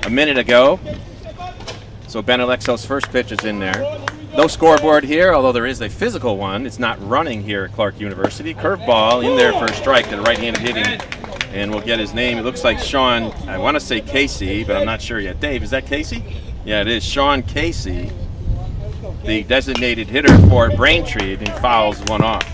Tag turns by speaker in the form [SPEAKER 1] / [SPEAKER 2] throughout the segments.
[SPEAKER 1] a minute ago. So Ben Alexo's first pitch is in there. No scoreboard here, although there is a physical one. It's not running here at Clark University. Curveball in there for a strike to the right-handed hitting. And we'll get his name. It looks like Sean, I want to say Casey, but I'm not sure yet. Dave, is that Casey? Yeah, it is Sean Casey, the designated hitter for Braintree, and he fouls one off.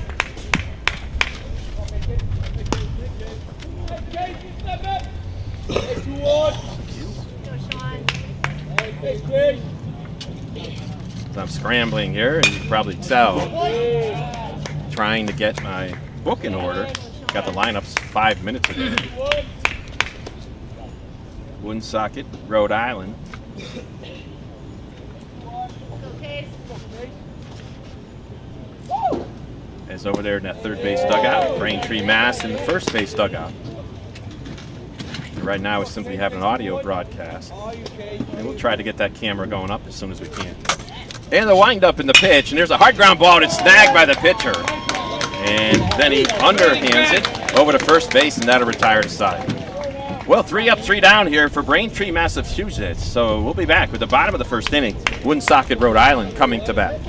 [SPEAKER 1] So I'm scrambling here, and you can probably tell, trying to get my book in order. Got the lineups 5 minutes ago. Woonsocket, Rhode Island. As over there in that third base dugout, Braintree, Mass in the first base dugout. And right now we simply have an audio broadcast. And we'll try to get that camera going up as soon as we can. And the wind up in the pitch, and there's a hard ground ball, and it's snagged by the pitcher. And then he underhands it over to first base, and that'll retire to side. Well, 3 up, 3 down here for Braintree, Massachusetts. So we'll be back with the bottom of the first inning. Woonsocket, Rhode Island coming to bat.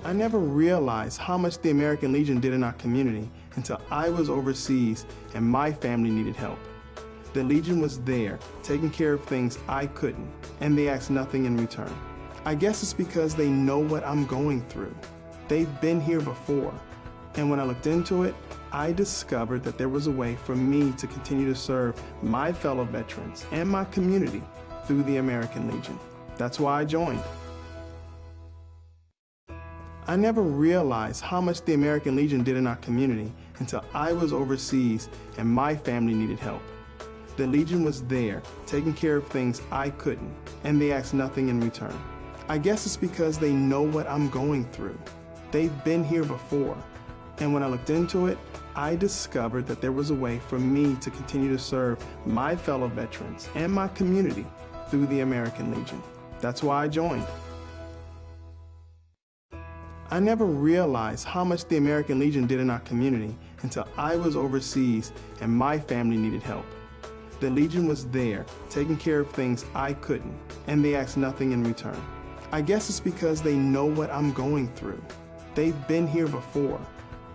[SPEAKER 2] I never realized how much the American Legion did in our community until I was overseas and my family needed help. The Legion was there, taking care of things I couldn't, and they asked nothing in return. I guess it's because they know what I'm going through. They've been here before, and when I looked into it, I discovered that there was a way for me to continue to serve my fellow veterans and my community through the American Legion. That's why I joined. I never realized how much the American Legion did in our community until I was overseas and my family needed help. The Legion was there, taking care of things I couldn't, and they asked nothing in return. I guess it's because they know what I'm going through. They've been here before, and when I looked into it, I discovered that there was a way for me to continue to serve my fellow veterans and my community through the American Legion. That's why I joined. I never realized how much the American Legion did in our community until I was overseas and my family needed help. The Legion was there, taking care of things I couldn't, and they asked nothing in return. I guess it's because they know what I'm going through. They've been here before,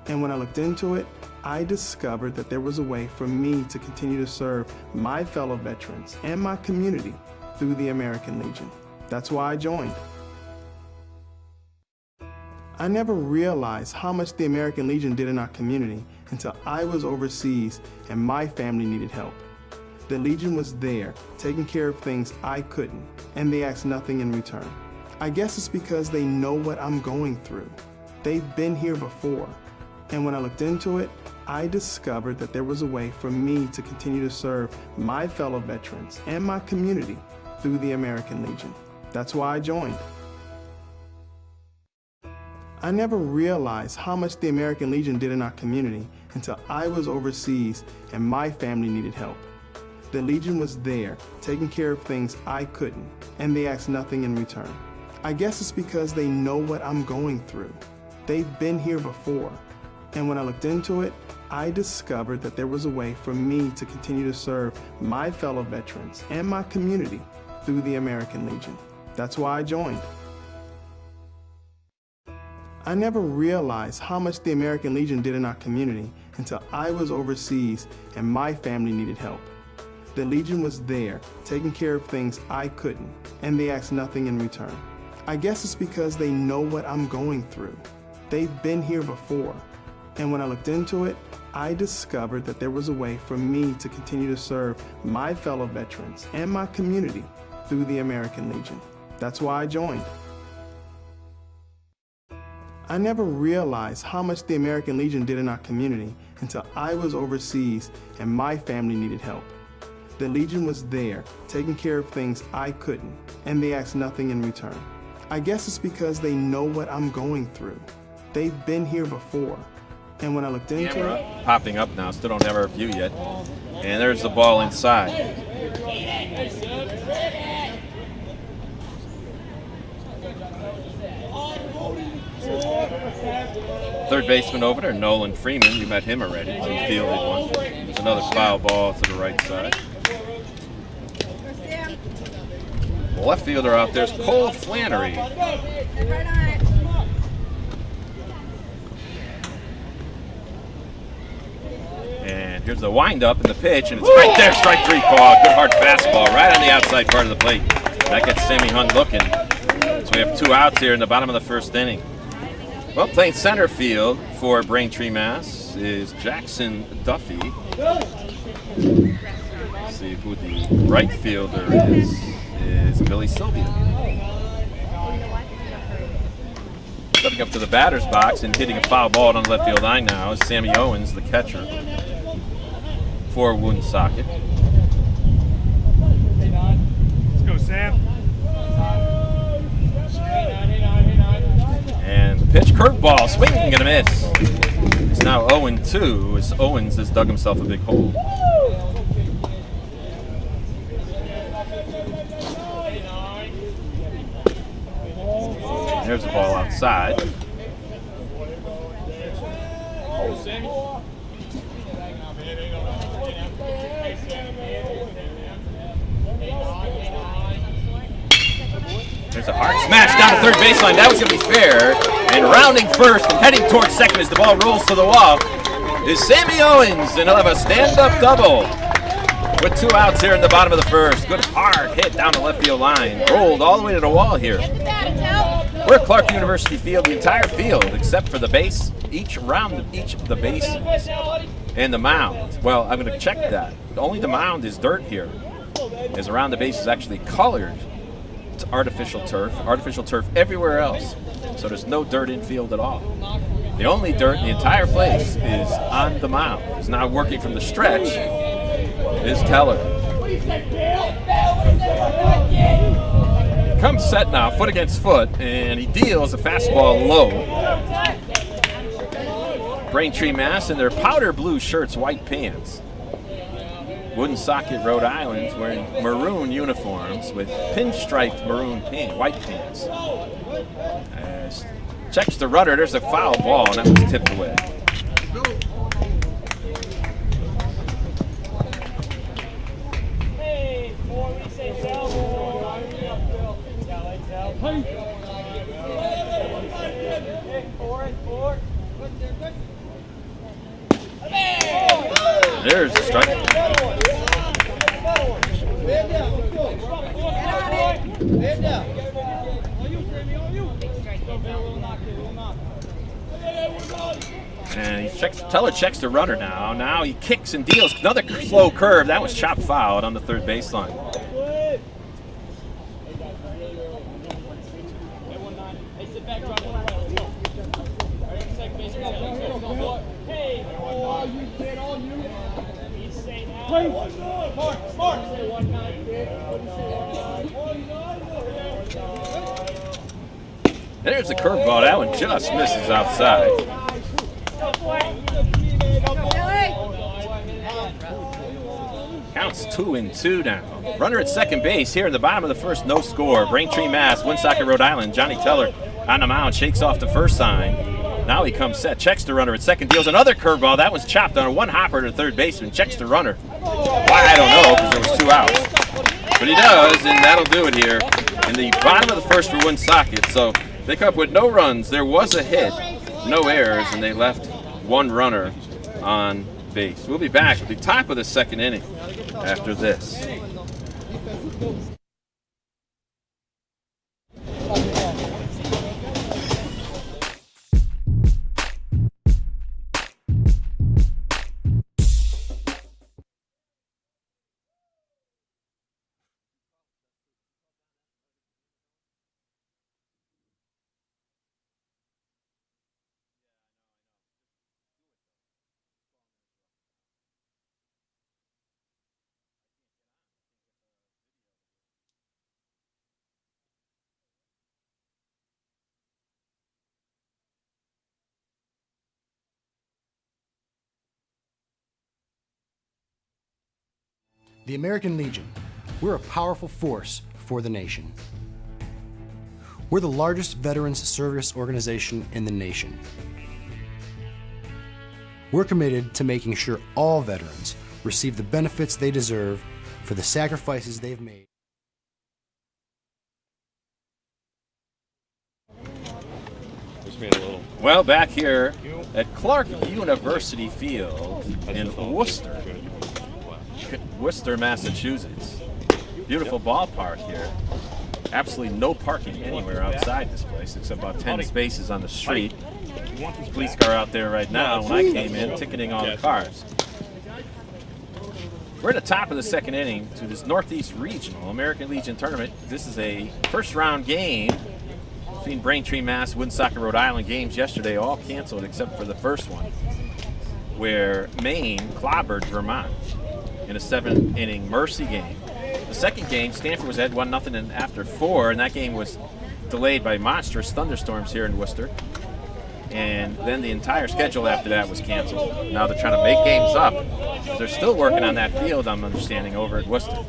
[SPEAKER 2] and when I looked into it, I discovered that there was a way for me to continue to serve my fellow veterans and my community through the American Legion. That's why I joined. I never realized how much the American Legion did in our community until I was overseas and my family needed help. The Legion was there, taking care of things I couldn't, and they asked nothing in return. I guess it's because they know what I'm going through. They've been here before, and when I looked into it, I discovered that there was a way for me to continue to serve my fellow veterans and my community through the American Legion. That's why I joined. I never realized how much the American Legion did in our community until I was overseas and my family needed help. The Legion was there, taking care of things I couldn't, and they asked nothing in return. I guess it's because they know what I'm going through. They've been here before, and when I looked into it, I discovered that there was a way for me to continue to serve my fellow veterans and my community through the American Legion. That's why I joined. I never realized how much the American Legion did in our community until I was overseas and my family needed help. The Legion was there, taking care of things I couldn't, and they asked nothing in return. I guess it's because they know what I'm going through. They've been here before, and when I looked into it, I discovered that there was a way for me to continue to serve my fellow veterans and my community through the American Legion. That's why I joined. I never realized how much the American Legion did in our community until I was overseas and my family needed help. The Legion was there, taking care of things I couldn't, and they asked nothing in return. I guess it's because they know what I'm going through. They've been here before, and when I looked into it...
[SPEAKER 1] Popping up now, still don't have our view yet. And there's the ball inside. third baseman over there, Nolan Freeman. You met him already. He fielded one. There's another foul ball to the right side. The left fielder out there is Cole Flannery. And here's the windup and the pitch, and it's right there, strike three call. Good hard fastball right on the outside part of the plate. That gets Sammy Hunt looking. So we have 2 outs here in the bottom of the first inning. Well, playing center field for Braintree, Mass. is Jackson Duffy. Let's see who the right fielder is Billy Sylvia. Stepping up to the batter's box and hitting a foul ball on the left field line now is Sammy Owens, the catcher for Woonsocket.
[SPEAKER 3] Let's go, Sam.
[SPEAKER 1] And the pitch, curveball, swinging and a miss. It's now 0-2 as Owens has dug himself a big hole. There's the ball outside. There's a hard smash down the third baseline. That was going to be fair. And rounding first and heading towards second as the ball rolls to the wall is Sammy Owens, and he'll have a stand-up double with 2 outs here in the bottom of the first. Good hard hit down the left field line. Rolled all the way to the wall here. We're at Clark University Field, the entire field, except for the base, each round of each of the bases and the mound. Well, I'm going to check that. Only the mound is dirt here, as around the base is actually colored to artificial turf everywhere else. So there's no dirt infield at all. The only dirt in the entire place is on the mound. Who's now working from the stretch is Teller. Comes set now, foot against foot, and he deals a fastball low. Braintree, Mass. in their powder blue shirts, white pants. Woonsocket, Rhode Island, wearing maroon uniforms with pinstriped maroon white pants. As checks the rudder, there's a foul ball, and that was tipped away. There's the strike. And Teller checks the runner now. Now he kicks and deals another slow curve. That was chopped foul on the third baseline. There's a curveball. That one just misses outside. Counts 2-2 now. Runner at second base here in the bottom of the first, no score. Braintree, Mass. Woonsocket, Rhode Island. Johnny Teller on the mound, shakes off the first sign. Now he comes set, checks the runner at second, deals another curveball. That was chopped on a one-hopper to third baseman. Checks the runner. Why, I don't know, because there was 2 outs. But he does, and that'll do it here in the bottom of the first for Woonsocket. So they come up with no runs. There was a hit, no errors, and they left 1 runner on base. We'll be back at the top of the second inning after this.
[SPEAKER 4] The American Legion, we're a powerful force for the nation. We're the largest veterans service organization in the nation. We're committed to making sure all veterans receive the benefits they deserve for the sacrifices they've made.
[SPEAKER 1] Well, back here at Clark University Field in Worcester, Massachusetts. Beautiful ballpark here. Absolutely no parking anywhere outside this place except about 10 spaces on the street. Police car out there right now. When I came in, ticketing all the cars. We're at the top of the second inning to this Northeast Regional American Legion Tournament. This is a first-round game between Braintree, Mass, Woonsocket, Rhode Island. Games yesterday all canceled except for the first one, where Maine clobbered Vermont in a 7-inning mercy game. The second game, Stanford was ahead 1-0 and after 4, and that game was delayed by monstrous thunderstorms here in Worcester. And then the entire schedule after that was canceled. Now they're trying to make games up. They're still working on that field, I'm understanding, over at Worcester.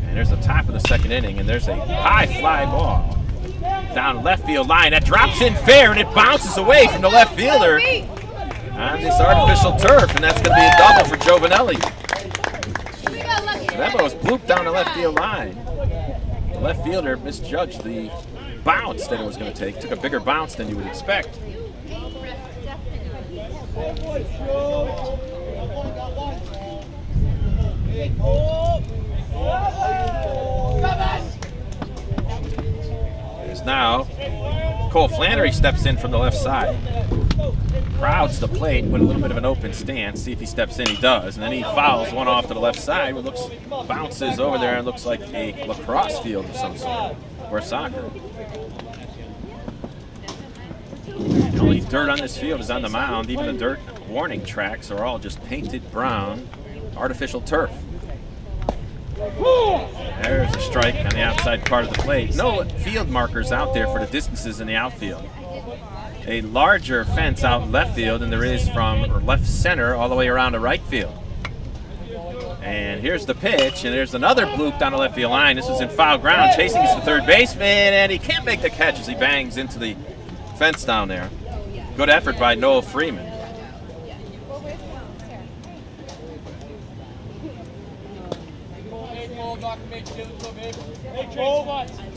[SPEAKER 1] And there's the top of the second inning, and there's a high fly ball down the left field line. That drops in fair, and it bounces away from the left fielder on this artificial turf, and that's going to be a double for Giovanelli. So that ball was blooped down the left field line. The left fielder misjudged the bounce that it was going to take. Took a bigger bounce than you would expect. There's now Cole Flannery steps in from the left side. Crowds the plate with a little bit of an open stance. See if he steps in. He does. And then he fouls one off to the left side. It bounces over there and looks like a lacrosse field of some sort, or soccer. The only dirt on this field is on the mound. Even the dirt warning tracks are all just painted brown, artificial turf. There's a strike on the outside part of the plate. No field markers out there for the distances in the outfield. A larger fence out in left field than there is from left center all the way around to right field. And here's the pitch, and there's another bloop down the left field line. This was in foul ground. Chasing is the third baseman, and he can't make the catch as he bangs into the fence down there. Good effort by Noel Freeman.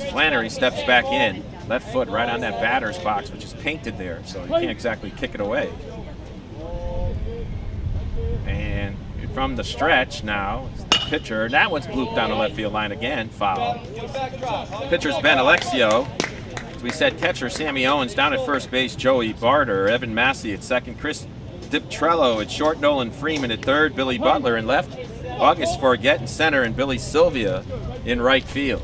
[SPEAKER 1] Flannery steps back in. Left foot right on that batter's box, which is painted there, so he can't exactly kick it away. And from the stretch now, the pitcher. That one's blooped down the left field line again, foul. Pitcher's Ben Alexio. As we said, catcher Sammy Owens, down at first base Joey Barter, Evan Massey at second, Chris Diptrello at short, Nolan Freeman at third, Billy Butler in left, August Forget in center, and Billy Sylvia in right field.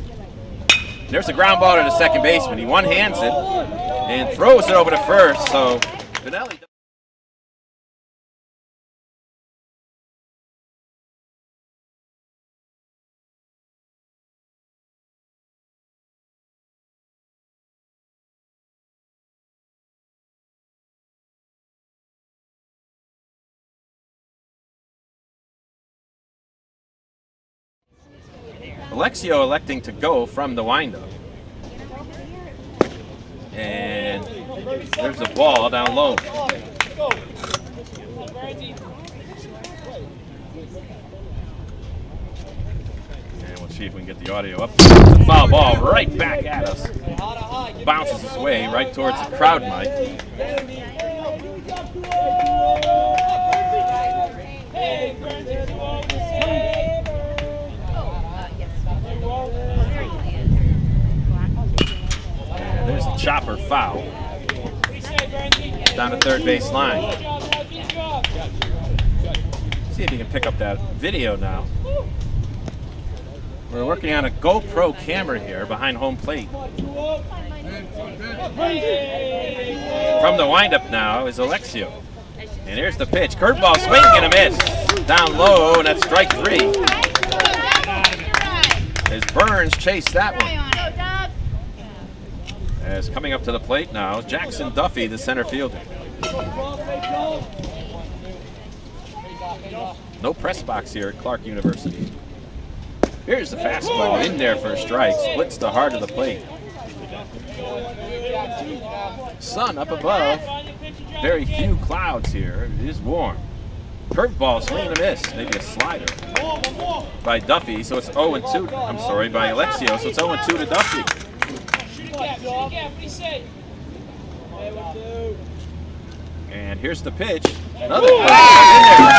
[SPEAKER 1] There's a ground ball to the second baseman. He one-hands it and throws it over to first, so Benelli. Alexio electing to go from the windup. And there's a ball down low. And we'll see if we can get the audio up. It's a foul ball right back at us. Bounces its way right towards the crowd mic. There's the chopper foul. Down to third base line. See if you can pick up that video now. We're working on a GoPro camera here behind home plate. From the windup now is Alexio. And here's the pitch. Curveball swing and a miss. Down low, and that's strike three. As Burns chased that one. As coming up to the plate now, Jackson Duffy, the center fielder. No press box here at Clark University. Here's the fastball in there for a strike. Splits the heart of the plate. Sun up above. very few clouds here. It is warm. Curveball, swing and a miss. Maybe a slider by Duffy, so it's 0-2. I'm sorry, by Alexio, so it's 0-2 to Duffy. And here's the pitch. Another in there.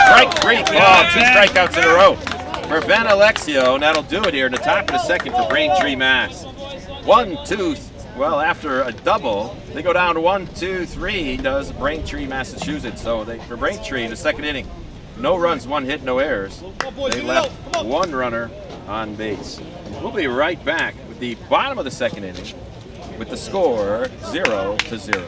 [SPEAKER 1] Strike three. Oh, 2 strikeouts in a row for Ben Alexio, and that'll do it here in the top of the second for Braintree, Mass. 1-2. Well, after a double, they go down to 1-2-3. Does Braintree, Massachusetts? So for Braintree in the second inning, no runs, 1 hit, no errors. They left 1 runner on base. We'll be right back with the bottom of the second inning with the score 0-0.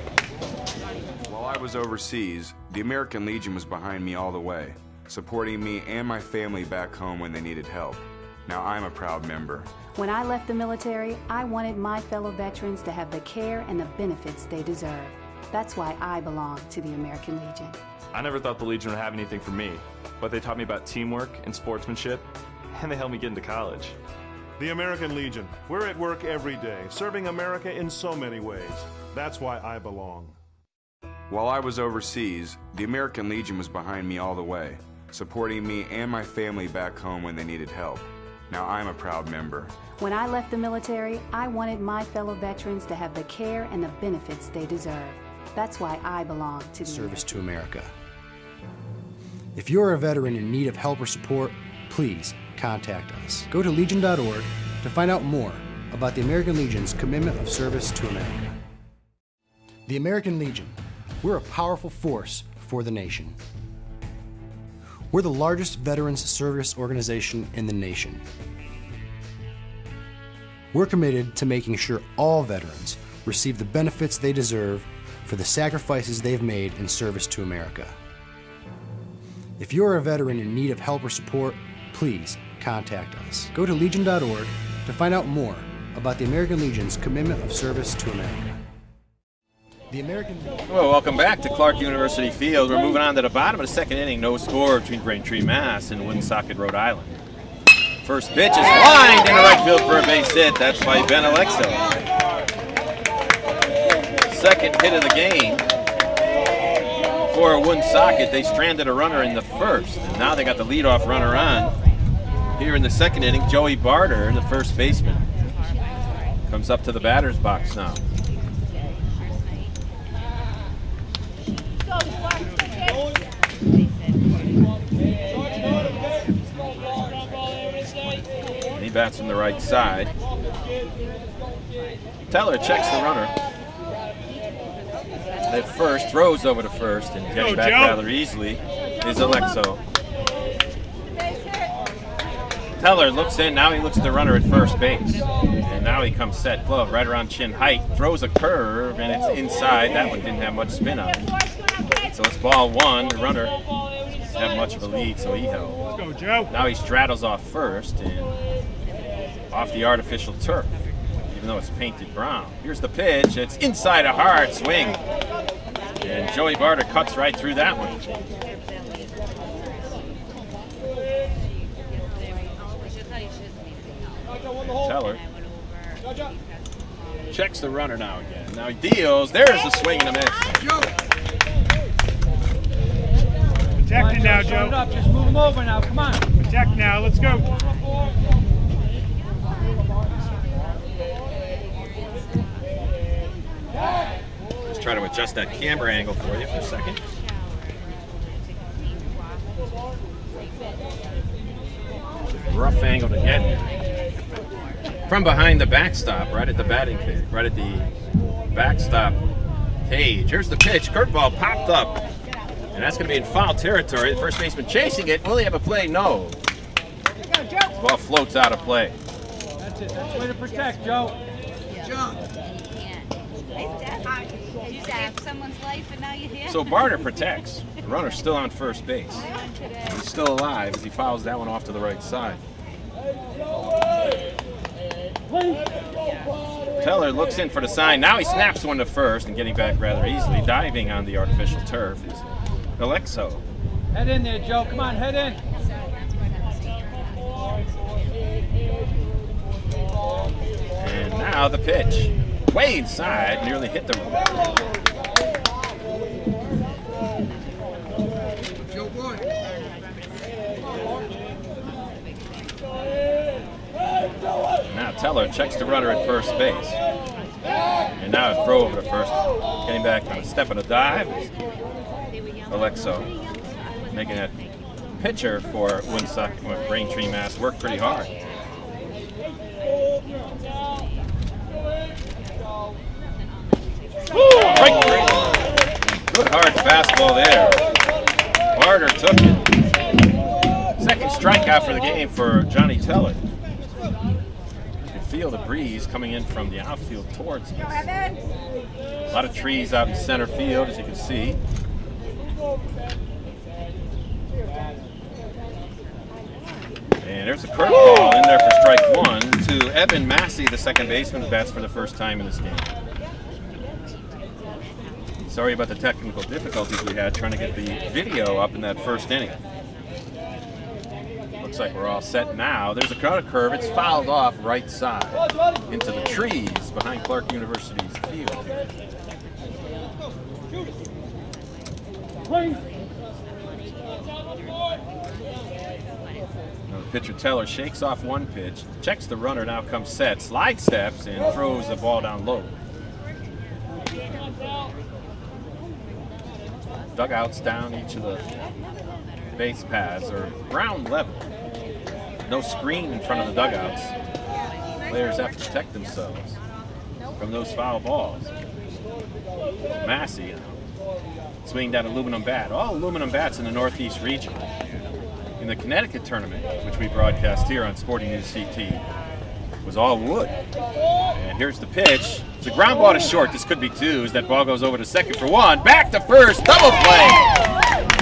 [SPEAKER 5] While I was overseas, the American Legion was behind me all the way, supporting me and my family back home when they needed help. Now I'm a proud member.
[SPEAKER 6] When I left the military, I wanted my fellow veterans to have the care and the benefits they deserve. That's why I belong to the American Legion.
[SPEAKER 7] I never thought the Legion would have anything for me, but they taught me about teamwork and sportsmanship, and they helped me get into college.
[SPEAKER 3] The American Legion. We're at work every day, serving America in so many ways. That's why I belong.
[SPEAKER 5] While I was overseas, the American Legion was behind me all the way, supporting me and my family back home when they needed help. Now I'm a proud member.
[SPEAKER 6] When I left the military, I wanted my fellow veterans to have the care and the benefits they deserve. That's why I belong to the
[SPEAKER 4] Service to America. If you're a veteran in need of help or support, please contact us. Go to legion.org to find out more about the American Legion's commitment of service to America. The American Legion. We're a powerful force for the nation. We're the largest veterans service organization in the nation. We're committed to making sure all veterans receive the benefits they deserve for the sacrifices they've made in service to America. If you're a veteran in need of help or support, please contact us. Go to legion.org to find out more about the American Legion's commitment of service to America. The American Legion.
[SPEAKER 1] Well, welcome back to Clark University Field. We're moving on to the bottom of the second inning. No score between Braintree, Mass. and Woonsocket, Rhode Island. First pitch is lined into right field for a base hit. That's by Ben Alexio. Second hit of the game for Woonsocket. They stranded a runner in the first, and now they got the leadoff runner on. Here in the second inning, Joey Barter, the first baseman, comes up to the batter's box now. And he bats from the right side. Teller checks the runner at first, throws over to first, and getting back rather easily is Alexio. Teller looks in, now he looks at the runner at first base. And now he comes set, glove right around chin height, throws a curve, and it's inside. That one didn't have much spin on it. So it's ball 1. The runner didn't have much of a lead, so he held.
[SPEAKER 3] Let's go, Joe.
[SPEAKER 1] Now he straddles off first and off the artificial turf, even though it's painted brown. Here's the pitch. It's inside, a hard swing. And Joey Barter cuts right through that one. Teller checks the runner now again. Now he deals. There's the swing and a miss.
[SPEAKER 3] Protect it now, Joe.
[SPEAKER 8] Just move him over now. Come on.
[SPEAKER 3] Protect now. Let's go.
[SPEAKER 1] Let's try to adjust that camera angle for you for a second. Rough angle to get from behind the backstop, right at the batting cage, right at the backstop cage. Here's the pitch. Curveball popped up, and that's going to be in foul territory. The first baseman chasing it. Will he have a play? No. The ball floats out of play.
[SPEAKER 8] That's it. That's the way to protect, Joe.
[SPEAKER 9] You saved someone's life and now you're here.
[SPEAKER 1] So Barter protects. The runner's still on first base. He's still alive as he fouls that one off to the right side. Teller looks in for the sign. Now he snaps one to first and getting back rather easily. Diving on the artificial turf is Alexio.
[SPEAKER 8] Head in there, Joe. Come on, head in.
[SPEAKER 1] And now the pitch. Way inside, nearly hit the Teller checks the runner at first base. And now a throw over to first. Getting back on a step and a dive. Alexo making that pitcher for Woonsocket with Braintree, Mass. Worked pretty hard. Right. Good hard fastball there. Harder took it. Second strikeout for the game for Johnny Teller. You can feel the breeze coming in from the outfield towards us. A lot of trees out in center field, as you can see. And there's a curveball in there for strike one to Evan Massey, the second baseman, who bats for the first time in this game. Sorry about the technical difficulties we had trying to get the video up in that first inning. Looks like we're all set now. There's a curve. It's fouled off right side into the trees behind Clark University's field. Now the pitcher Teller shakes off one pitch, checks the runner, now comes set, slide steps, and throws the ball down low. Dugouts down each of the base paths are ground level. No screen in front of the dugouts. Players have to protect themselves from those foul balls. Massey swinging that aluminum bat. All aluminum bats in the Northeast region. In the Connecticut tournament, which we broadcast here on Sporting News CT, was all wood. And here's the pitch. It's a ground ball to short. This could be two as that ball goes over to second for one. Back to first. Double play.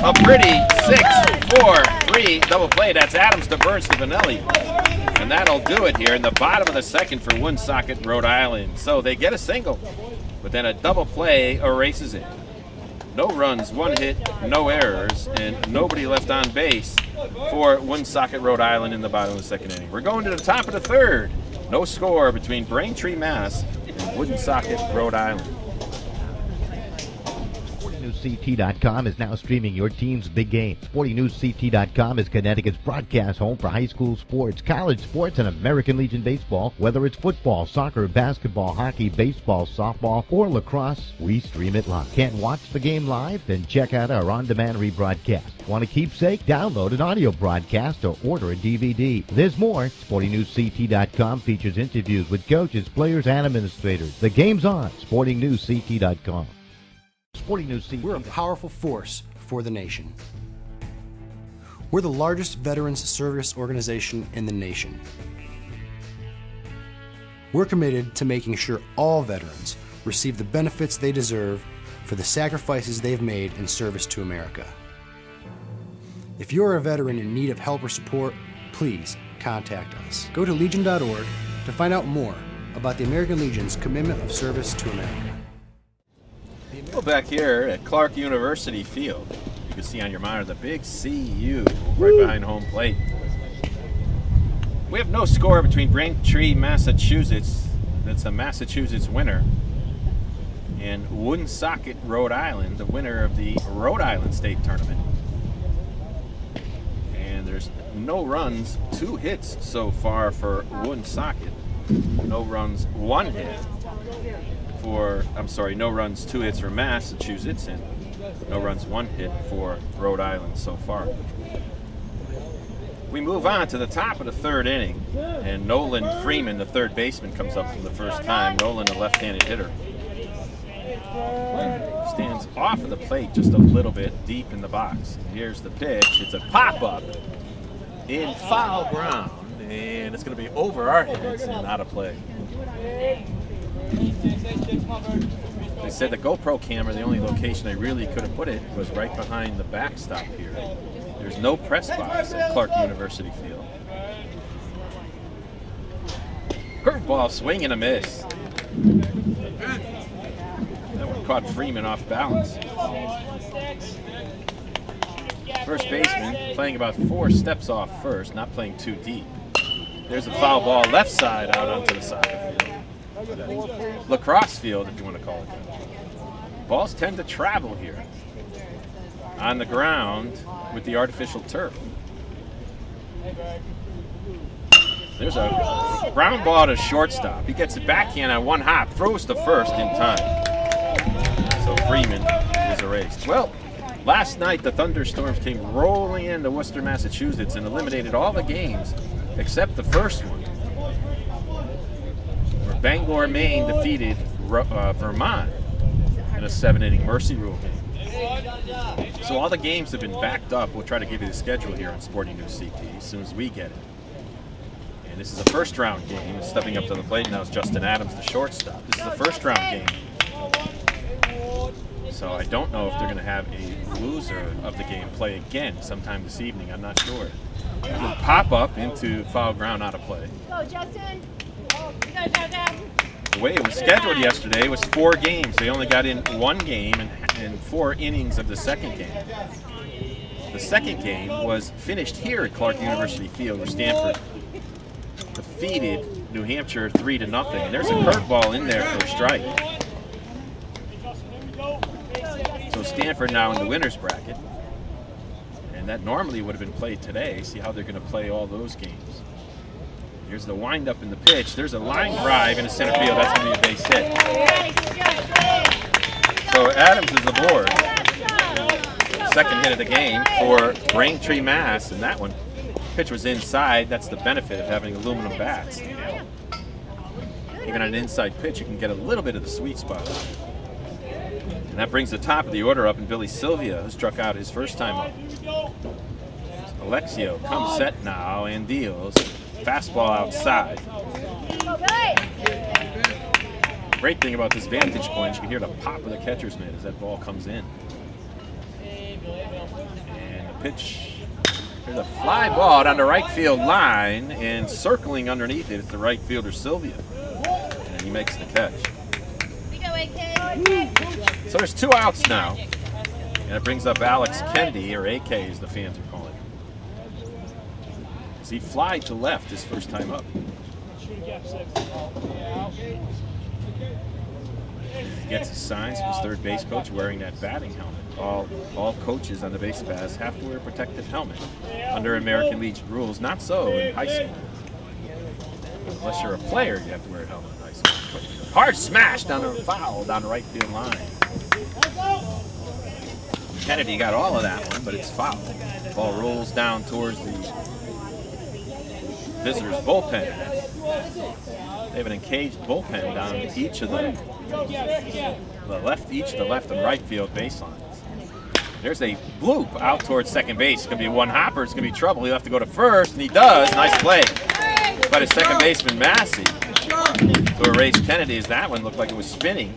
[SPEAKER 1] A pretty 6-4-3 double play. That's Adams to Burns to Vanelli. And that'll do it here in the bottom of the second for Woonsocket, Rhode Island. So they get a single, but then a double play erases it. No runs, one hit, no errors, and nobody left on base for Woonsocket, Rhode Island in the bottom of the second inning. We're going to the top of the third. No score between Braintree, Mass. and Woonsocket, Rhode Island.
[SPEAKER 10] SportingNewsCT.com is now streaming your team's big game. SportingNewsCT.com is Connecticut's broadcast home for high school sports, college sports, and American Legion baseball. Whether it's football, soccer, basketball, hockey, baseball, softball, or lacrosse, we stream it live. Can't watch the game live? Then check out our on-demand rebroadcast. Want a keepsake? Download an audio broadcast or order a DVD. There's more. SportingNewsCT.com features interviews with coaches, players, and administrators. The game's on. SportingNewsCT.com. Sporting News CT.
[SPEAKER 4] We're a powerful force for the nation. We're the largest veterans service organization in the nation. We're committed to making sure all veterans receive the benefits they deserve for the sacrifices they've made in service to America. If you're a veteran in need of help or support, please contact us. Go to legion.org to find out more about the American Legion's commitment of service to America.
[SPEAKER 1] Well, back here at Clark University Field, you can see on your monitor the big CU right behind home plate. We have no score between Braintree, Massachusetts, that's a Massachusetts winner, and Woonsocket, Rhode Island, the winner of the Rhode Island State Tournament. And there's no runs, 2 hits so far for Woonsocket. No runs, 1 hit. No runs, 2 hits for Massachusetts, and no runs, 1 hit for Rhode Island so far. We move on to the top of the third inning, and Nolan Freeman, the third baseman, comes up for the first time. Nolan, a left-handed hitter, stands off of the plate just a little bit deep in the box. Here's the pitch. It's a pop-up in foul ground, and it's going to be over our heads and out of play. They said the GoPro camera, the only location they really could have put it was right behind the backstop here. There's no press box at Clark University Field. Curveball, swing and a miss. That one caught Freeman off balance. First baseman playing about 4 steps off first, not playing too deep. There's a foul ball left side out onto the soccer field. Lacrosse field, if you want to call it that. Balls tend to travel here on the ground with the artificial turf. There's a ground ball to shortstop. He gets it backhand on one hop, throws to first in time. So Freeman is erased. Well, last night the thunderstorms came rolling into Worcester, Massachusetts and eliminated all the games except the first one, where Bangor, Maine defeated Vermont in a 7-inning Mercy Rule game. So all the games have been backed up. We'll try to give you the schedule here on Sporting News CT as soon as we get it. And this is a first round game. Stepping up to the plate now is Justin Adams, the shortstop. This is the first round game. So I don't know if they're going to have a loser of the game play again sometime this evening. I'm not sure. It'll pop up into foul ground out of play.
[SPEAKER 9] Go, Justin. Go, Justin.
[SPEAKER 1] The way it was scheduled yesterday was 4 games. They only got in 1 game and 4 innings of the second game. The second game was finished here at Clark University Field, where Stanford defeated New Hampshire 3-0. And there's a curveball in there for a strike. So Stanford now in the winner's bracket. And that normally would have been played today. See how they're going to play all those games. Here's the windup in the pitch. There's a line drive into center field. That's going to be a base hit. So Adams is aboard. Second hit of the game for Braintree, Mass. And that one, pitch was inside. That's the benefit of having aluminum bats. Even on an inside pitch, you can get a little bit of the sweet spot. And that brings the top of the order up, and Billy Sylvia, who struck out his first time up. Alexio comes set now and deals. Fastball outside. Great thing about this vantage point, you can hear the pop of the catcher's mitt as that ball comes in. And the pitch, there's a fly ball down the right field line, and circling underneath it is the right fielder Sylvia. And he makes the catch. So there's 2 outs now. And it brings up Alex Kennedy, or AK as the fans are calling him. As he flied to left his first time up. He gets his signs from his third base coach wearing that batting helmet. All coaches on the base paths have to wear a protective helmet under American Legion rules. Not so in high school. Unless you're a player, you have to wear a helmet in high school. Hard smash down the foul down the right field line. Kennedy got all of that one, but it's foul. Ball rolls down towards the visitors' bullpen. They have an encaged bullpen down each of the left and right field baselines. There's a bloop out towards second base. It's going to be one hopper. It's going to be trouble. He'll have to go to first, and he does. Nice play by his second baseman, Massey, to erase Kennedy, as that one looked like it was spinning.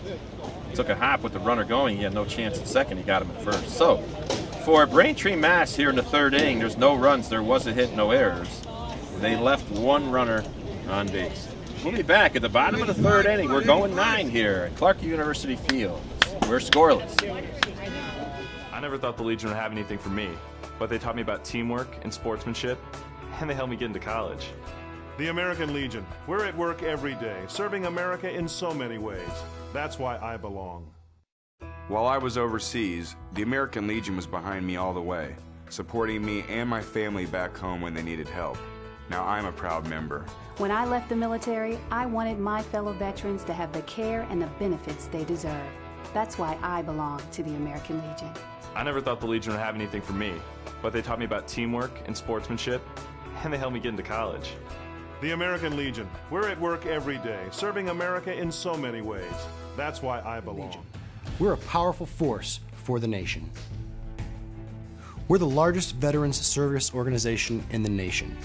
[SPEAKER 1] Took a hop with the runner going. He had no chance at second. He got him at first. So, for Braintree, Mass here in the third inning, there's no runs. There was a hit, no errors. They left 1 runner on base. We'll be back at the bottom of the third inning. We're going 9 here at Clark University Field. We're scoreless.
[SPEAKER 7] I never thought the Legion would have anything for me, but they taught me about teamwork and sportsmanship, and they helped me get into college.
[SPEAKER 3] The American Legion. We're at work every day, serving America in so many ways. That's why I belong.
[SPEAKER 5] While I was overseas, the American Legion was behind me all the way, supporting me and my family back home when they needed help. Now I'm a proud member.
[SPEAKER 6] When I left the military, I wanted my fellow veterans to have the care and the benefits they deserve. That's why I belong to the American Legion.
[SPEAKER 7] I never thought the Legion would have anything for me, but they taught me about teamwork and sportsmanship, and they helped me get into college.
[SPEAKER 3] The American Legion. We're at work every day, serving America in so many ways. That's why I belong.
[SPEAKER 4] We're a powerful force for the nation. We're the largest veterans service organization in the nation.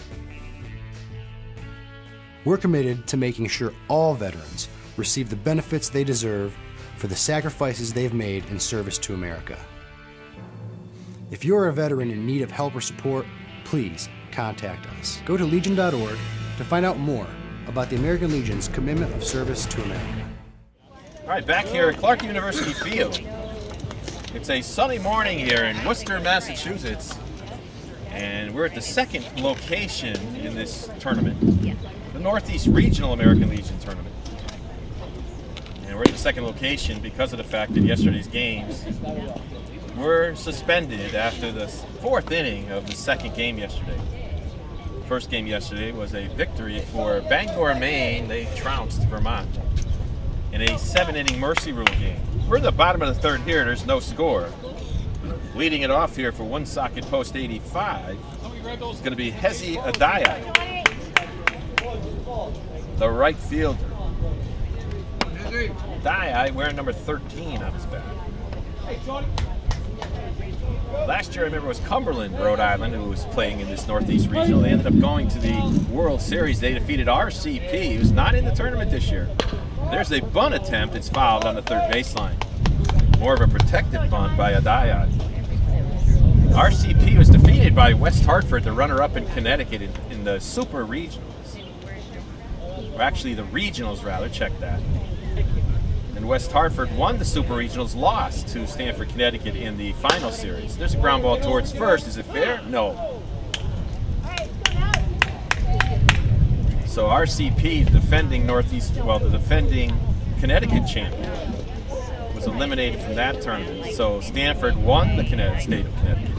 [SPEAKER 4] We're committed to making sure all veterans receive the benefits they deserve for the sacrifices they've made in service to America. If you're a veteran in need of help or support, please contact us. Go to legion.org to find out more about the American Legion's commitment of service to America.
[SPEAKER 1] All right, back here at Clark University Field. It's a sunny morning here in Worcester, Massachusetts, and we're at the second location in this tournament, the Northeast Regional American Legion Tournament. And we're at the second location because of the fact that yesterday's games were suspended after the 4th inning of the second game yesterday First game yesterday was a victory for Bangor, Maine. They trounced Vermont in a 7-inning Mercy Rule game. We're at the bottom of the third here. There's no score. Leading it off here for Woonsocket Post 85 is going to be Hezi Adaya, the right fielder. Adaya wearing number 13 on his back. Last year, I remember, it was Cumberland, Rhode Island, who was playing in this Northeast Regional. They ended up going to the World Series. They defeated RCP, who's not in the tournament this year. There's a bunt attempt. It's fouled on the third baseline. More of a protected bunt by Adaya. RCP was defeated by West Hartford, the runner-up in Connecticut, in the Super Regionals. Or actually, the Regionals, rather. Check that. And West Hartford won the Super Regionals, lost to Stamford, Connecticut in the final series. There's a ground ball towards first. Is it fair? No. So RCP, the defending the defending Connecticut champion, was eliminated from that tournament. So Stamford won the state of Connecticut,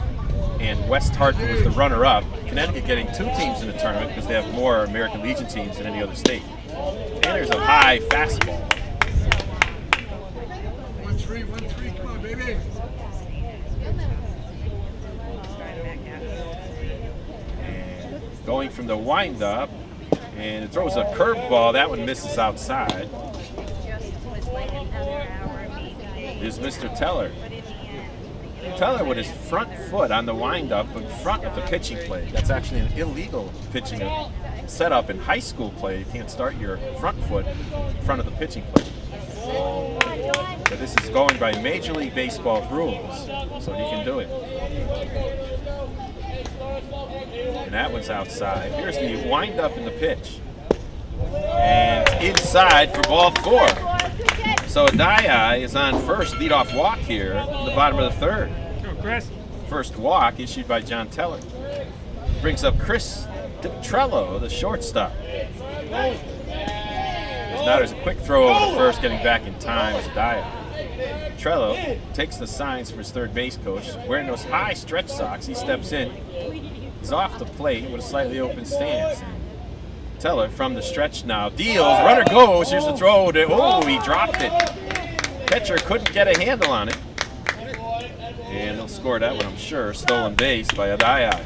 [SPEAKER 1] and West Hartford was the runner-up. Connecticut getting 2 teams in the tournament because they have more American Legion teams than any other state. And there's a high fastball.
[SPEAKER 11] 1-3, come on, baby.
[SPEAKER 1] And going from the windup, and it throws a curveball. That one misses outside. Is Mr. Teller. Teller with his front foot on the windup in front of the pitching plate. That's actually an illegal pitching setup in high school play. You can't start your front foot in front of the pitching plate. But this is going by Major League Baseball rules, so he can do it. And that one's outside. Here's the wind-up in the pitch. And it's inside for ball 4. So Adaya is on first leadoff walk here in the bottom of the third. First walk issued by John Teller. Brings up Chris Trello, the shortstop. Now there's a quick throw over to first, getting back in time is Adaya. Trello takes the signs from his third base coach. Wearing those high stretch socks, he steps in. He's off the plate with a slightly open stance. Teller from the stretch now deals. Runner goes. Here's the throw. He dropped it. Catcher couldn't get a handle on it. And he'll score that one, I'm sure. Stolen base by Adaya.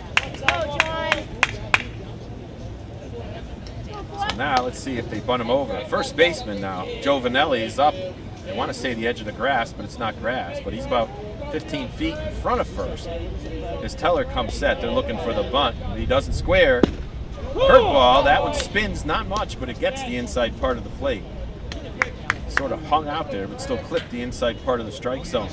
[SPEAKER 1] So now let's see if they bunt him over. First baseman now, Joe Vanelli, is up. I want to say the edge of the grass, but it's not grass. But he's about 15 feet in front of first. As Teller comes set, they're looking for the bunt. He doesn't square. Curveball, that one spins not much, but it gets the inside part of the plate. Sort of hung out there, but still clipped the inside part of the strike zone.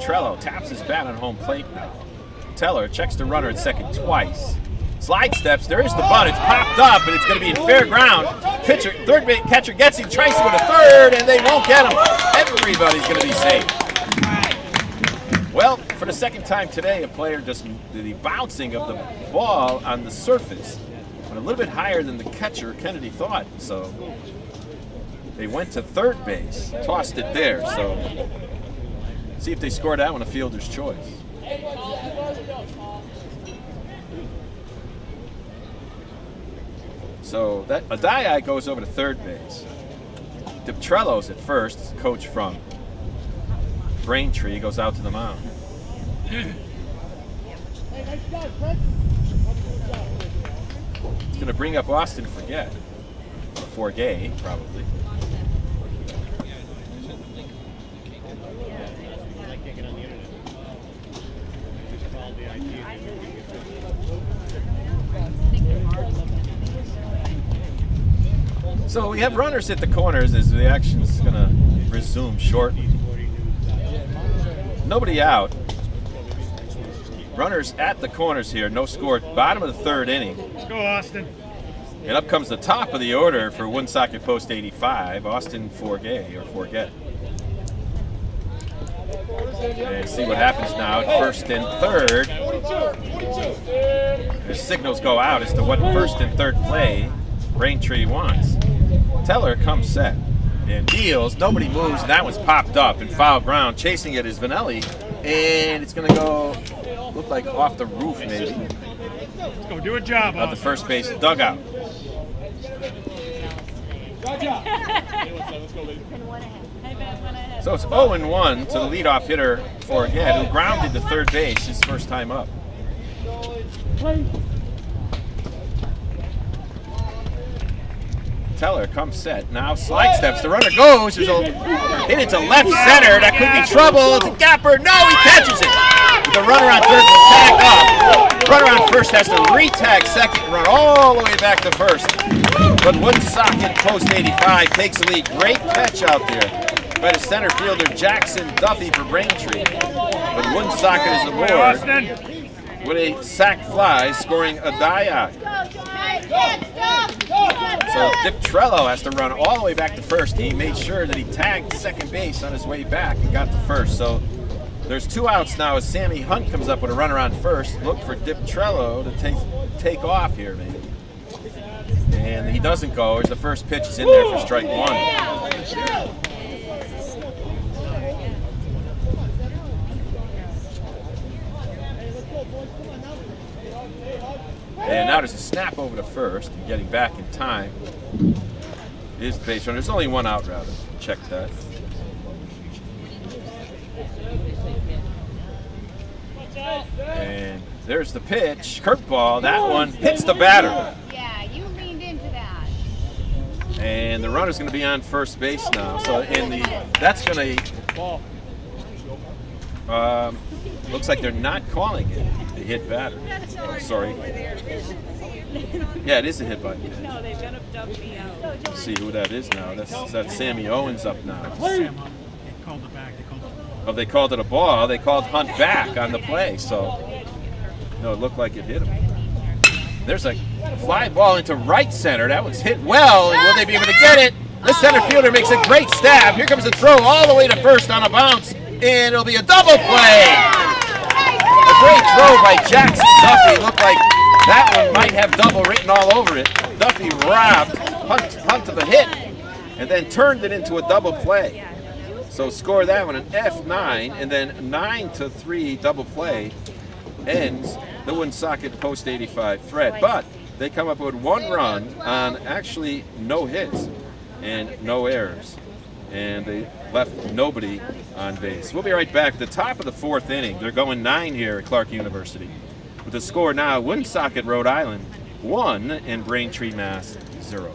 [SPEAKER 1] Trello taps his bat on home plate now. Teller checks the runner at second twice. Slide steps, there is the bunt, it's popped up, and it's going to be in fair ground. Third base catcher gets him, tries to go to third, and they won't get him. Everybody's going to be safe. Well, for the second time today, a player just did the bouncing of the ball on the surface, but a little bit higher than the catcher Kennedy thought. So they went to third base, tossed it there. So see if they score that one, a fielder's choice. So that Adaya goes over to third base. Trello's at first, coach from Braintree, goes out to the mound. It's going to bring up Austin Forgay, probably. So we have runners at the corners as the action is going to resume shortly. Nobody out. Runners at the corners here. No score. Bottom of the third inning.
[SPEAKER 8] Let's go, Austin.
[SPEAKER 1] And up comes the top of the order for Woonsocket Post 85, Austin Forgay, or Forget. And see what happens now at first and third. The signals go out as to what first and third play Braintree wants. Teller comes set and deals. Nobody moves. That one's popped up in foul ground. Chasing it is Vanelli, and it's going to go looked like off the roof maybe.
[SPEAKER 11] Let's go do a job.
[SPEAKER 1] Of the first base dugout. So it's 0-1 to the leadoff hitter for Ged, who grounded to third base his first time up. Teller comes set. Now slide steps. The runner goes. There's a hit into left center. That could be trouble. It's a gapper. No, he catches it. The runner on third will tag up. Runner on first has to re-tag second and run all the way back to first. But Woonsocket, post 85, takes the lead. Great catch out there by the center fielder Jackson Duffy for Braintree. But Woonsocket is aboard with a sac fly, scoring a dive. So Trello has to run all the way back to first. He made sure that he tagged second base on his way back and got to first. So there's 2 outs now as Sammy Hunt comes up with a runner on first. Look for Trello to take off here, maybe. And he doesn't go as the first pitch is in there for strike one. And now there's a snap over to first, and getting back in time is the base runner. There's only 1 out, rather. Check that. And there's the pitch. Curveball. That one hits the batter.
[SPEAKER 9] Yeah, you leaned into that.
[SPEAKER 1] And the runner's going to be on first base now. So that's going to. Looks like they're not calling it a hit batter. Oh, sorry. Yeah, it is a hit by pitch.
[SPEAKER 9] No, they're gonna dump me out.
[SPEAKER 1] Let's see who that is now. That's Sammy Owens up now.
[SPEAKER 11] They called it back.
[SPEAKER 1] Oh, they called it a ball. They called Hunt back on the play. So, no, it looked like it hit him. There's a fly ball into right center. That was hit well, and will they be able to get it? The center fielder makes a great stab. Here comes a throw all the way to first on a bounce, and it'll be a double play. A great throw by Jackson Duffy. Looked like that one might have double written all over it. Duffy robbed Hunt of the hit, and then turned it into a double play. So score that one an F9, and then 9-3 double play ends the Woonsocket post 85 threat. But they come up with 1 run on actually no hits and no errors, and they left nobody on base. We'll be right back at the top of the 4th inning. They're going 9 here at Clark University. With the score now, Woonsocket, Rhode Island 1 and Braintree, Mass 0.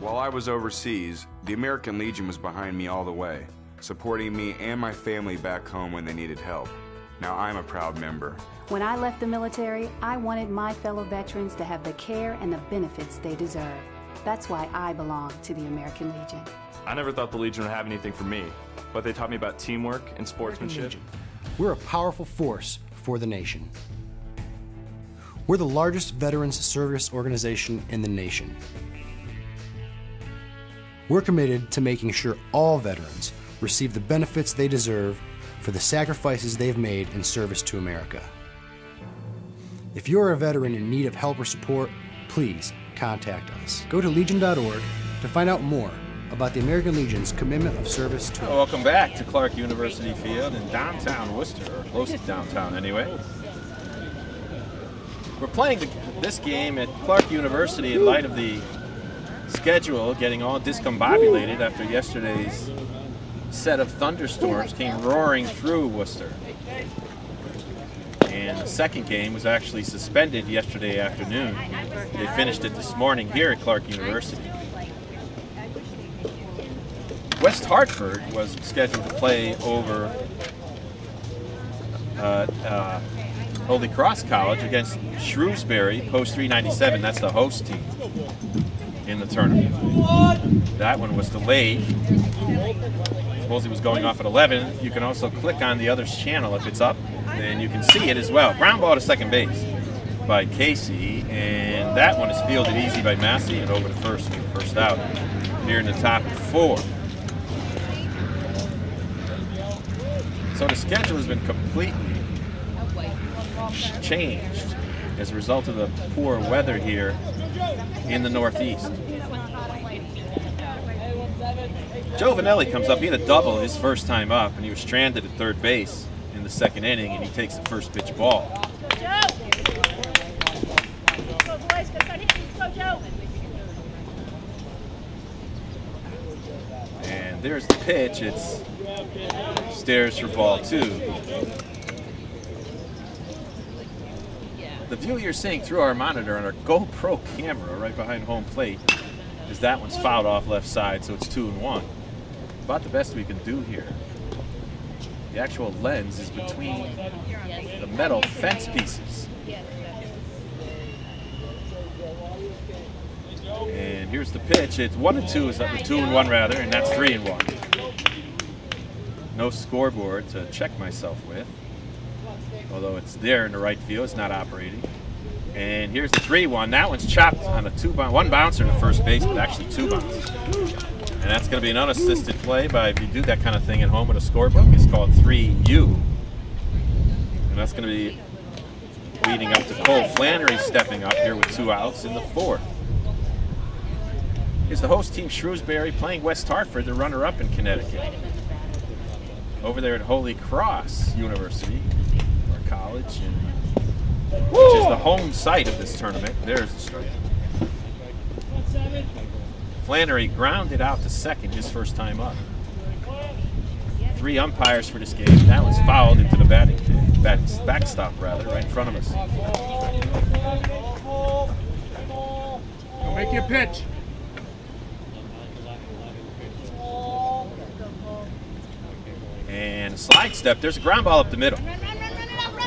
[SPEAKER 5] While I was overseas, the American Legion was behind me all the way, supporting me and my family back home when they needed help. Now I'm a proud member.
[SPEAKER 6] When I left the military, I wanted my fellow veterans to have the care and the benefits they deserve. That's why I belong to the American Legion.
[SPEAKER 7] I never thought the Legion would have anything for me, but they taught me about teamwork and sportsmanship.
[SPEAKER 4] We're a powerful force for the nation. We're the largest veterans service organization in the nation. We're committed to making sure all veterans receive the benefits they deserve for the sacrifices they've made in service to America. If you're a veteran in need of help or support, please contact us. Go to legion.org to find out more about the American Legion's commitment of service to America.
[SPEAKER 1] Welcome back to Clark University Field in downtown Worcester, or close to downtown anyway. We're playing this game at Clark University in light of the schedule getting all discombobulated after yesterday's set of thunderstorms came roaring through Worcester. And the second game was actually suspended yesterday afternoon. They finished it this morning here at Clark University. West Hartford was scheduled to play over Holy Cross College against Shrewsbury, post 397. That's the host team in the tournament. That one was delayed. Suppose it was going off at 11. You can also click on the other's channel if it's up, and you can see it as well. Ground ball to second base by Casey, and that one is fielded easy by Massey and over to first for the first out here in the top 4. So the schedule has been completely changed as a result of the poor weather here in the Northeast. Joe Vanelli comes up. He had a double his first time up, and he was stranded at third base in the second inning, and he takes the first pitch ball.
[SPEAKER 9] Joe! Let's go, boys. Let's start hitting. Let's go, Joe.
[SPEAKER 1] And there's the pitch. It's stairs for ball 2. The view you're seeing through our monitor on our GoPro camera right behind home plate is that one's fouled off left side, so it's 2-1. About the best we can do here. The actual lens is between the metal fence pieces. And here's the pitch. It's 1-2, is 2-1 rather, and that's 3-1. No scoreboard to check myself with, although it's there in the right field. It's not operating. And here's the 3-1. That one's chopped on a one bouncer to first base, but actually 2 bounces. And that's going to be an unassisted play by, if you do that kind of thing at home with a scorebook, it's called 3U. And that's going to be leading up to Cole Flannery stepping up here with 2 outs in the 4th. Here's the host team Shrewsbury playing West Hartford, the runner-up in Connecticut. Over there at Holy Cross University, or college, which is the home site of this tournament. There's the strike. Flannery grounded out to second his first time up. 3 umpires for this game. That one's fouled into the backstop rather, right in front of us.
[SPEAKER 11] Go make your pitch.
[SPEAKER 1] And a slide step. There's a ground ball up the middle.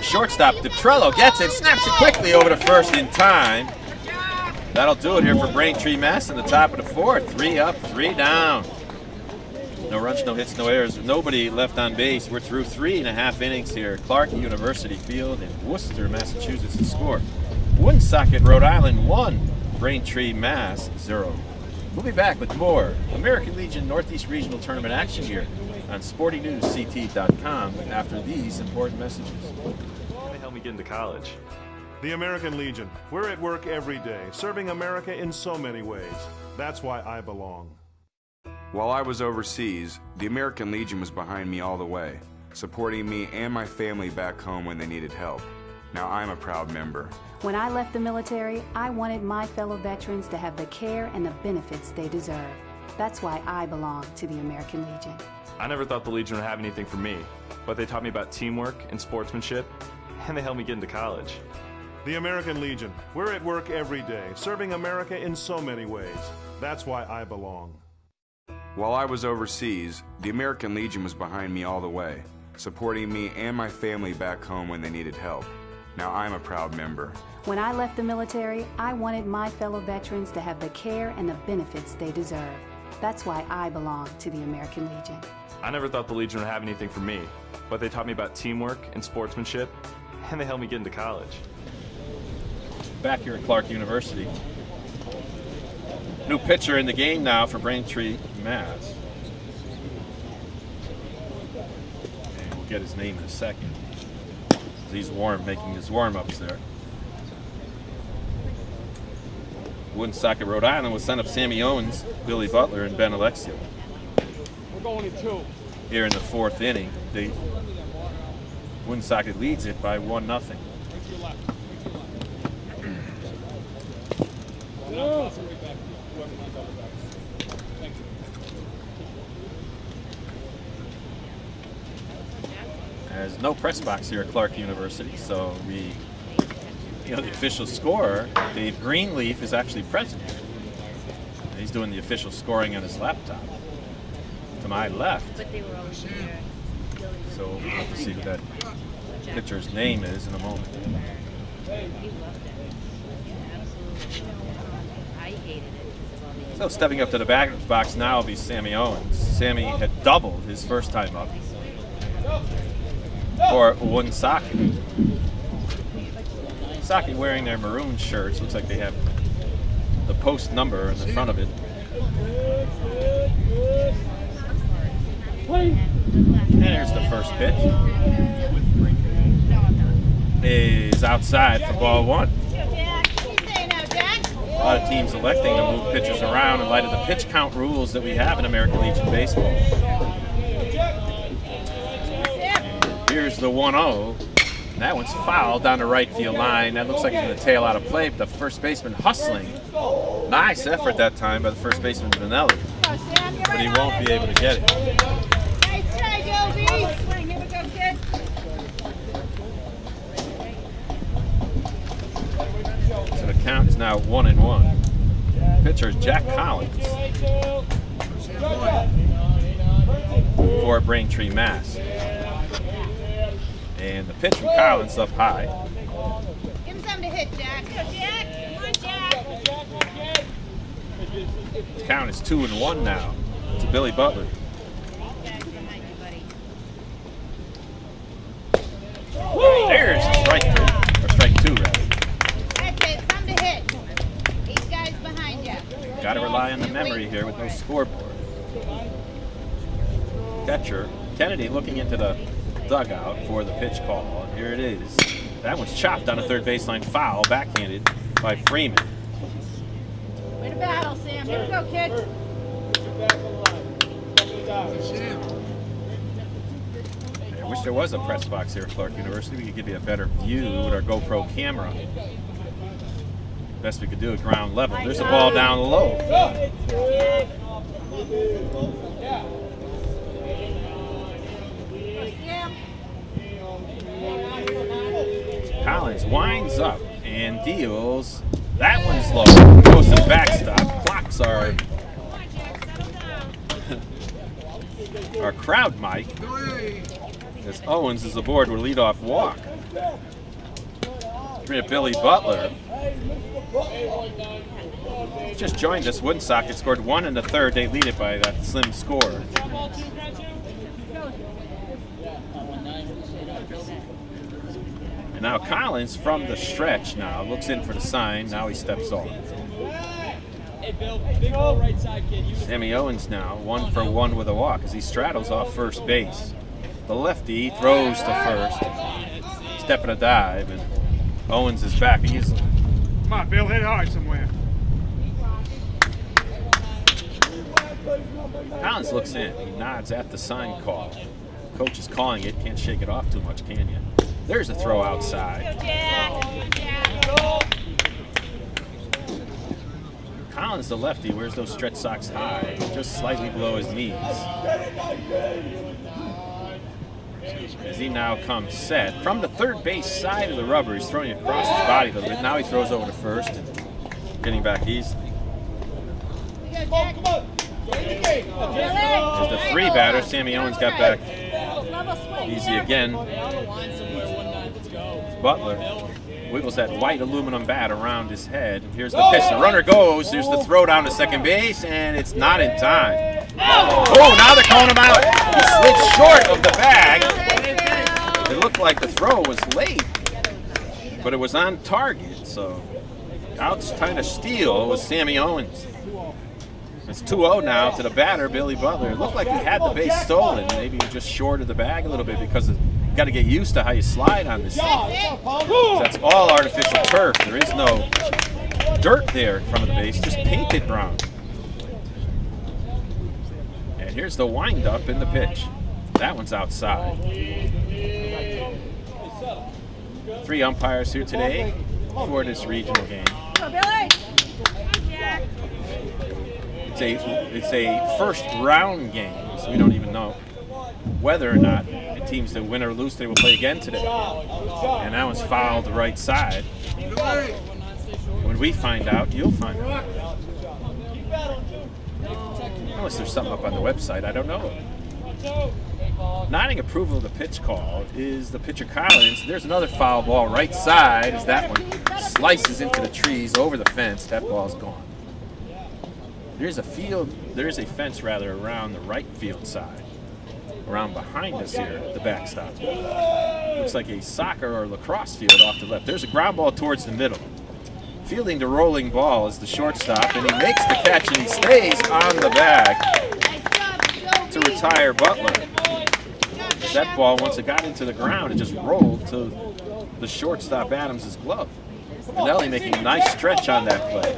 [SPEAKER 1] Shortstop DiPietro gets it, snaps it quickly over to first in time. That'll do it here for Braintree, Mass. In the top of the 4th. 3 up, 3 down. No runs, no hits, no errors. Nobody left on base. We're through 3.5 innings here at Clark University Field in Worcester, Massachusetts. The score: Woonsocket, Rhode Island 1, Braintree, Mass 0. We'll be back with more American Legion Northeast Regional Tournament action here on SportingNewsCT.com after these important messages.
[SPEAKER 7] They helped me get into college.
[SPEAKER 3] The American Legion. We're at work every day, serving America in so many ways. That's why I belong.
[SPEAKER 5] While I was overseas, the American Legion was behind me all the way, supporting me and my family back home when they needed help. Now I'm a proud member.
[SPEAKER 6] When I left the military, I wanted my fellow veterans to have the care and the benefits they deserve. That's why I belong to the American Legion.
[SPEAKER 7] I never thought the Legion would have anything for me, but they taught me about teamwork and sportsmanship, and they helped me get into college.
[SPEAKER 3] The American Legion. We're at work every day, serving America in so many ways. That's why I belong.
[SPEAKER 5] While I was overseas, the American Legion was behind me all the way, supporting me and my family back home when they needed help. Now I'm a proud member.
[SPEAKER 6] When I left the military, I wanted my fellow veterans to have the care and the benefits they deserve. That's why I belong to the American Legion.
[SPEAKER 7] I never thought the Legion would have anything for me, but they taught me about teamwork and sportsmanship, and they helped me get into college.
[SPEAKER 1] Back here at Clark University. New pitcher in the game now for Braintree, Mass. And we'll get his name in a second. He's making his warm-ups there. Woonsocket, Rhode Island will send up Sammy Owens, Billy Butler, and Ben Alexio.
[SPEAKER 11] We're going in 2.
[SPEAKER 1] Here in the 4th inning, Woonsocket leads it by 1-0. There's no press box here at Clark University, so the official scorer, Dave Greenleaf, is actually present here. He's doing the official scoring on his laptop. To my left. So we'll have to see who that pitcher's name is in a moment. So stepping up to the batter's box now will be Sammy Owens. Sammy had doubled his first time up for Woonsocket. Woonsocket wearing their maroon shirts. Looks like they have the post number in the front of it. And there's the first pitch. Is outside for ball 1. A lot of teams electing to move pitchers around in light of the pitch count rules that we have in American Legion Baseball. And here's Here's the 1-0. That one's fouled down the right field line. That looks like it's going to tail out of play, but the first baseman hustling. Nice effort that time by the first baseman, Vanelli. But he won't be able to get it.
[SPEAKER 9] Nice try, Joby. Swing. Here we go, kid.
[SPEAKER 1] So the count is now 1-1. Pitcher is Jack Collins for Braintree, Mass. And the pitch from Collins up high.
[SPEAKER 9] Give him something to hit, Jack. Go, Jack. Come on, Jack.
[SPEAKER 1] The count is 2-1 now to Billy Butler. There's strike 3, or strike 2 rather.
[SPEAKER 9] That's it. Something to hit. 8 guys behind you.
[SPEAKER 1] Got to rely on the memory here with no scoreboard. Catcher Kennedy looking into the dugout for the pitch call. And here it is. That one's chopped on the third baseline, foul, backhanded by Freeman.
[SPEAKER 9] Way to battle, Sam. Here we go, kid.
[SPEAKER 1] I wish there was a press box here at Clark University. We could give you a better view with our GoPro camera. Best we could do at ground level. There's a ball down low. Collins winds up and deals. That one's low. Goes to the backstop. Clocks our crowd mic. As Owens is aboard with a leadoff walk. Billy Butler just joined us. Woonsocket scored 1 in the third. They lead it by that slim score. And now Collins from the stretch now looks in for the sign. Now he steps off. Sammy Owens now 1 for 1 with a walk as he straddles off first base. The lefty throws to first, stepping a dive, and Owens is back.
[SPEAKER 11] Come on, Bill, hit hard somewhere.
[SPEAKER 1] Collins looks in. He nods at the sign call. Coach is calling it. Can't shake it off too much, can you? There's a throw outside. Collins, the lefty, wears those stretch socks high, just slightly below his knees. As he now comes set from the third base side of the rubber, he's throwing across his body a little bit. Now he throws over to first and getting back easily. There's the 3 batter. Sammy Owens got back easy again. Butler wiggles that white aluminum bat around his head. Here's the pitch. The runner goes. There's the throw down to second base, and it's not in time. Oh, now they're calling him out. He slid short of the bag. It looked like the throw was late, but it was on target. So out trying to steal was Sammy Owens. It's 2-0 now to the batter, Billy Butler. It looked like he had the base stolen. Maybe he just short of the bag a little bit because you got to get used to how you slide on this thing. That's all artificial turf. There is no dirt there in front of the base, just painted brown. And here's the windup in the pitch. That one's outside. 3 umpires here today for this regional game. It's a first round game, so we don't even know whether or not the teams that win or lose today will play again today. And that one's fouled the right side. When we find out, you'll find out. Unless there's something up on the website, I don't know. Nodding approval of the pitch call is the pitcher Collins. There's another foul ball right side as that one slices into the trees over the fence. That ball's gone. There's a fence around the right field side, around behind us here at the backstop. Looks like a soccer or lacrosse field off the left. There's a ground ball towards the middle. Fielding the rolling ball is the shortstop, and he makes the catch and he stays on the bag to retire Butler. That ball, once it got into the ground, it just rolled to the shortstop Adams' glove. Vanelli making a nice stretch on that play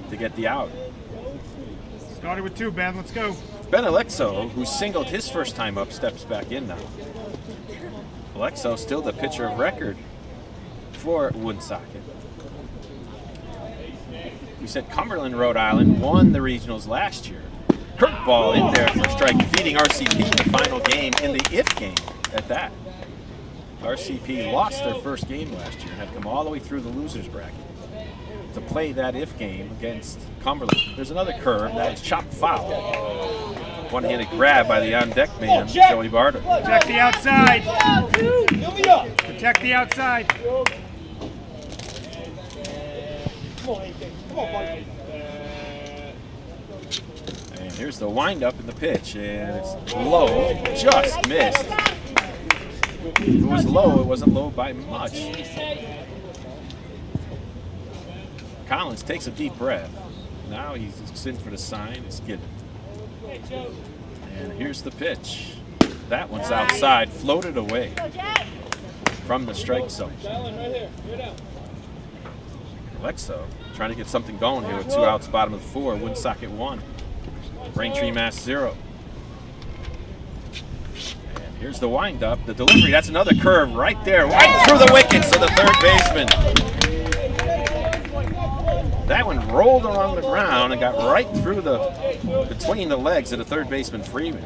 [SPEAKER 1] to get the out.
[SPEAKER 11] Started with 2, Ben. Let's go.
[SPEAKER 1] Ben Alexo, who singled his first time up, steps back in now. Alexo still the pitcher of record for Woonsocket. We said Cumberland, Rhode Island won the regionals last year. Curveball in there for a strike, defeating RCP in the final game, in the if game at that. RCP lost their first game last year and had come all the way through the losers bracket to play that if game against Cumberland. There's another curve that is chopped foul. One-handed grab by the on-deck man, Joey Barter.
[SPEAKER 11] Protect the outside. Protect the outside.
[SPEAKER 1] And here's the windup in the pitch, and it's low, just missed. If it was low, it wasn't low by much. Collins takes a deep breath. Now he's in for the sign. It's given. And here's the pitch. That one's outside, floated away from the strike zone. Alexo trying to get something going here with 2 outs, bottom of the 4. Woonsocket 1. Braintree, Mass 0. And here's the windup, the delivery. That's another curve right there, right through the wickets of the third baseman. That one rolled along the ground and got right through between the legs of the third baseman, Freeman.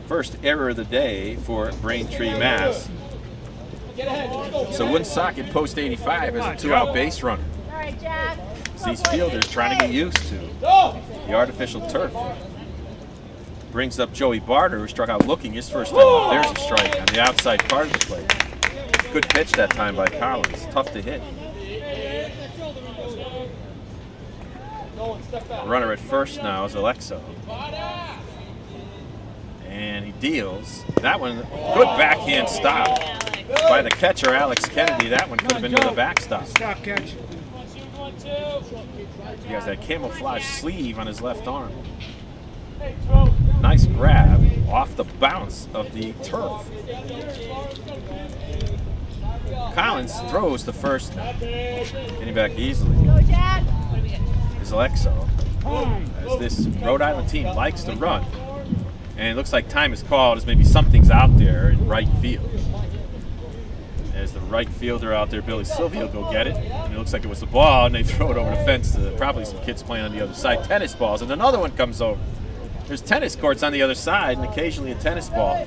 [SPEAKER 1] First error of the day for Braintree, Mass. So Woonsocket post 85 as a 2-out base runner. These fielders trying to get used to the artificial turf. Brings up Joey Barter, who struck out looking his first time up. There's a strike on the outside part of the plate. Good pitch that time by Collins. Tough to hit. Runner at first now is Alexo. And he deals. That one, good backhand stop by the catcher, Alex Kennedy. That one could have been to the backstop.
[SPEAKER 11] Stop catch.
[SPEAKER 1] He has that camouflage sleeve on his left arm. Nice grab off the bounce of the turf. Collins throws the first, getting back easily. Is Alexo, as this Rhode Island team likes to run. And it looks like time is called as maybe something's out there in right field. As the right fielder out there, Billy Sylvia, will go get it. And it looks like it was the ball, and they throw it over the fence to probably some kids playing on the other side. Tennis balls, and another one comes over. There's tennis courts on the other side, and occasionally a tennis ball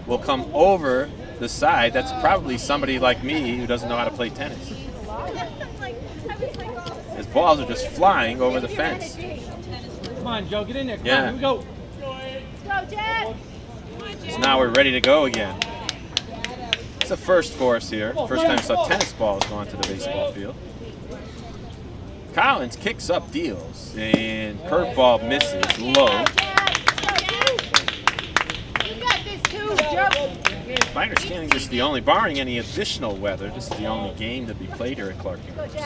[SPEAKER 1] will come over the side. That's probably somebody like me who doesn't know how to play tennis. His balls are just flying over the fence.
[SPEAKER 8] Come on, Joe, get in there. Come
[SPEAKER 1] Yeah.
[SPEAKER 8] on, here we go.
[SPEAKER 9] Go, Jack!
[SPEAKER 1] So now we're ready to go again. It's a first for us here. First time I saw tennis balls go onto the baseball field. Collins kicks up, deals, and curveball misses low. My understanding this is the only, barring any additional weather, this is the only game to be played here at Clark University.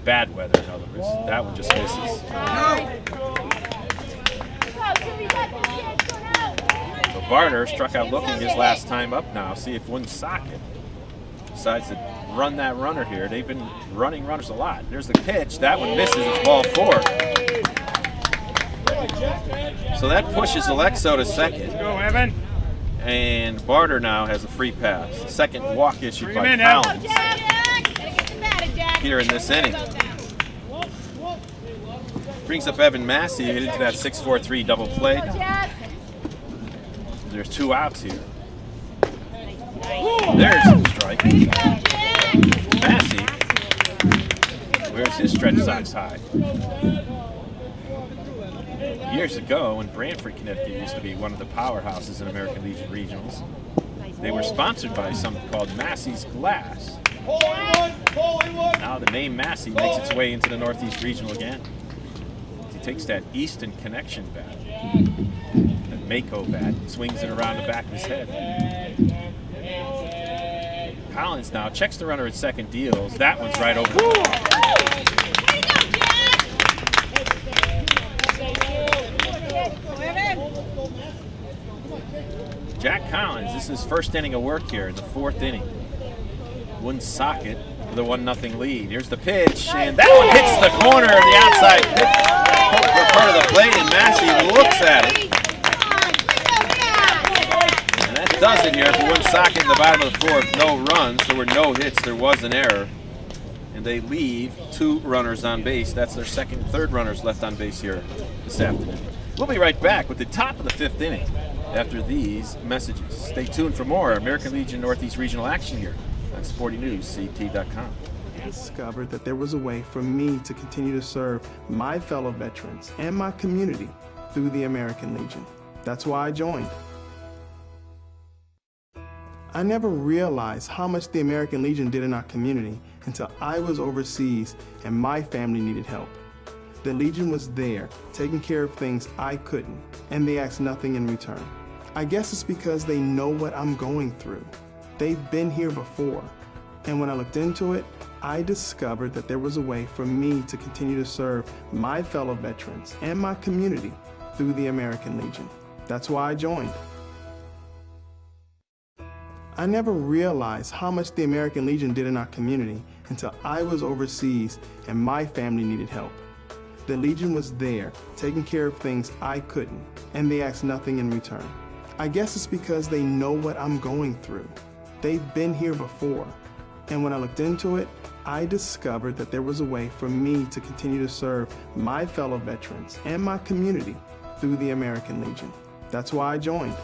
[SPEAKER 1] Bad weather, in other words. That one just misses. So Barter struck out looking his last time up now. See if Woonsocket decides to run that runner here. They've been running runners a lot. There's the pitch. That one misses. It's ball 4. So that pushes Alexo to second.
[SPEAKER 11] Go, Evan.
[SPEAKER 1] And Barter now has a free pass. The second walk issued by
[SPEAKER 11] Bring him in,
[SPEAKER 1] Collins here in this inning. Brings up Evan Massey into that 6-4-3 double play. There's 2 outs here. There's a strike. Massey, where's his stretch socks high? Years ago, when Braintree, Connecticut used to be one of the powerhouses in American Legion regionals, they were sponsored by something called Massey's Glass. Now the name Massey makes its way into the Northeast Regional again. He takes that Easton Connection bat, that Mako bat, swings it around the back of his head. Collins now checks the runner at second, deals. That one's right over the wall. Jack Collins, this is his first inning of work here in the 4th inning. Woonsocket with a 1-0 lead. Here's the pitch, and that one hits the corner of the outside part of the plate, and Massey looks at it. it here for Woonsocket in the bottom of the fourth. No runs. There were no hits. There was an error. And they leave 2 runners on base. That's their third runners left on base here this afternoon. We'll be right back with the top of the 5th inning after these messages. Stay tuned for more American Legion Northeast Regional action here on SportingNewsCT.com.
[SPEAKER 2] I discovered that there was a way for me to continue to serve my fellow veterans and my community through the American Legion. That's why I joined. I never realized how much the American Legion did in our community until I was overseas and my family needed help. The Legion was there, taking care of things I couldn't, and they asked nothing in return. I guess it's because they know what I'm going through. They've been here before, and when I looked into it, I discovered that there was a way for me to continue to serve my fellow veterans and my community through the American Legion. That's why I joined. I never realized how much the American Legion did in our community until I was overseas and my family needed help. The Legion was there, taking care of things I couldn't, and they asked nothing in return. I guess it's because they know what I'm going through. They've been here before, and when I looked into it, I discovered that there was a way for me to continue to serve my fellow veterans and my community through the American Legion. That's why I joined.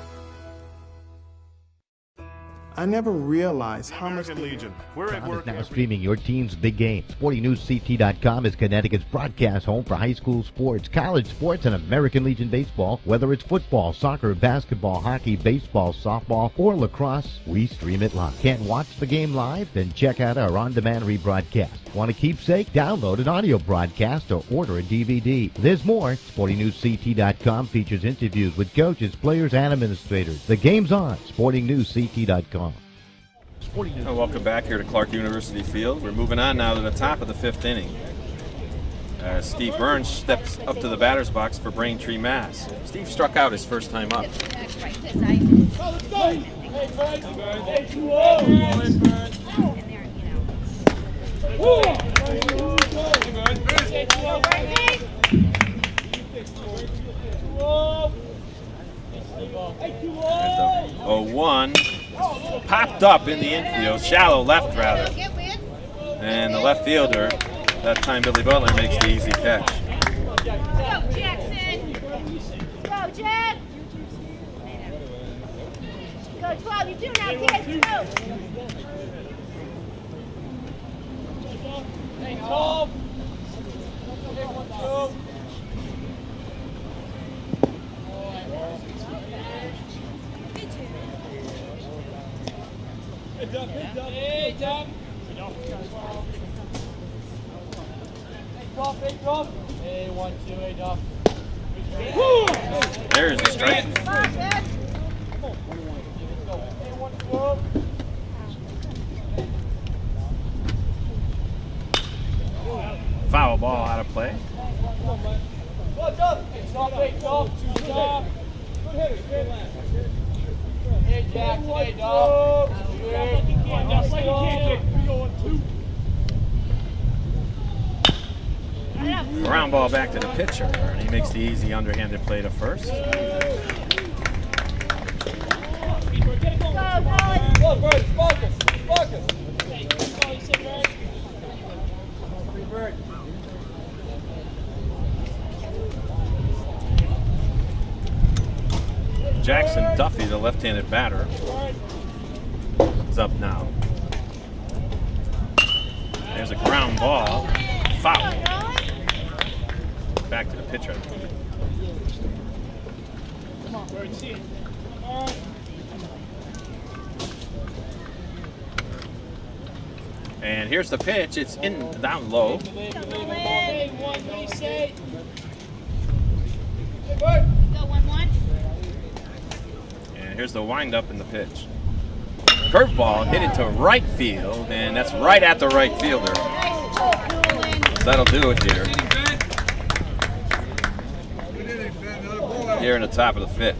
[SPEAKER 2] I never realized how much
[SPEAKER 3] American Legion. We're at work.
[SPEAKER 10] Is now streaming your team's big game. SportingNewsCT.com is Connecticut's broadcast home for high school sports, college sports, and American Legion baseball. Whether it's football, soccer, basketball, hockey, baseball, softball, or lacrosse, we stream it live. Can't watch the game live? Then check out our on-demand rebroadcast. Want a keepsake? Download an audio broadcast or order a DVD. There's more. SportingNewsCT.com features interviews with coaches, players, and administrators. The game's on. SportingNewsCT.com.
[SPEAKER 1] And welcome back here to Clark University Field. We're moving on now to the top of the 5th inning. Steve Burns steps up to the batter's box for Braintree, Mass. Steve struck out his first time up. There's a 0-1. Popped up in the infield, shallow left rather. And the left fielder, that time Billy Butler, makes the easy catch.
[SPEAKER 9] Go, Jackson! Go, Jack! Go, 12, you do now, kids, go! Hey, 12! Hey, Tom. Hey, 1, 2, hey, Duff.
[SPEAKER 1] There's the strike. Foul ball out of play.
[SPEAKER 9] Hey, Jack, hey, Duff.
[SPEAKER 1] Ground ball back to the pitcher, and he makes the easy underhanded play to first. Jackson Duffy, the left-handed batter, is up now. There's a ground ball. Foul. Back to the pitcher. And here's the pitch. It's in down low.
[SPEAKER 9] Go, 1-1.
[SPEAKER 1] And here's the windup in the pitch. Curveball hit into right field, and that's right at the right fielder. So that'll do it here. Here in the top of the 5th.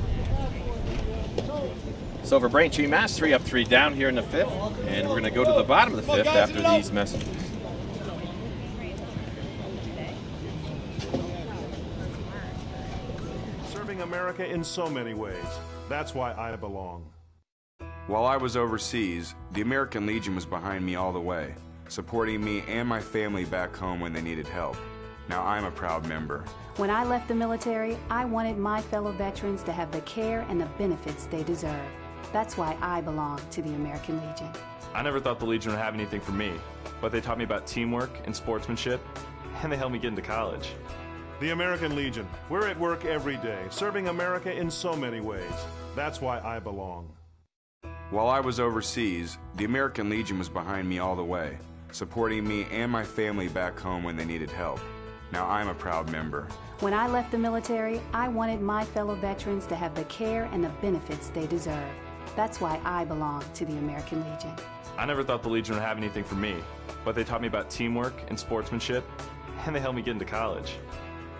[SPEAKER 1] So for Braintree, Mass, 3 up, 3 down here in the 5th, and we're going to go to the bottom of the 5th after these messages.
[SPEAKER 3] Serving America in so many ways. That's why I belong.
[SPEAKER 5] While I was overseas, the American Legion was behind me all the way, supporting me and my family back home when they needed help. Now I'm a proud member.
[SPEAKER 6] When I left the military, I wanted my fellow veterans to have the care and the benefits they deserve. That's why I belong to the American Legion.
[SPEAKER 7] I never thought the Legion would have anything for me, but they taught me about teamwork and sportsmanship, and they helped me get into college.
[SPEAKER 3] The American Legion. We're at work every day, serving America in so many ways. That's why I belong.
[SPEAKER 5] While I was overseas, the American Legion was behind me all the way, supporting me and my family back home when they needed help. Now I'm a proud member.
[SPEAKER 6] When I left the military, I wanted my fellow veterans to have the care and the benefits they deserve. That's why I belong to the American Legion.
[SPEAKER 7] I never thought the Legion would have anything for me, but they taught me about teamwork and sportsmanship, and they helped me get into college.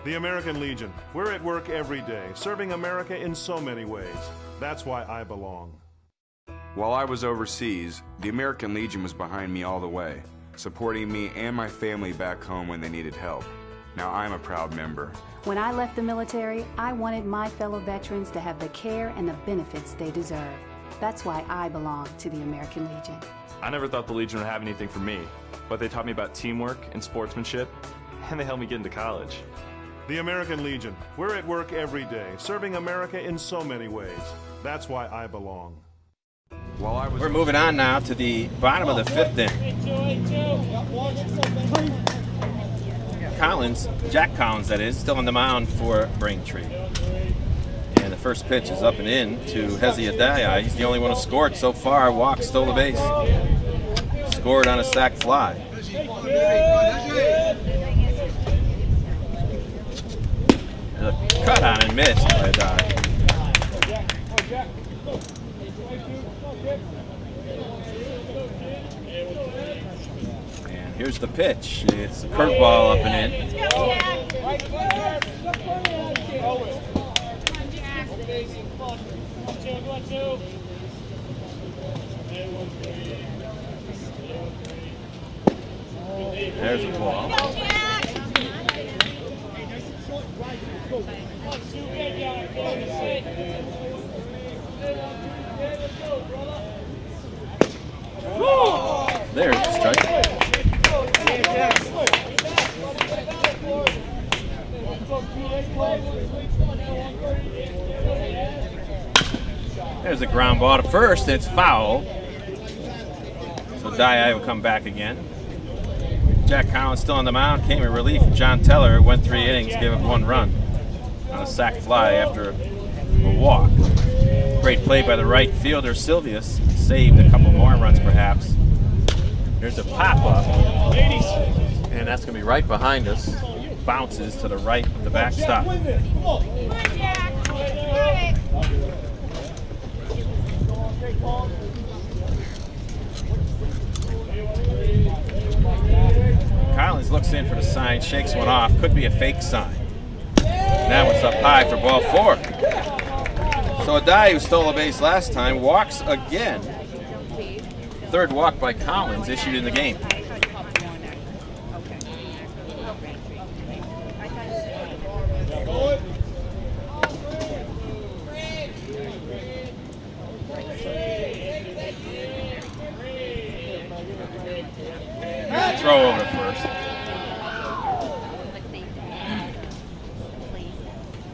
[SPEAKER 3] The American Legion. We're at work every day, serving America in so many ways. That's why I belong.
[SPEAKER 5] While I was overseas, the American Legion was behind me all the way, supporting me and my family back home when they needed help. Now I'm a proud member.
[SPEAKER 6] When I left the military, I wanted my fellow veterans to have the care and the benefits they deserve. That's why I belong to the American Legion.
[SPEAKER 7] I never thought the Legion would have anything for me, but they taught me about teamwork and sportsmanship, and they helped me get into college.
[SPEAKER 3] The American Legion. We're at work every day, serving America in so many ways. That's why I belong.
[SPEAKER 5] While I was
[SPEAKER 1] We're moving on now to the bottom of the fifth inning. Jack Collins, that is, still on the mound for Braintree. And the first pitch is up and in to Hezi Adaya. He's the only one who scored so far. Walk, stole the base. Scored on a sac fly. There's a cut on and missed by Adaya. And here's the pitch. It's a curveball up and in. There's a ball. There's the strike. There's a ground ball to first. It's foul. So Dye will come back again. Jack Collins still on the mound. Came in relief. John Teller went 3 innings, gave up 1 run on a sac fly after a walk. Great play by the right fielder Silvius. Saved a couple more runs perhaps. There's a pop-up. And that's going to be right behind us. Bounces to the right of the backstop. Collins looks in for the sign, shakes one off. Could be a fake sign. That one's up high for ball 4. So Adai, who stole a base last time, walks again. Third walk by Collins issued in the game. And throw over to first.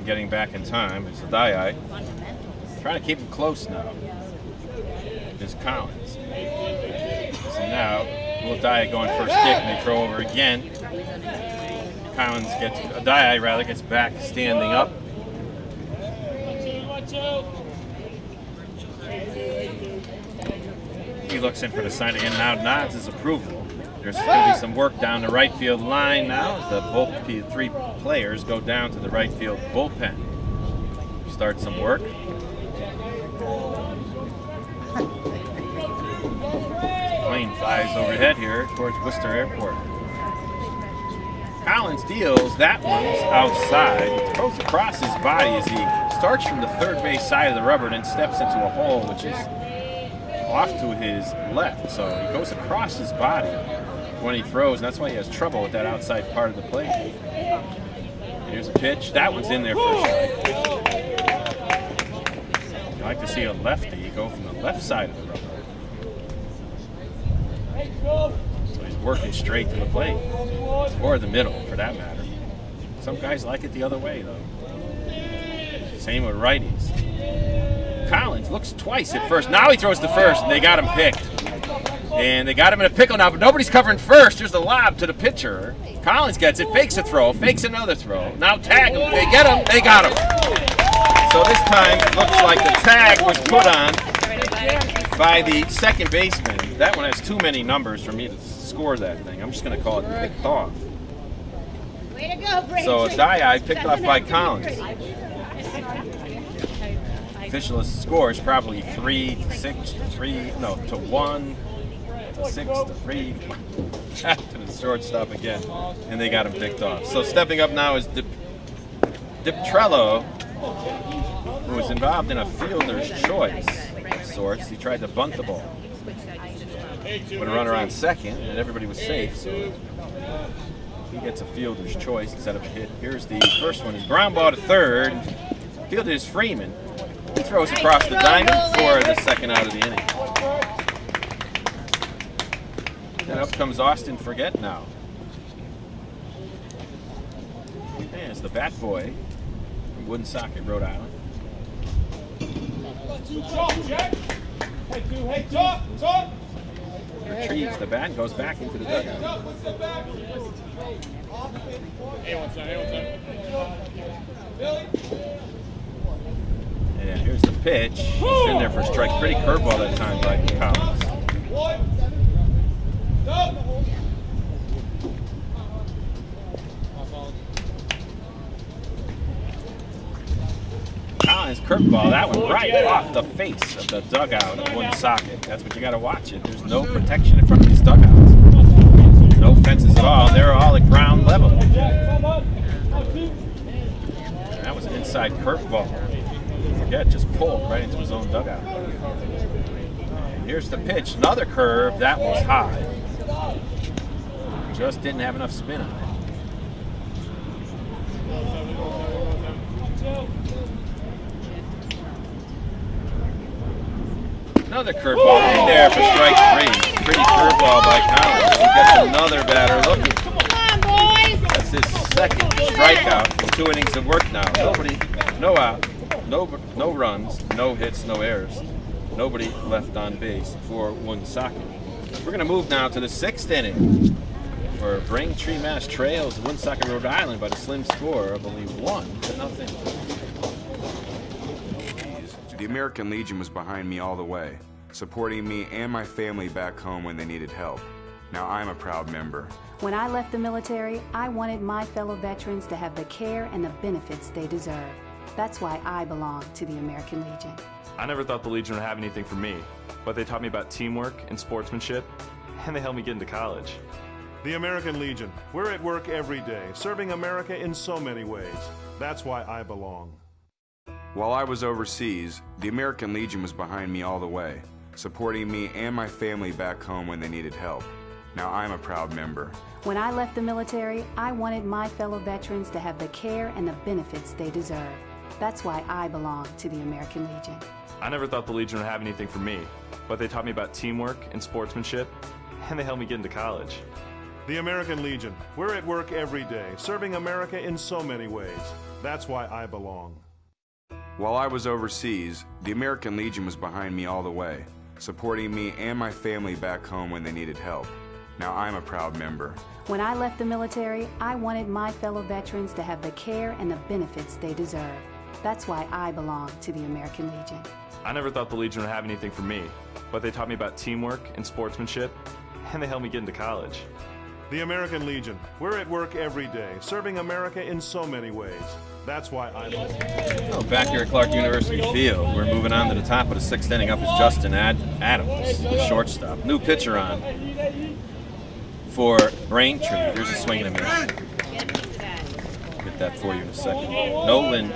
[SPEAKER 1] Getting back in time is Adai. Trying to keep him close now. Is Collins. So now, Adai going first kick and they throw over again. Collins gets, Adai rather, gets back standing up. He looks in for the sign again, now nods his approval. There's going to be some work down the right field line now as the 3 players go down to the right field bullpen. Start some work. Plane flies overhead here towards Worcester Airport. Collins deals, that one's outside. He throws across his body as he starts from the third base side of the rubber and then steps into a hole which is off to his left. So he goes across his body when he throws, and that's why he has trouble with that outside part of the plate. Here's a pitch. That one's in there for a strike. I like to see see a lefty go from the left side of the rubber. So he's working straight to the plate, or the middle for that matter. Some guys like it the other way though. Same with righties. Collins looks twice at first. Now he throws to first, and they got him picked. And they got him in a pickle now, but nobody's covering first. There's the lob to the pitcher. Collins gets it, fakes a throw, fakes another throw. Now tag him. They get him. They got him. So this time it looks like the tag was put on by the second baseman. That one has too many numbers for me to score that thing. I'm just going to call it picked off.
[SPEAKER 9] Way to go, Braintree.
[SPEAKER 1] So a die-eye picked off by Collins. Official score is probably 3-6 to 3, no, to 1 to 6 to 3 to the shortstop again, and they got him picked off. So stepping up now is Diptrello, who was involved in a fielder's choice of sorts. He tried to bunt the ball with a runner on second, and everybody was safe, so he gets a fielder's choice instead of a hit. Here's the first one. His ground ball to third. Fielder is Freeman. He throws across the diamond for the second out of the inning. And up comes Austin Forget now. And it's the bat boy from Woonsocket, Rhode Island. Retrieves the bat and goes back into the dugout. And here's the pitch. He's in there for a strike. Pretty curveball that time by Collins. Collins curveball. That one right off the face of the dugout of Woonsocket. That's what you got to watch it. There's no protection in front of these dugouts. No fences at all. They're all at ground level. That was an inside curveball. Forget just pulled right into his own dugout. And here's the pitch, another curve. That was high. Just didn't have enough spin on it. Another curveball in there for strike three. Pretty curveball by Collins. He gets another batter looking.
[SPEAKER 9] Come on, boys.
[SPEAKER 1] That's his second strikeout in 2 innings of work now. No out. No runs, no hits, no errors. Nobody left on base for Woonsocket. We're going to move now to the 6th inning for Braintree, Mass trails Woonsocket, Rhode Island by the slim score of only 1-0.
[SPEAKER 5] The American Legion was behind me all the way, supporting me and my family back home when they needed help. Now I'm a proud member.
[SPEAKER 6] When I left the military, I wanted my fellow veterans to have the care and the benefits they deserve. That's why I belong to the American Legion.
[SPEAKER 7] I never thought the Legion would have anything for me, but they taught me about teamwork and sportsmanship, and they helped me get into college.
[SPEAKER 3] The American Legion. We're at work every day, serving America in so many ways. That's why I belong.
[SPEAKER 5] While I was overseas, the American Legion was behind me all the way, supporting me and my family back home when they needed help. Now I'm a proud member.
[SPEAKER 6] When I left the military, I wanted my fellow veterans to have the care and the benefits they deserve. That's why I belong to the American Legion.
[SPEAKER 7] I never thought the Legion would have anything for me, but they taught me about teamwork and sportsmanship, and they helped me get into college.
[SPEAKER 3] The American Legion. We're at work every day, serving America in so many ways. That's why I belong.
[SPEAKER 5] While I was overseas, the American Legion was behind me all the way, supporting me and my family back home when they needed help. Now I'm a proud member.
[SPEAKER 6] When I left the military, I wanted my fellow veterans to have the care and the benefits they deserve. That's why I belong to the American Legion.
[SPEAKER 7] I never thought the Legion would have anything for me, but they taught me about teamwork and sportsmanship, and they helped me get into college.
[SPEAKER 3] The American Legion. We're at work every day, serving America in so many ways. That's why I belong.
[SPEAKER 1] Oh, back here at Clark University Field, we're moving on to the top of the 6th inning. Up is Justin Adams, the shortstop. New pitcher on for Braintree. Here's a swing and a miss. Get that for you in a second. Nolan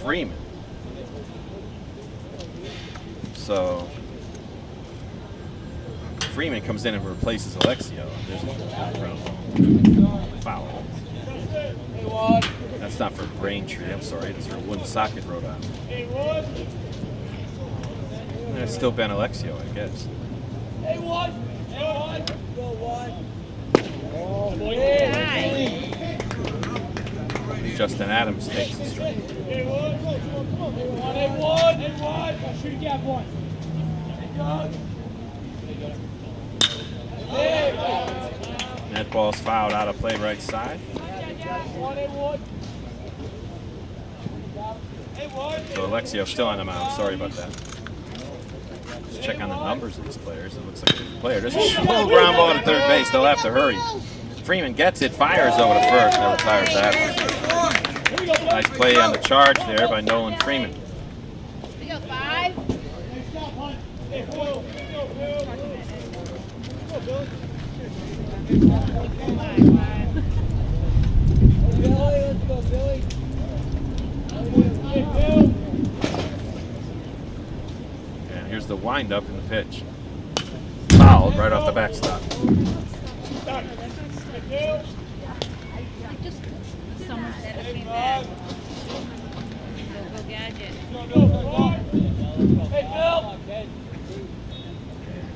[SPEAKER 1] Freeman. So Freeman comes in and replaces Alexio. There's a foul. That's not for Braintree, I'm sorry. It's for Woonsocket, Rhode Island. It's still Ben Alexio, I guess. Justin Adams takes the strike. That ball's fouled out of play right side. So Alexio still on the mound. Sorry about that. Just check on the numbers of these players. It looks like a good player. There's a slow ground ball to third base. They'll have to hurry. Freeman gets it, fires over to first. Now retires that. Nice play on the charge there by Nolan Freeman.
[SPEAKER 9] We go 5.
[SPEAKER 1] And here's the windup in the pitch. Fouled right off the backstop.
[SPEAKER 9] Someone said it came back. Go gadget.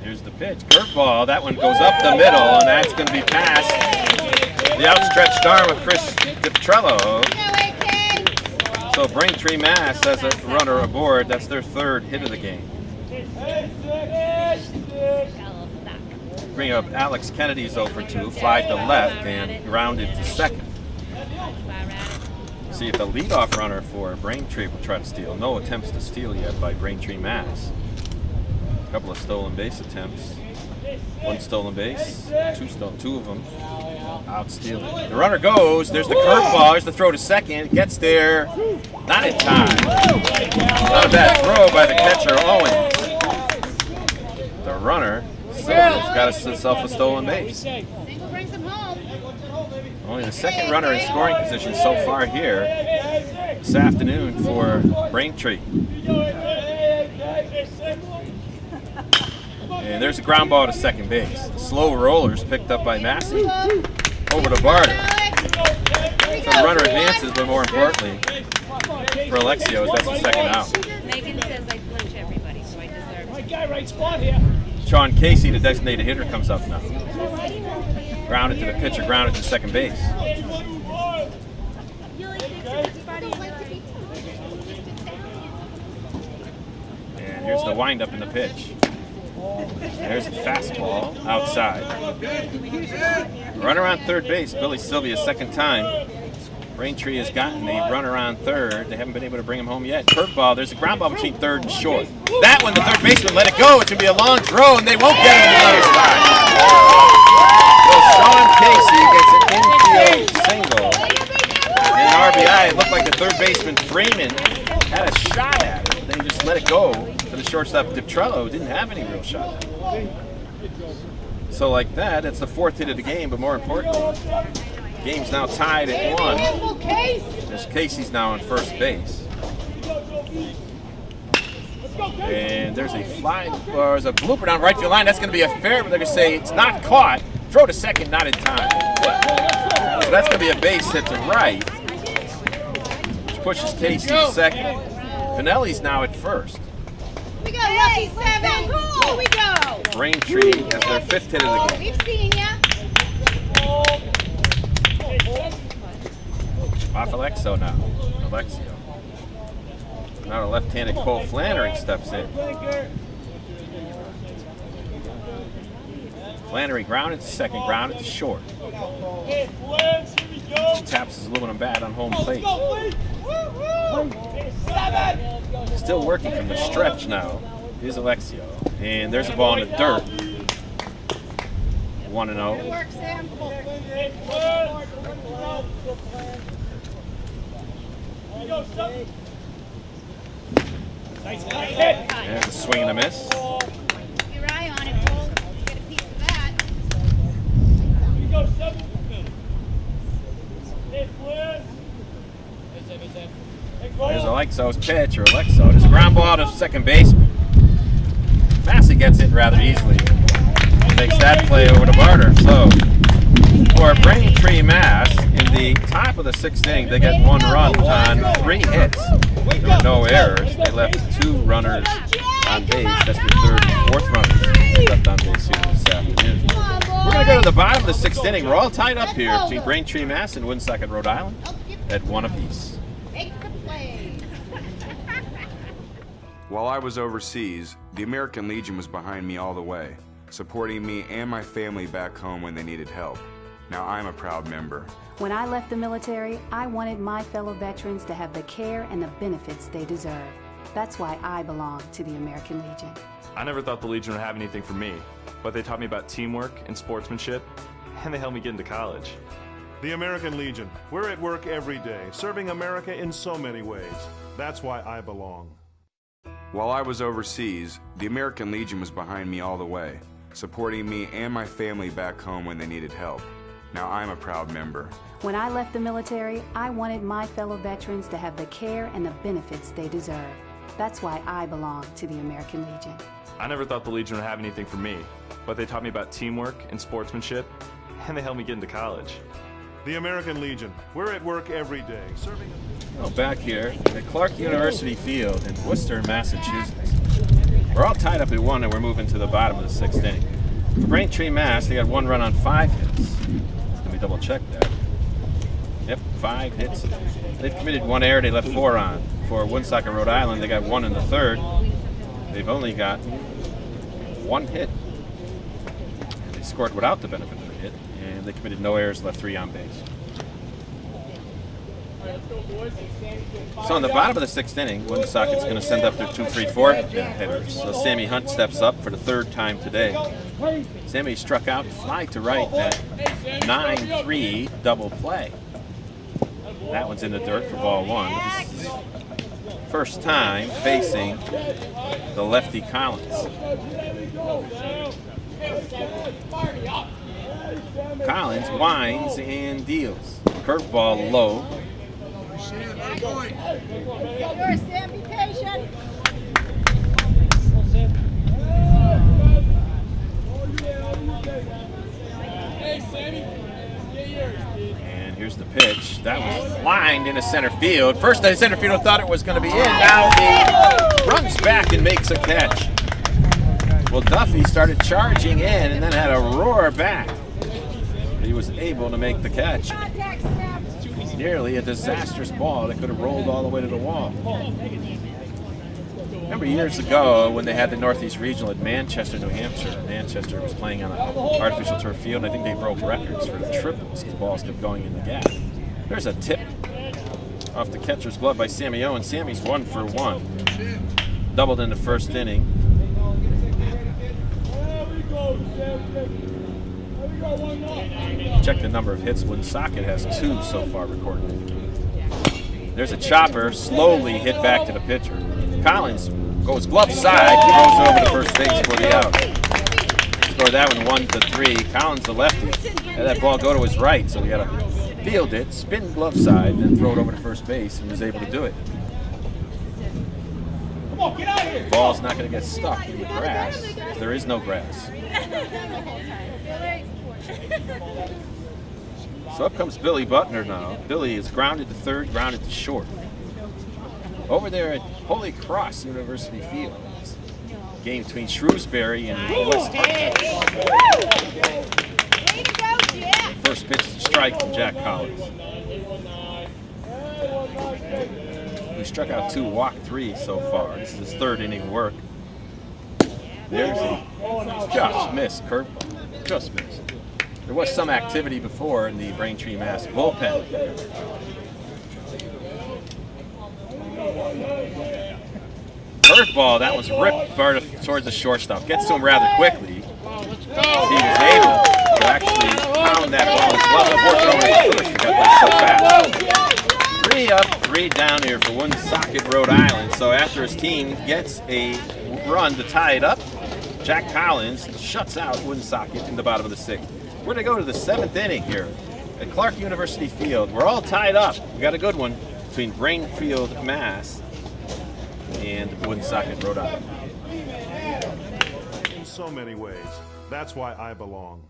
[SPEAKER 1] Here's the pitch. Curveball. That one goes up the middle, and that's going to be past the outstretched arm of Chris DiPietro. So Braintree, Mass has a runner aboard. That's their third hit of the game. Bring up Alex Kennedy's 0 for 2, fly to left and grounded to second. See if the leadoff runner for Braintree will try to steal. No attempts to steal yet by Braintree, Mass. A couple of stolen base attempts. One stolen base, two of them out stealing. The runner goes. There's the curveball. There's the throw to second. It gets there, not in time. Not a bad throw by the catcher Owens. The runner Silver's got himself a stolen base.
[SPEAKER 9] Single brings him home.
[SPEAKER 1] Only the second runner in scoring position so far here this afternoon for Braintree. And there's a ground ball to second base. Slow rollers picked up by Massey. Over to Barter. So the runner advances, but more importantly, for Alexio, that's the second out.
[SPEAKER 9] Megan says I punch everybody, so I deserve it.
[SPEAKER 11] Right guy, right spot here.
[SPEAKER 1] Sean Casey, the designated hitter, comes up now. Grounded to the pitcher, grounded to second base. And here's the windup in the pitch. There's a fastball outside. Runner on third base, Billy Sylvia's second time. Braintree has gotten a runner on third. They haven't been able to bring him home yet. Curveball, there's a ground ball between third and short. That one, the third baseman let it go. It's going to be a long throw, and they won't get him in the other spot. So Sean Casey gets an infield single. And an RBI, it looked like the third baseman, Freeman, had a shot at it. Then he just let it go to the shortstop, DiPietro, who didn't have any real shot at it. So like that, it's the fourth hit of the game, but more importantly, the game's now tied at 1. There's Casey's now on first base. And there's a fly, or there's a blooper down right field line. That's going to be a fair, but they're going to say it's not caught. Throw to second, not in time. So that's going to be a base hit to right, which pushes Casey to second. Pinelli's now at first.
[SPEAKER 9] We go, Lucky 7. Here we go.
[SPEAKER 1] Braintree has their fifth hit of the game.
[SPEAKER 9] We've seen ya.
[SPEAKER 1] Off Alexio now. Alexio. Now the left-handed Cole Flannery steps in. Flannery grounded to second, grounded to short. Taps his aluminum bat on home plate. Still working from the stretch now is Alexio. And there's a ball in the dirt. 1-0.
[SPEAKER 9] Work, Sam.
[SPEAKER 1] There's a swing and a miss.
[SPEAKER 9] Keep your eye on it, Cole. Get a piece of that.
[SPEAKER 1] There's Alexio's pitch, or Alexio. Just ground ball to second baseman. Massey gets it rather easily. Makes that play over to Barter. So, for Braintree, Mass, in the top of the sixth inning, they get 1 run on 3 hits. There were no errors. They left 2 runners on base. That's your third and fourth runners left on base here this afternoon. We're going to go to the bottom of the sixth inning. We're all tied up here between Braintree, Mass. and Woonsocket, Rhode Island at 1 apiece.
[SPEAKER 5] While I was overseas, the American Legion was behind me all the way, supporting me and my family back home when they needed help. Now I'm a proud member.
[SPEAKER 6] When I left the military, I wanted my fellow veterans to have the care and the benefits they deserve. That's why I belong to the American Legion.
[SPEAKER 7] I never thought the Legion would have anything for me, but they taught me about teamwork and sportsmanship, and they helped me get into college.
[SPEAKER 3] The American Legion. We're at work every day, serving America in so many ways. That's why I belong.
[SPEAKER 5] While I was overseas, the American Legion was behind me all the way, supporting me and my family back home when they needed help. Now I'm a proud member.
[SPEAKER 6] When I left the military, I wanted my fellow veterans to have the care and the benefits they deserve. That's why I belong to the American Legion.
[SPEAKER 7] I never thought the Legion would have anything for me, but they taught me about teamwork and sportsmanship, and they helped me get into college.
[SPEAKER 3] The American Legion. We're at work every day, serving...
[SPEAKER 1] Well, back here at Clark University Field in Worcester, Massachusetts. We're all tied up at 1, and we're moving to the bottom of the sixth inning. For Braintree, Mass, they got 1 run on 5 hits. Let me double check that. Yep, 5 hits. They've committed 1 error. They left 4 on. For Woonsocket, Rhode Island, they got 1 in the third. They've only got 1 hit. They scored without the benefit of a hit, and they committed no errors, left 3 on base. So in the bottom of the sixth inning, Woonsocket's going to send up their 2-3-4 hitters. So Sammy Hunt steps up for the 3rd time today. Sammy struck out, fly to right at 9-3 double play. That one's in the dirt for ball 1. This is his first time facing the lefty Collins. Collins winds and deals. Curveball low.
[SPEAKER 9] Sam, be patient.
[SPEAKER 1] And here's the pitch. That was lined into center field. First, the center fielder thought it was going to be in. Now he runs back and makes a catch. Well, Duffy started charging in and then had a roar back. He was able to make the catch. Nearly a disastrous ball that could have rolled all the way to the wall. Remember years ago when they had the Northeast Regional at Manchester, New Hampshire. Manchester was playing on an artificial turf field, and I think they broke records for the triples because balls kept going in the gap. There's a tip off the catcher's glove by Sammy Owen. Sammy's 1 for 1. Doubled in the first inning. Check the number of hits. Woonsocket has 2 so far recorded. There's a chopper, slowly hit back to the pitcher. Collins goes glove side, throws over to first base for the out. Score that one 1-3. Collins, the lefty, had that ball go to his right, so he had to field it, spin glove side, then throw it over to first base, and was able to do it. The ball's not going to get stuck in the grass. There is no grass. So up comes Billy Butner now. Billy is grounded to third, grounded to short. Over there at Holy Cross University Field. Game between Shrewsbury and West Hartford. First pitch is a strike from Jack Collins, who struck out 2, walked 3 so far. This is his 3rd inning work. There's a just missed curveball. Just missed. There was some activity before in the Braintree, Mass bullpen. Curveball, that was ripped towards the shortstop. Gets to him rather quickly. He was able to actually pound that ball as well. Unfortunately, first, that was so fast. 3 up, 3 down here for Woonsocket, Rhode Island. So after his team gets a run to tie it up, Jack Collins shuts out Woonsocket in the bottom of the 6th. We're going to go to the 7th inning here at Clark University Field. We're all tied up. We got a good one between Brainfield, Mass. and Woonsocket, Rhode Island.
[SPEAKER 3] In so many ways. That's why I belong.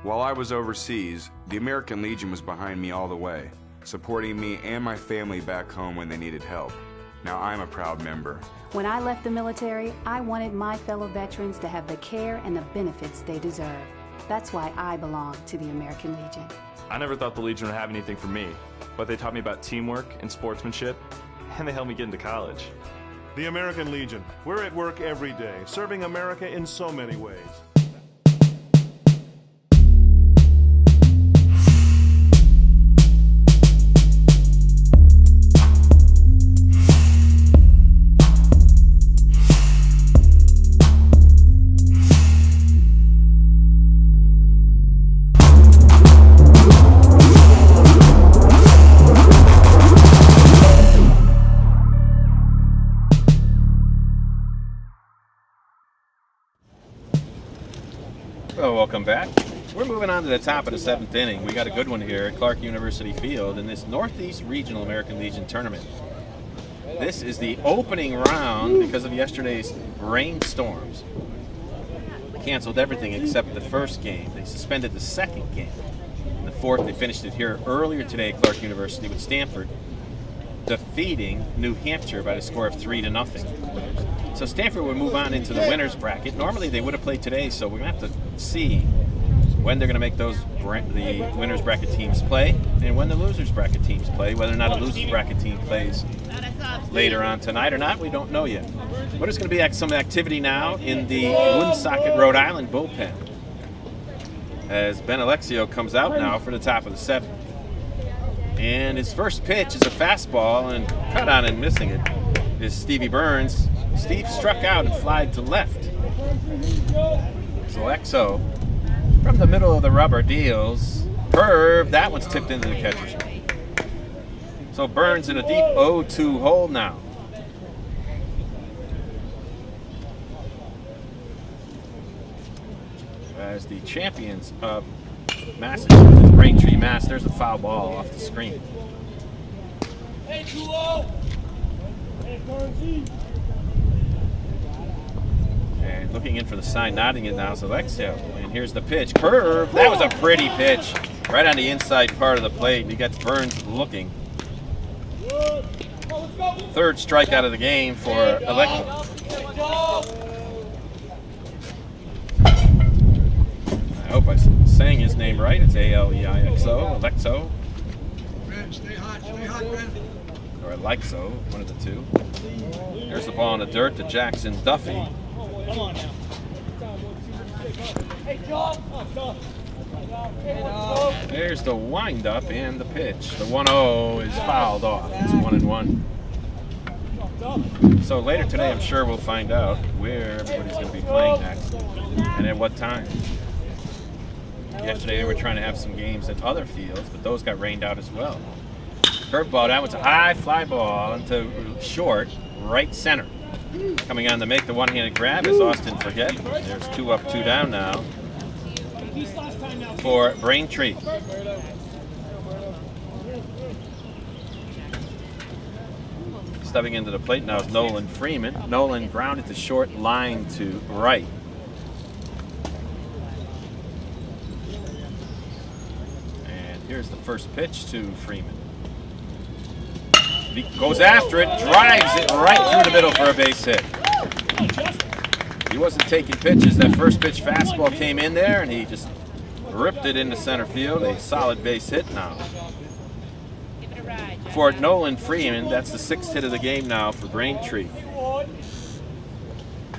[SPEAKER 5] While I was overseas, the American Legion was behind me all the way, supporting me and my family back home when they needed help. Now I'm a proud member.
[SPEAKER 6] When I left the military, I wanted my fellow veterans to have the care and the benefits they deserve. That's why I belong to the American Legion.
[SPEAKER 7] I never thought the Legion would have anything for me, but they taught me about teamwork and sportsmanship, and they helped me get into college.
[SPEAKER 3] The American Legion. We're at work every day, serving America in so many ways.
[SPEAKER 1] Well, welcome back. We're moving on to the top of the 7th inning. We got a good one here at Clark University Field in this Northeast Regional American Legion Tournament. This is the opening round because of yesterday's rainstorms. They canceled everything except the first game. They suspended the second game. In the fourth, they finished it here earlier today at Clark University with Stanford defeating New Hampshire by the score of 3-0. So Stanford would move on into the winner's bracket. Normally they would have played today, so we're going to have to see when they're going to make the winner's bracket teams play and when the loser's bracket teams play. Whether or not a loser's bracket team plays later on tonight or not, we don't know yet. But there's going to be some activity now in the Woonsocket, Rhode Island bullpen as Ben Alexio comes out now for the top of the 7th. And his first pitch is a fastball, and cut on and missing it is Stevie Burns. Steve struck out and flied to left. So Alexio from the middle of the rubber deals. Curve, that one's tipped into the catcher's mitt. So Burns in a deep 0-2 hole now. As the champions of Massachusetts, Braintree, Mass, there's a foul ball off the screen.
[SPEAKER 11] Hey, too low. Hey,
[SPEAKER 1] and looking in for the sign, nodding it now is Alexio. And here's the pitch. Curve. That was a pretty pitch. Right on the inside part of the plate. And he gets Burns looking. Third strikeout of the game for Alexio. I hope I'm saying his name right. It's A-L-E-I-X-O. Alexio.
[SPEAKER 11] Stay hot, Ben.
[SPEAKER 1] Or Alexio, one of the two. There's the ball in the dirt to Jackson Duffy.
[SPEAKER 11] Come on now. Hey, John.
[SPEAKER 1] There's the windup and the pitch. The 1-0 is fouled off. It's 1-1. So later today, I'm sure we'll find out where everybody's going to be playing next and at what time. Yesterday, they were trying to have some games at other fields, but those got rained out as well. Curveball, that one's a high fly ball into short, right center. Coming on to make the one-handed grab is Austin Forget. There's 2 up, 2 down now for Braintree. Stepping into the plate now is Nolan Freeman. Nolan grounded to short, line to right. And here's the first pitch to Freeman. He goes after it, drives it right through the middle for a base hit. He wasn't taking pitches. That first pitch fastball came in there, and he just ripped it into center field. A solid base hit now. For Nolan Freeman, that's the 6th hit of the game now for Braintree.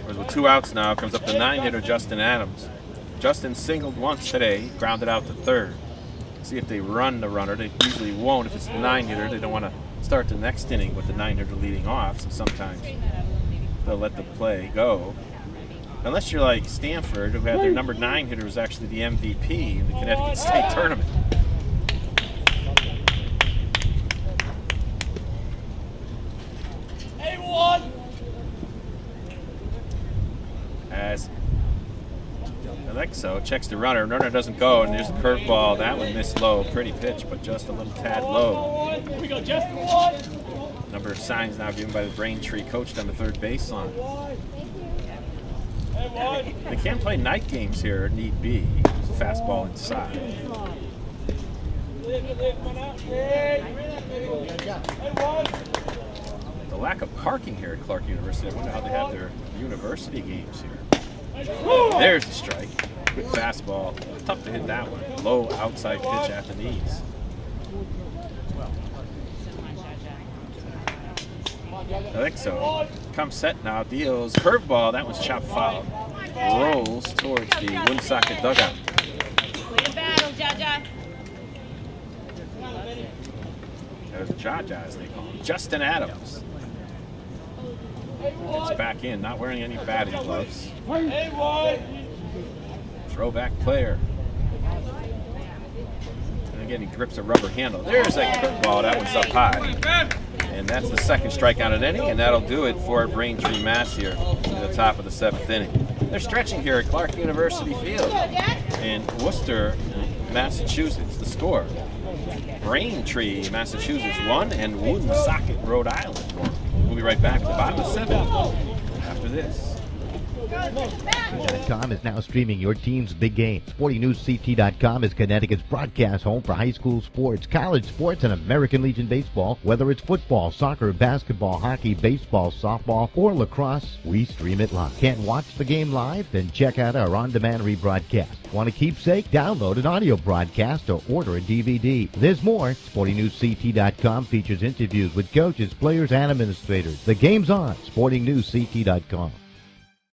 [SPEAKER 1] With 2 outs now, comes up the 9-hitter Justin Adams. Justin singled once today, grounded out to third. See if they run the runner. They usually won't. If it's the 9-hitter, they don't want to start the next inning with the 9-hitter leading off, so sometimes they'll let the play go. Unless you're like Stanford, who had their number 9 hitter was actually the MVP in the Connecticut State Tournament. As Alexio checks the runner doesn't go, and there's a curveball. That one missed low. Pretty pitch, but just a little tad low.
[SPEAKER 11] We go just the one.
[SPEAKER 1] Number of signs now given by the Braintree coach down the third baseline. They can't play night games here, need be. There's a fastball inside. The lack of parking here at Clark University. I wonder how they have their university games here. There's the strike. Good fastball. Tough to hit that one. Low outside pitch at the knees. Alexo comes set now. Deals curveball. That one's chopped foul. Rolls towards the Woonsocket dugout.
[SPEAKER 9] Way to battle, Jaja.
[SPEAKER 1] There's Jaja, as they call him. Justin Adams. It's back in, not wearing any batting gloves. Throwback player. And again, he grips a rubber handle. There's a curveball. That one's up high. And that's the second strikeout in inning, and that'll do it for Braintree, Mass here at the top of the 7th inning. They're stretching here at Clark University Field in Worcester, Massachusetts. The score: Braintree, Massachusetts 1, and Woonsocket, Rhode Island 1. We'll be right back at the bottom of 7th after this.
[SPEAKER 10] SportingNewsCT.com is now streaming your team's big game. SportingNewsCT.com is Connecticut's broadcast home for high school sports, college sports, and American Legion baseball. Whether it's football, soccer, basketball, hockey, baseball, softball, or lacrosse, we stream it live. Can't watch the game live? Then check out our on-demand rebroadcast. Want a keepsake? Download an audio broadcast or order a DVD. There's more. SportingNewsCT.com features interviews with coaches, players, and administrators. The game's on. SportingNewsCT.com.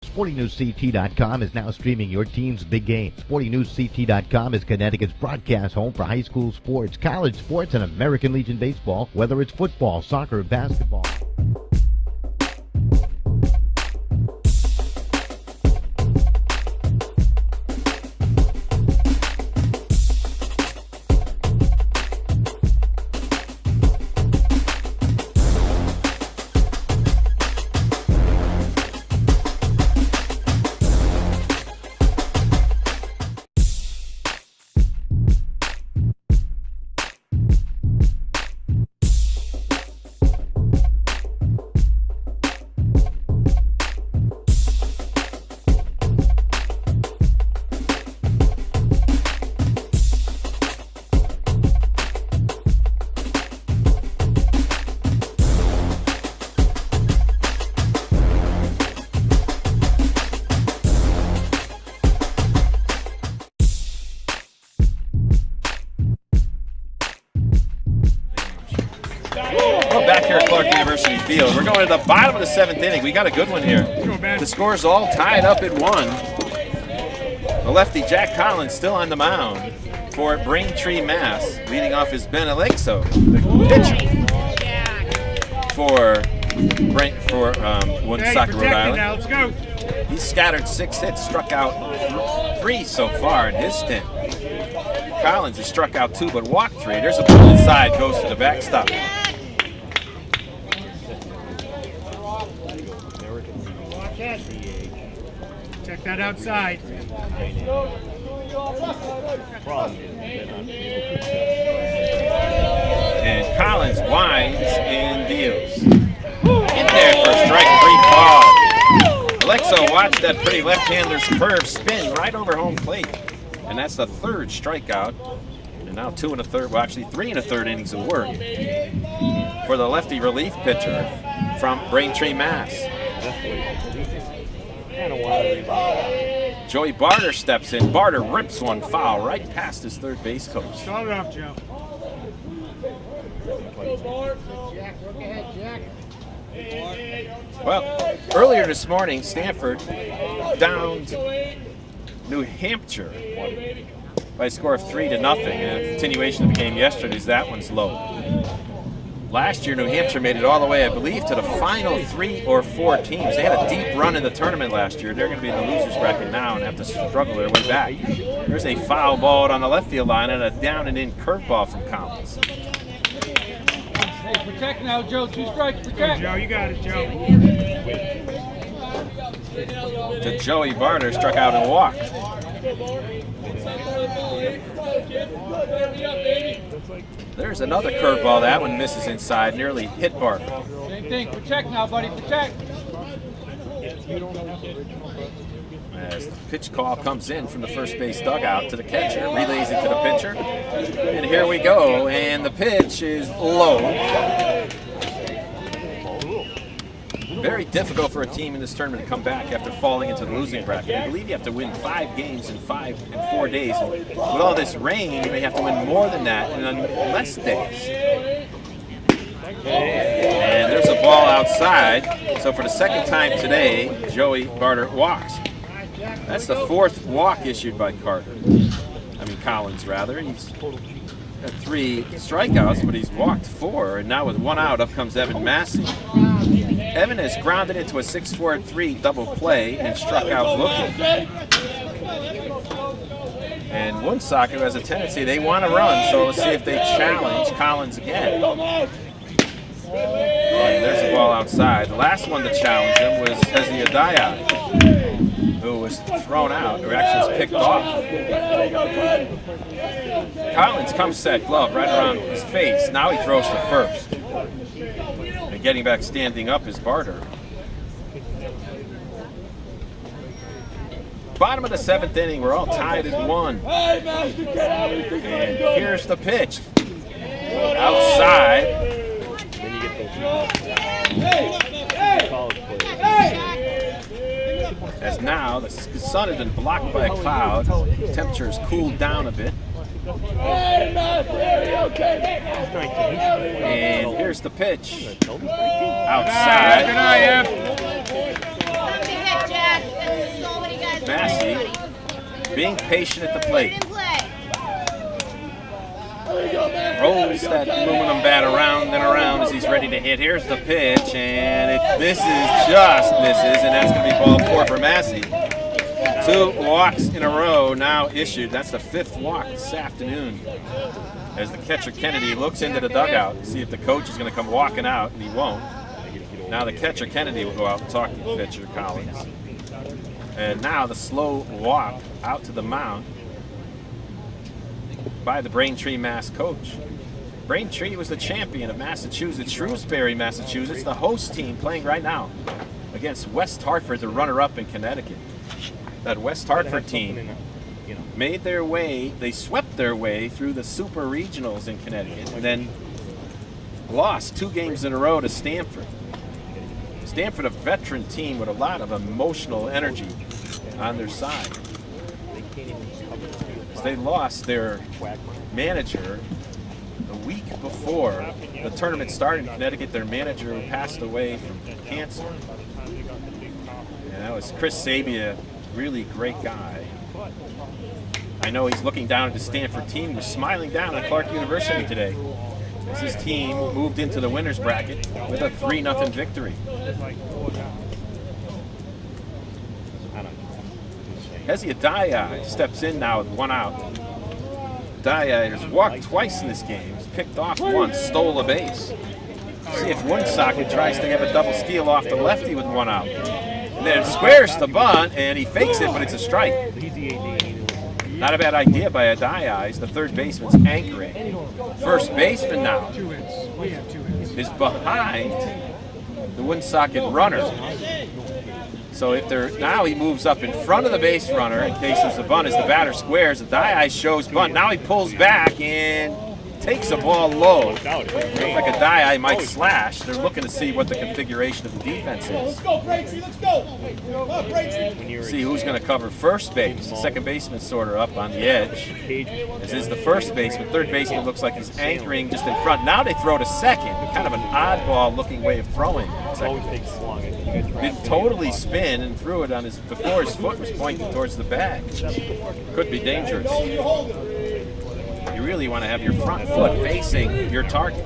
[SPEAKER 10] SportingNewsCT.com is now streaming your team's big game. SportingNewsCT.com is Connecticut's broadcast home for high school sports, college sports, and American Legion baseball. Whether it's football, soccer, basketball.
[SPEAKER 1] Back here at Clark University Field. We're going to the bottom of the 7th inning. We got a good one here. The score's all tied up at 1. The lefty Jack Collins still on the mound for Braintree, Mass, leading off is Ben Alexo, the pitcher for Woonsocket, Rhode Island.
[SPEAKER 11] Now, let's go.
[SPEAKER 1] He's scattered 6 hits, struck out 3 so far in his stint. Collins has struck out 2 but walked 3. There's a ball inside, goes to the backstop.
[SPEAKER 11] Check that outside.
[SPEAKER 1] And Collins winds and deals. In there for a strike 3 ball. Alexo watched that pretty left-hander's curve spin right over home plate. And that's the 3rd strikeout. And now 2 1/3, well actually 3 1/3 innings of work for the lefty relief pitcher from Braintree, Mass. Joey Barter steps in. Barter rips one foul right past his third base coach.
[SPEAKER 11] Start it off, Joe.
[SPEAKER 1] Well, earlier this morning, Stanford downed New Hampshire by a score of 3-0. And a continuation of the game yesterday's, that one's low. Last year, New Hampshire made it all the way, I believe, to the final 3 or 4 teams. They had a deep run in the tournament last year. They're going to be in the losers bracket now and have to struggle their way back. There's a foul ball on the left field line and a down and in curveball from Collins.
[SPEAKER 8] Hey, protect now, Joe. 2 strikes, protect.
[SPEAKER 11] Joe, you got it, Joe.
[SPEAKER 1] To Joey Barter, struck out and walked. There's another curveball. That one misses inside, nearly hit Barter.
[SPEAKER 8] Same thing. Protect now, buddy. Protect.
[SPEAKER 1] As the pitch call comes in from the first base dugout to the catcher, relays it to the pitcher. And here we go, and the pitch is low. Very difficult for a team in this tournament to come back after falling into the losing bracket. I believe you have to win 5 games in 4 days. And with all this rain, you may have to win more than that in less days. And there's a ball outside. So for the second time today, Joey Barter walks. That's the 4th walk issued by Collins rather. He's got 3 strikeouts, but he's walked 4. And now with 1 out, up comes Evan Massey. Evan has grounded into a 6-4-3 double play and struck out looking. And Woonsocket has a tendency, they want to run, so let's see if they challenge Collins again. And there's the ball outside. The last one to challenge him was Hezzy Adaya, who was thrown out, or actually was picked off. Collins comes set, glove right around his face. Now he throws to first. And getting back standing up is Barter. Bottom of the 7th inning, we're all tied at 1. And here's the pitch. Outside. As now the sun has been blocked by a cloud, temperature has cooled down a bit. And here's the pitch. Outside. Massey being patient at the plate. Rolls that aluminum bat around and around as he's ready to hit. Here's the pitch, and it misses, just misses, and that's going to be ball 4 for Massey. 2 walks in a row now issued. That's the 5th walk this afternoon. As the catcher Kennedy looks into the dugout to see if the coach is going to come walking out, and he won't. Now the catcher Kennedy will go out and talk to the pitcher Collins. And now the slow walk out to the mound by the Braintree Mass coach. Braintree was the champion of Massachusetts, Shrewsbury, Massachusetts, the host team playing right now against West Hartford, the runner-up in Connecticut. That West Hartford team made their way, they swept their way through the super regionals in Connecticut and then lost 2 games in a row to Stanford. Stanford, a veteran team with a lot of emotional energy on their side. They lost their manager a week before the tournament started in Connecticut. Their manager passed away from cancer. And that was Chris Sabia, really great guy. I know he's looking down at the Stanford team. He was smiling down at Clark University today as his team moved into the winner's bracket with a 3-0 victory. Hezzy Adaya steps in now with 1 out. Adaya has walked twice in this game. He's picked off once, stole a base. See if Woonsocket tries to have a double steal off the lefty with 1 out. And then squares the bunt, and he fakes it, but it's a strike. Not a bad idea by Adaya. He's the 3rd baseman's anchoring. First baseman now is behind the Woonsocket runner. So if they're now he moves up in front of the base runner in case there's a bunt as the batter squares. Adaya shows bunt. Now he pulls back and takes a ball low. Looks like Adaya might slash. They're looking to see what the configuration of the defense is.
[SPEAKER 11] Let's go, Braintree, let's go.
[SPEAKER 1] See who's going to cover first base. The second baseman sort of up on the edge. As is the first baseman. Third baseman looks like he's anchoring just in front. Now they throw to second. Kind of an oddball looking way of throwing. Didn't totally spin and threw it on his before his foot was pointing towards the bag. Could be dangerous. You really want to have your front foot facing your target.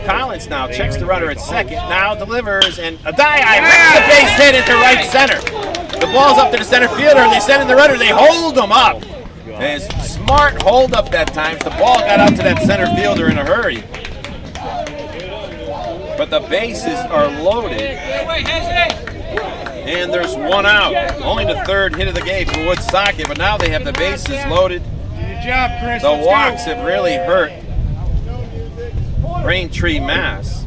[SPEAKER 1] Collins now checks the runner at second, now delivers, and Adaya makes a base hit into right center. The ball's up to the center fielder, they send in the runner, they hold him up. And smart hold up that time. The ball got out to that center fielder in a hurry. But the bases are loaded. And there's 1 out. Only the 3rd hit of the game for Woonsocket, but now they have the bases loaded.
[SPEAKER 11] Good job, Chris.
[SPEAKER 1] The walks have really hurt Braintree Mass.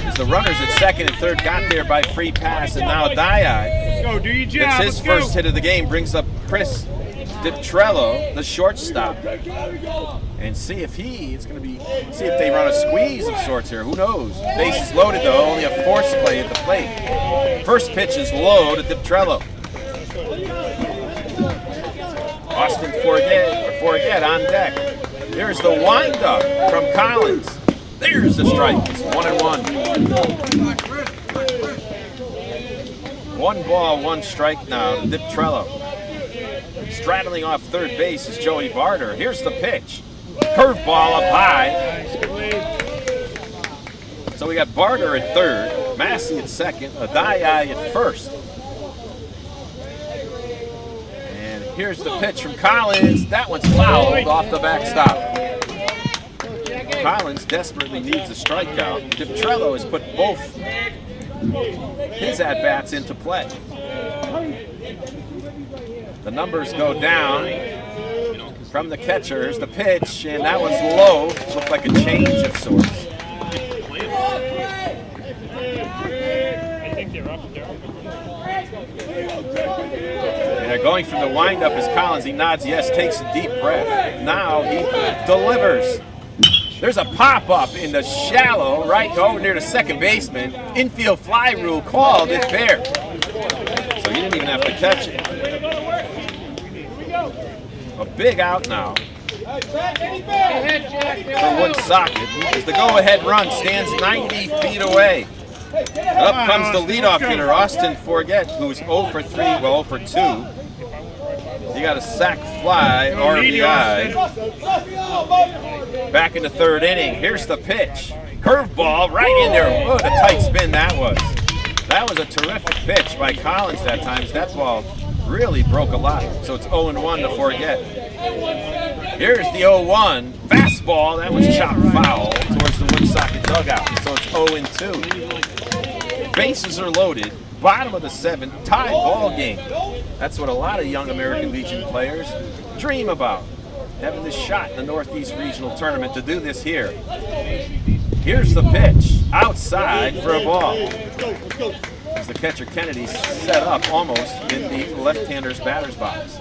[SPEAKER 1] As the runners at second and third got there by free pass, and now Adaya.
[SPEAKER 11] Go, do your job.
[SPEAKER 1] It's his first hit of the game, brings up Chris DiPietro, the shortstop, and see if see if they run a squeeze of sorts here. Who knows? Bases loaded though, only a force play at the plate. First pitch is low to DiPietro. Austin Forget on deck. Here's the windup from Collins. There's the strike. It's 1-1. 1 ball, 1 strike now to DiPietro. Straddling off third base is Joey Barter. Here's the pitch. Curveball up high. So we got Barter at third, Massey at second, Adai at first. And here's the pitch from Collins. That one's fouled off the backstop. Collins desperately needs a strikeout. DiPietro has put both his at-bats into play. The numbers go down from the catchers. The pitch, and that was low. Looked like a change of sorts. And they're going from the windup as Collins. He nods yes, takes a deep breath. Now he delivers. There's a pop-up in the shallow, right over near the second baseman. Infield fly rule called it fair. So he didn't even have to catch it. A big out now for Woonsocket as the go-ahead run stands 90 feet away. And up comes the leadoff hitter, Austin Forget, who's 0 for 3, well 0 for 2. He got a sac fly, RBI. Back in the third inning. Here's the pitch. Curveball right in there. What a tight spin that was. That was a terrific pitch by Collins that time. That ball really broke a lot. So it's 0-1 to Forget. Here's the 0-1. Fastball. That was chopped foul towards the Woonsocket dugout. So it's 0-2. Bases are loaded. Bottom of the 7th. Tied ball game. That's what a lot of young American Legion players dream about. Having this shot in the Northeast Regional Tournament to do this here. Here's the pitch. Outside for a ball. As the catcher Kennedy set up almost in the left-hander's batter's box.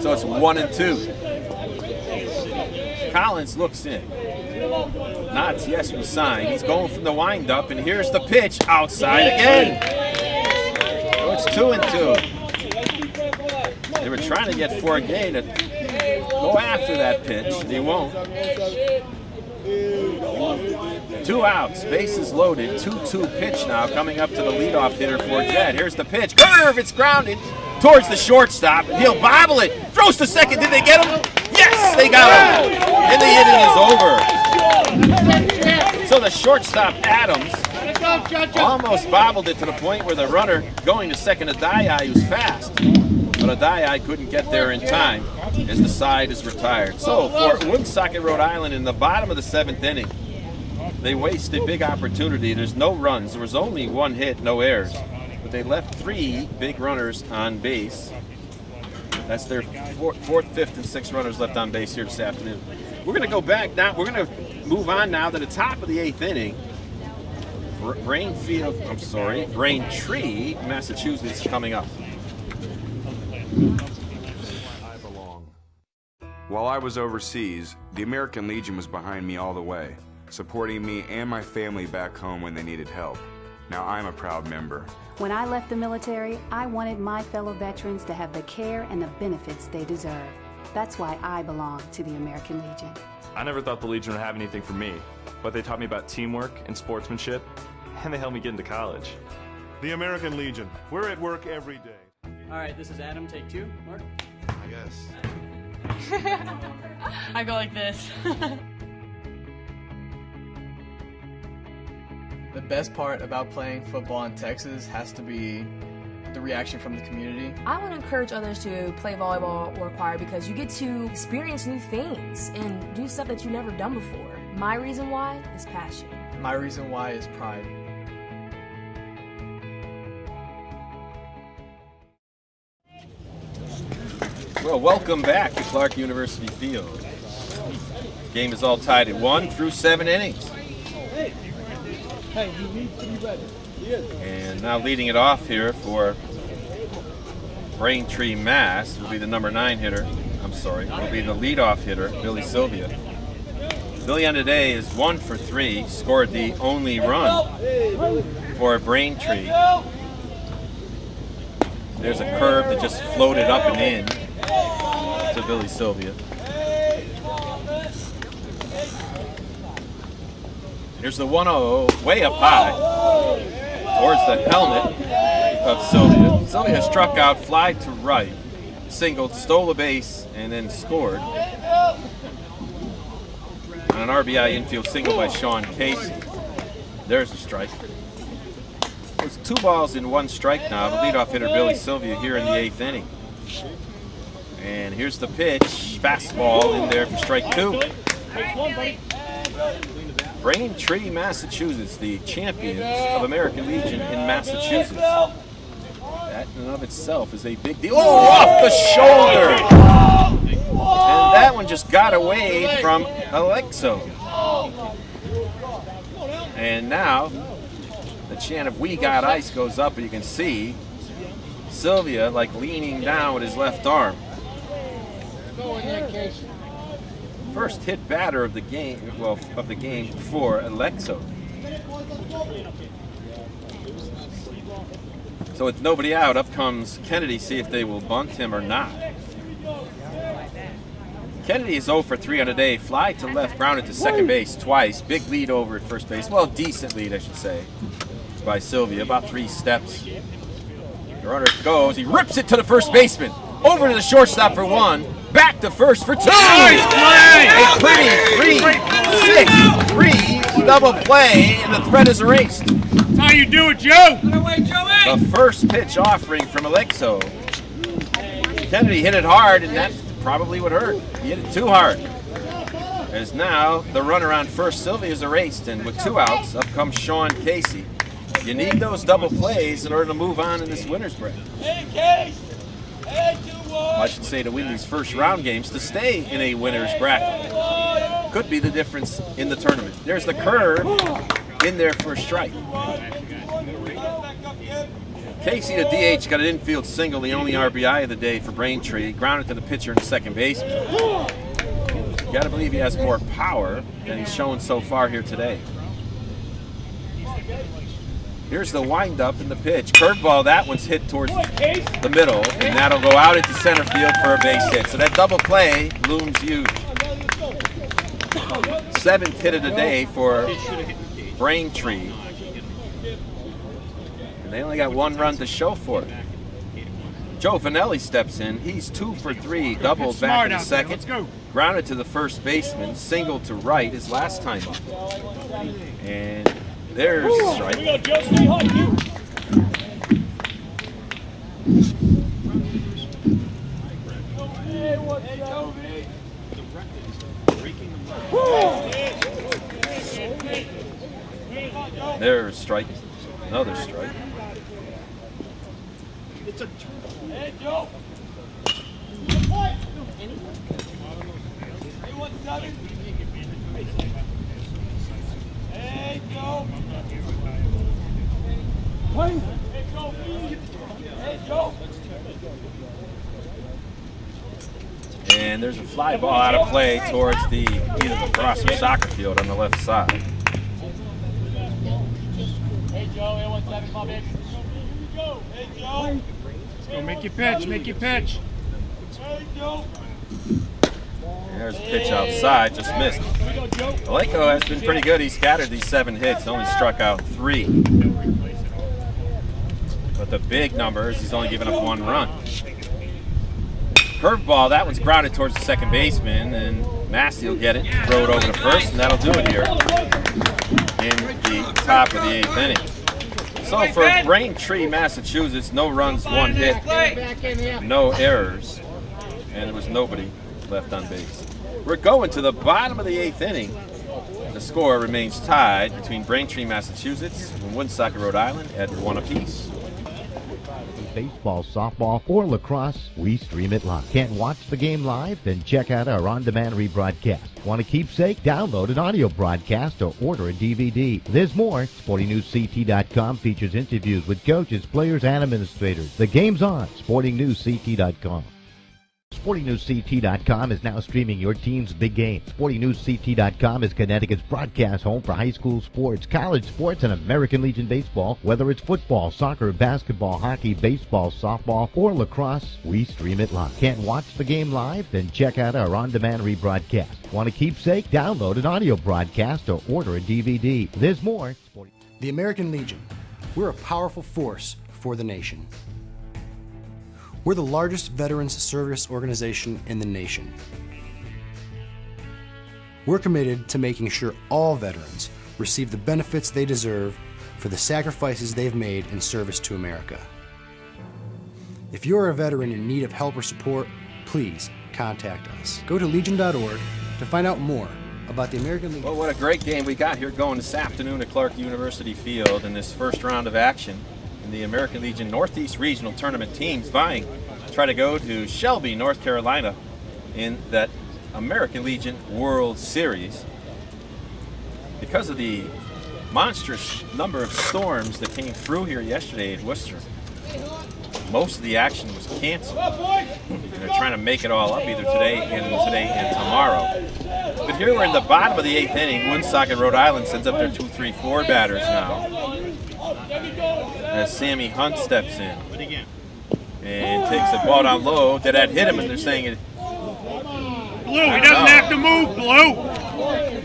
[SPEAKER 1] So it's 1-2. Collins looks in. Nods yes, we sign. He's going from the windup, and here's the pitch. Outside again. So it's 2-2. They were trying to get Forget to go after that pitch. They won't. 2 outs, bases loaded, 2-2 pitch now coming up to the leadoff hitter Forget. Here's the pitch, curve, it's grounded towards the shortstop, and he'll bobble it. Throws to second, did they get him? Yes, they got him, and the inning is over. So the shortstop, Adams, almost bobbled it to the point where the runner going to second, Adai, who's fast. But Adai couldn't get there in time as the side is retired. So for Woonsocket, Rhode Island, in the bottom of the 7th inning, they wasted big opportunity. There's no runs. There was only 1 hit, no errors. But they left 3 big runners on base. That's their 4th, 5th, and 6th runners left on base here this afternoon. We're going to go back now. We're going to move on now to the top of the 8th inning. Braintree, Massachusetts, coming up.
[SPEAKER 5] I belong. While I was overseas, the American Legion was behind me all the way, supporting me and my family back home when they needed help. Now I'm a proud member.
[SPEAKER 6] When I left the military, I wanted my fellow veterans to have the care and the benefits they deserve. That's why I belong to the American Legion.
[SPEAKER 7] I never thought the Legion would have anything for me, but they taught me about teamwork and sportsmanship, and they helped me get into college.
[SPEAKER 3] The American Legion. We're at work every day.
[SPEAKER 12] All right, this is Adam. Take 2. Mark?
[SPEAKER 5] I guess.
[SPEAKER 13] I go like this.
[SPEAKER 14] The best part about playing football in Texas has to be the reaction from the community.
[SPEAKER 13] I want to encourage others to play volleyball or choir because you get to experience new things and do stuff that you've never done before. My reason why is passion.
[SPEAKER 14] My reason why is pride.
[SPEAKER 1] Well, welcome back to Clark University Field. Game is all tied at 1 through 7 innings. And now leading it off here for Braintree, Mass will be the number 9 hitter. Will be the leadoff hitter, Billy Sylvia. Billy on today is 1 for 3, scored the only run for Braintree. There's a curve that just floated up and in to Billy Sylvia. Here's the 1-0, way up high, towards the helmet of Sylvia. Sylvia struck out, fly to right, singled, stole a base, and then scored. On an RBI infield single by Sean Casey. There's a strike. It's 2 balls and 1 strike now. The leadoff hitter Billy Sylvia here in the 8th inning. And here's the pitch. Fastball in there for strike 2. Braintree, Massachusetts, the champions of American Legion in Massachusetts. That in and of itself is a big deal. Oh, off the shoulder! And that one just got away from Alexo. And now the chant of "We Got Ice" goes up, and you can see Sylvia like leaning down with his left arm. First hit batter of the game, for Alexo. So with nobody out, up comes Kennedy, see if they will bunt him or not. Kennedy is 0 for 3 on the day. Fly to left, grounded to second base twice. Big lead over at first base. Well, decent lead, I should say, by Sylvia. About 3 steps. The runner goes. He rips it to the first baseman. Over to the shortstop for 1. Back to first for 2.
[SPEAKER 11] Nice play!
[SPEAKER 1] A pretty 3-6-3 double play, and the threat is erased.
[SPEAKER 11] That's how you do it, Joe.
[SPEAKER 1] The first pitch offering from Alexo. Kennedy hit it hard, and that probably would hurt. He hit it too hard. As now the runner on first, Sylvia, is erased, and with 2 outs, up comes Sean Casey. You need those double plays in order to move on in this winner's break. I should say to win these first round games, to stay in a winner's bracket. Could be the difference in the tournament. There's the curve in there for a strike. Casey, the DH, got an infield single, the only RBI of the day for Braintree. Grounded to the pitcher and second baseman. You got to believe he has more power than he's shown so far here today. Here's the windup and the pitch. Curveball, that one's hit towards the middle, and that'll go out into center field for a base hit. So that double play looms huge. 7th hit of the day for Braintree. And they only got 1 run to show for it. Joe Vanelli steps in. He's 2 for 3, doubled back in the second. Grounded to the first baseman, single to right his last time up. And there's a strike. There's a strike. Another strike.
[SPEAKER 11] Hey, Joe. Hey, Joe. Hey, Joe.
[SPEAKER 1] And there's a fly ball out of play towards either the cross or soccer field on the left side.
[SPEAKER 11] Hey, Joe. Hey, what's up, my baby? Hey, Joe.
[SPEAKER 8] Go make your pitch. Make your pitch.
[SPEAKER 11] Hey, Joe.
[SPEAKER 1] There's a pitch outside, just missed. Aleko has been pretty good. He scattered these 7 hits, only struck out 3. But the big number is he's only given up 1 run. Curveball, that one's grounded towards the second baseman, and Massey will get it, throw it over to first, and that'll do it here in the top of the 8th inning. So for Braintree, Massachusetts, no runs, 1 hit, no errors, and there was nobody left on base. We're going to the bottom of the 8th inning. The score remains tied between Braintree, Massachusetts and Woonsocket, Rhode Island at 1 apiece.
[SPEAKER 10] baseball, softball, or lacrosse, we stream it live. Can't watch the game live? Then check out our on-demand rebroadcast. Want a keepsake? Download an audio broadcast or order a DVD. There's more. SportingNewsCT.com features interviews with coaches, players, and administrators. The game's on. SportingNewsCT.com. SportingNewsCT.com is now streaming your team's big game. SportingNewsCT.com is Connecticut's broadcast home for high school sports, college sports, and American Legion baseball. Whether it's football, soccer, basketball, hockey, baseball, softball, or lacrosse, we stream it live. Can't watch the game live? Then check out our on-demand rebroadcast. Want a keepsake? Download an audio broadcast or order a DVD. There's more.
[SPEAKER 4] The American Legion. We're a powerful force for the nation. We're the largest veterans service organization in the nation. We're committed to making sure all veterans receive the benefits they deserve for the sacrifices they've made in service to America. If you're a veteran in need of help or support, please contact us. Go to legion.org to find out more about the American Legion.
[SPEAKER 1] Well, what a great game we got here going this afternoon at Clark University Field in this first round of action. In the American Legion Northeast Regional Tournament, teams vying to try to go to Shelby, North Carolina in that American Legion World Series. Because of the monstrous number of storms that came through here yesterday at Worcester, most of the action was canceled. They're trying to make it all up either today and tomorrow. But here we're in the bottom of the 8th inning. Woonsocket, Rhode Island sends up their 2-3-4 batters now, as Sammy Hunt steps in and takes the ball down low. Did that hit him? And they're saying it.
[SPEAKER 11] Blue, he doesn't have to move, Blue.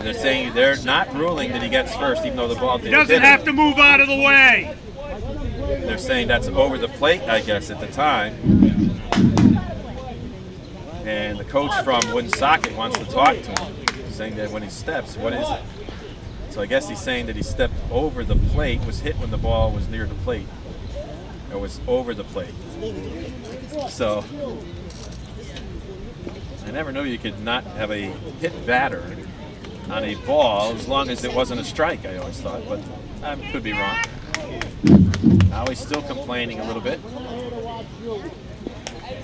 [SPEAKER 1] They're saying they're not ruling that he gets first, even though the ball didn't hit him.
[SPEAKER 11] He doesn't have to move out of the way.
[SPEAKER 1] They're saying that's over the plate, I guess, at the time. And the coach from Woonsocket wants to talk to him, saying that when he steps, what is it? So I guess he's saying that he stepped over the plate, was hit when the ball was near the plate. Or was over the plate. So I never knew you could not have a hit batter on a ball as long as it wasn't a strike, I always thought, but I could be wrong. Now he's still complaining a little bit.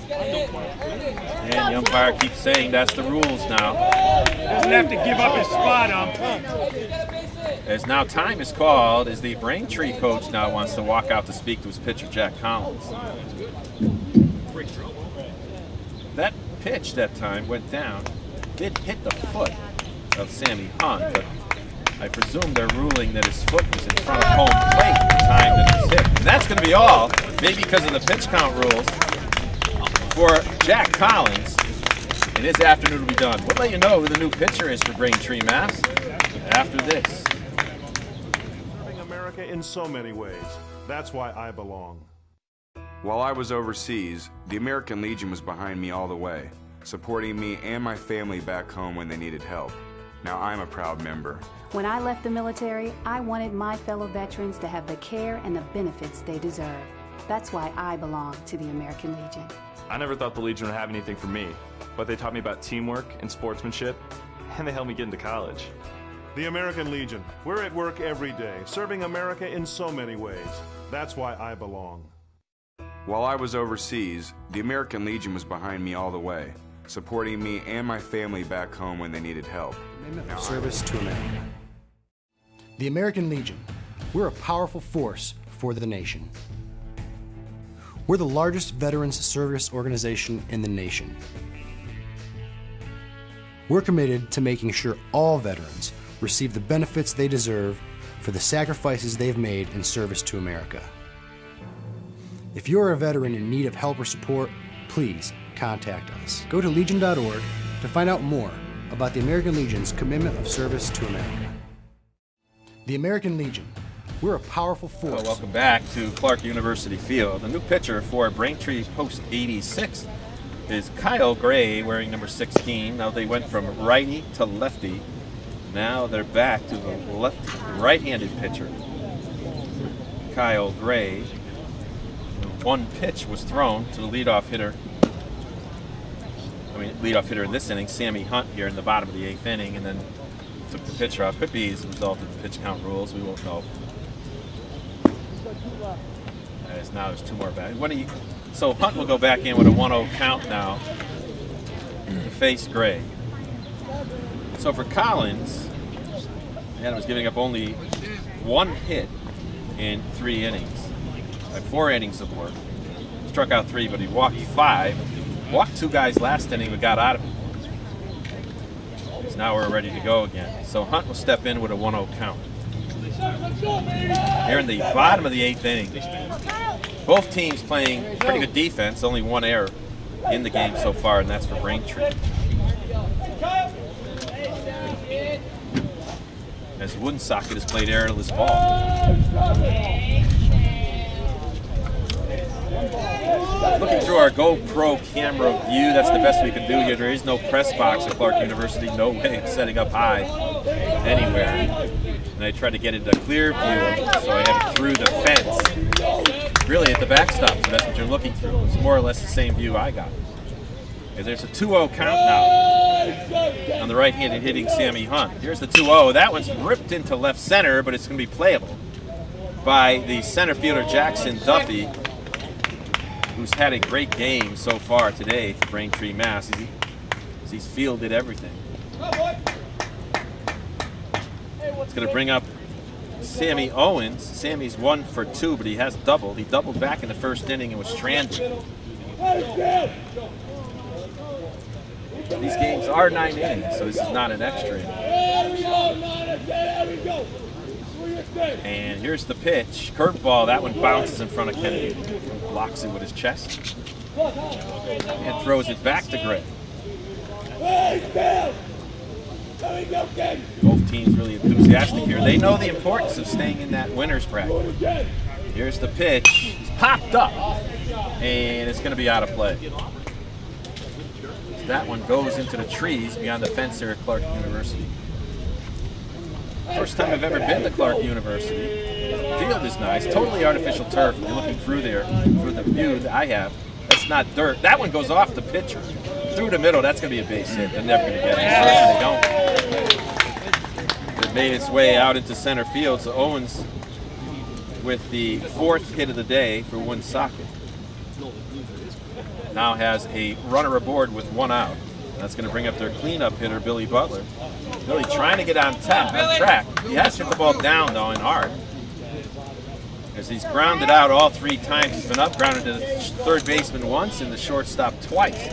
[SPEAKER 1] And the umpire keeps saying that's the rules now.
[SPEAKER 11] Doesn't have to give up his spot,
[SPEAKER 1] As now time is called, as the Braintree coach now wants to walk out to speak to his pitcher, Jack Collins. That pitch that time went down, did hit the foot of Sammy Hunt, but I presume they're ruling that his foot was in front of home plate at the time that it was hit. And that's going to be all, maybe because of the pitch count rules, for Jack Collins. And his afternoon will be done. We'll let you know who the new pitcher is for Braintree, Mass. after this.
[SPEAKER 3] Serving America in so many ways. That's why I belong.
[SPEAKER 5] While I was overseas, the American Legion was behind me all the way, supporting me and my family back home when they needed help. Now I'm a proud member.
[SPEAKER 6] When I left the military, I wanted my fellow veterans to have the care and the benefits they deserve. That's why I belong to the American Legion.
[SPEAKER 7] I never thought the Legion would have anything for me, but they taught me about teamwork and sportsmanship, and they helped me get into college.
[SPEAKER 3] The American Legion. We're at work every day, serving America in so many ways. That's why I belong.
[SPEAKER 5] While I was overseas, the American Legion was behind me all the way, supporting me and my family back home when they needed help.
[SPEAKER 4] Commitment of service to America. The American Legion. We're a powerful force for the nation. We're the largest veterans service organization in the nation. We're committed to making sure all veterans receive the benefits they deserve for the sacrifices they've made in service to America. If you're a veteran in need of help or support, please contact us. Go to legion.org to find out more about the American Legion's commitment of service to America. The American Legion. We're a powerful force.
[SPEAKER 1] Well, welcome back to Clark University Field. The new pitcher for Braintree Post 86 is Kyle Gray, wearing number 16. Now they went from righty to lefty. Now they're back to the right-handed pitcher, Kyle Gray. One pitch was thrown to the leadoff hitter. Leadoff hitter in this inning, Sammy Hunt, here in the bottom of the 8th inning, and then took the pitcher out. Could be as a result of the pitch count rules. We won't know. As now there's 2 more back. So Hunt will go back in with a 1-0 count now to face Gray. So for Collins, Adams giving up only 1 hit in 3 innings. 4 innings of work. Struck out 3, but he walked 5. Walked 2 guys last inning, but got out of it. Now we're ready to go again. So Hunt will step in with a 1-0 count. Here in the bottom of the 8th inning. Both teams playing pretty good defense, only 1 error in the game so far, and that's for Braintree. As Woonsocket has played errorless ball. Looking through our GoPro camera view, that's the best we can do here. There is no press box at Clark University, no way of setting up high anywhere. And I tried to get it a clear view, so I have it through the fence. Really at the backstop, so that's what you're looking through. It's more or less the same view I got. And there's a 2-0 count now on the right-handed hitting Sammy Hunt. Here's the 2-0. That one's ripped into left center, but it's going to be playable by the center fielder Jackson Duffy, who's had a great game so far today for Braintree, Mass. He's fielded everything. It's going to bring up Sammy Owens. Sammy's 1 for 2, but he has doubled. He doubled back in the first inning and was stranded. These games are 9 innings, so this is not an extra inning. And here's the pitch. Curveball, that one bounces in front of Kennedy. Blocks it with his chest. And throws it back to Gray. Both teams really enthusiastic here. They know the importance of staying in that winner's bracket. Here's the pitch. It's popped up. And it's going to be out of play. That one goes into the trees beyond the fence here at Clark University. First time I've ever been to Clark University. The field is nice, totally artificial turf. You're looking through there, through the view that I have. That's not dirt. That one goes off the pitcher. Through the middle, that's going to be a base hit. They're never going to get it. They don't. It made its way out into center field, so Owens with the 4th hit of the day for Woonsocket. Now has a runner aboard with 1 out. That's going to bring up their cleanup hitter, Billy Butler. Billy trying to get on track. He has hit the ball down, though, and hard. As he's grounded out all 3 times. He's been up, grounded to the third baseman once and the shortstop twice.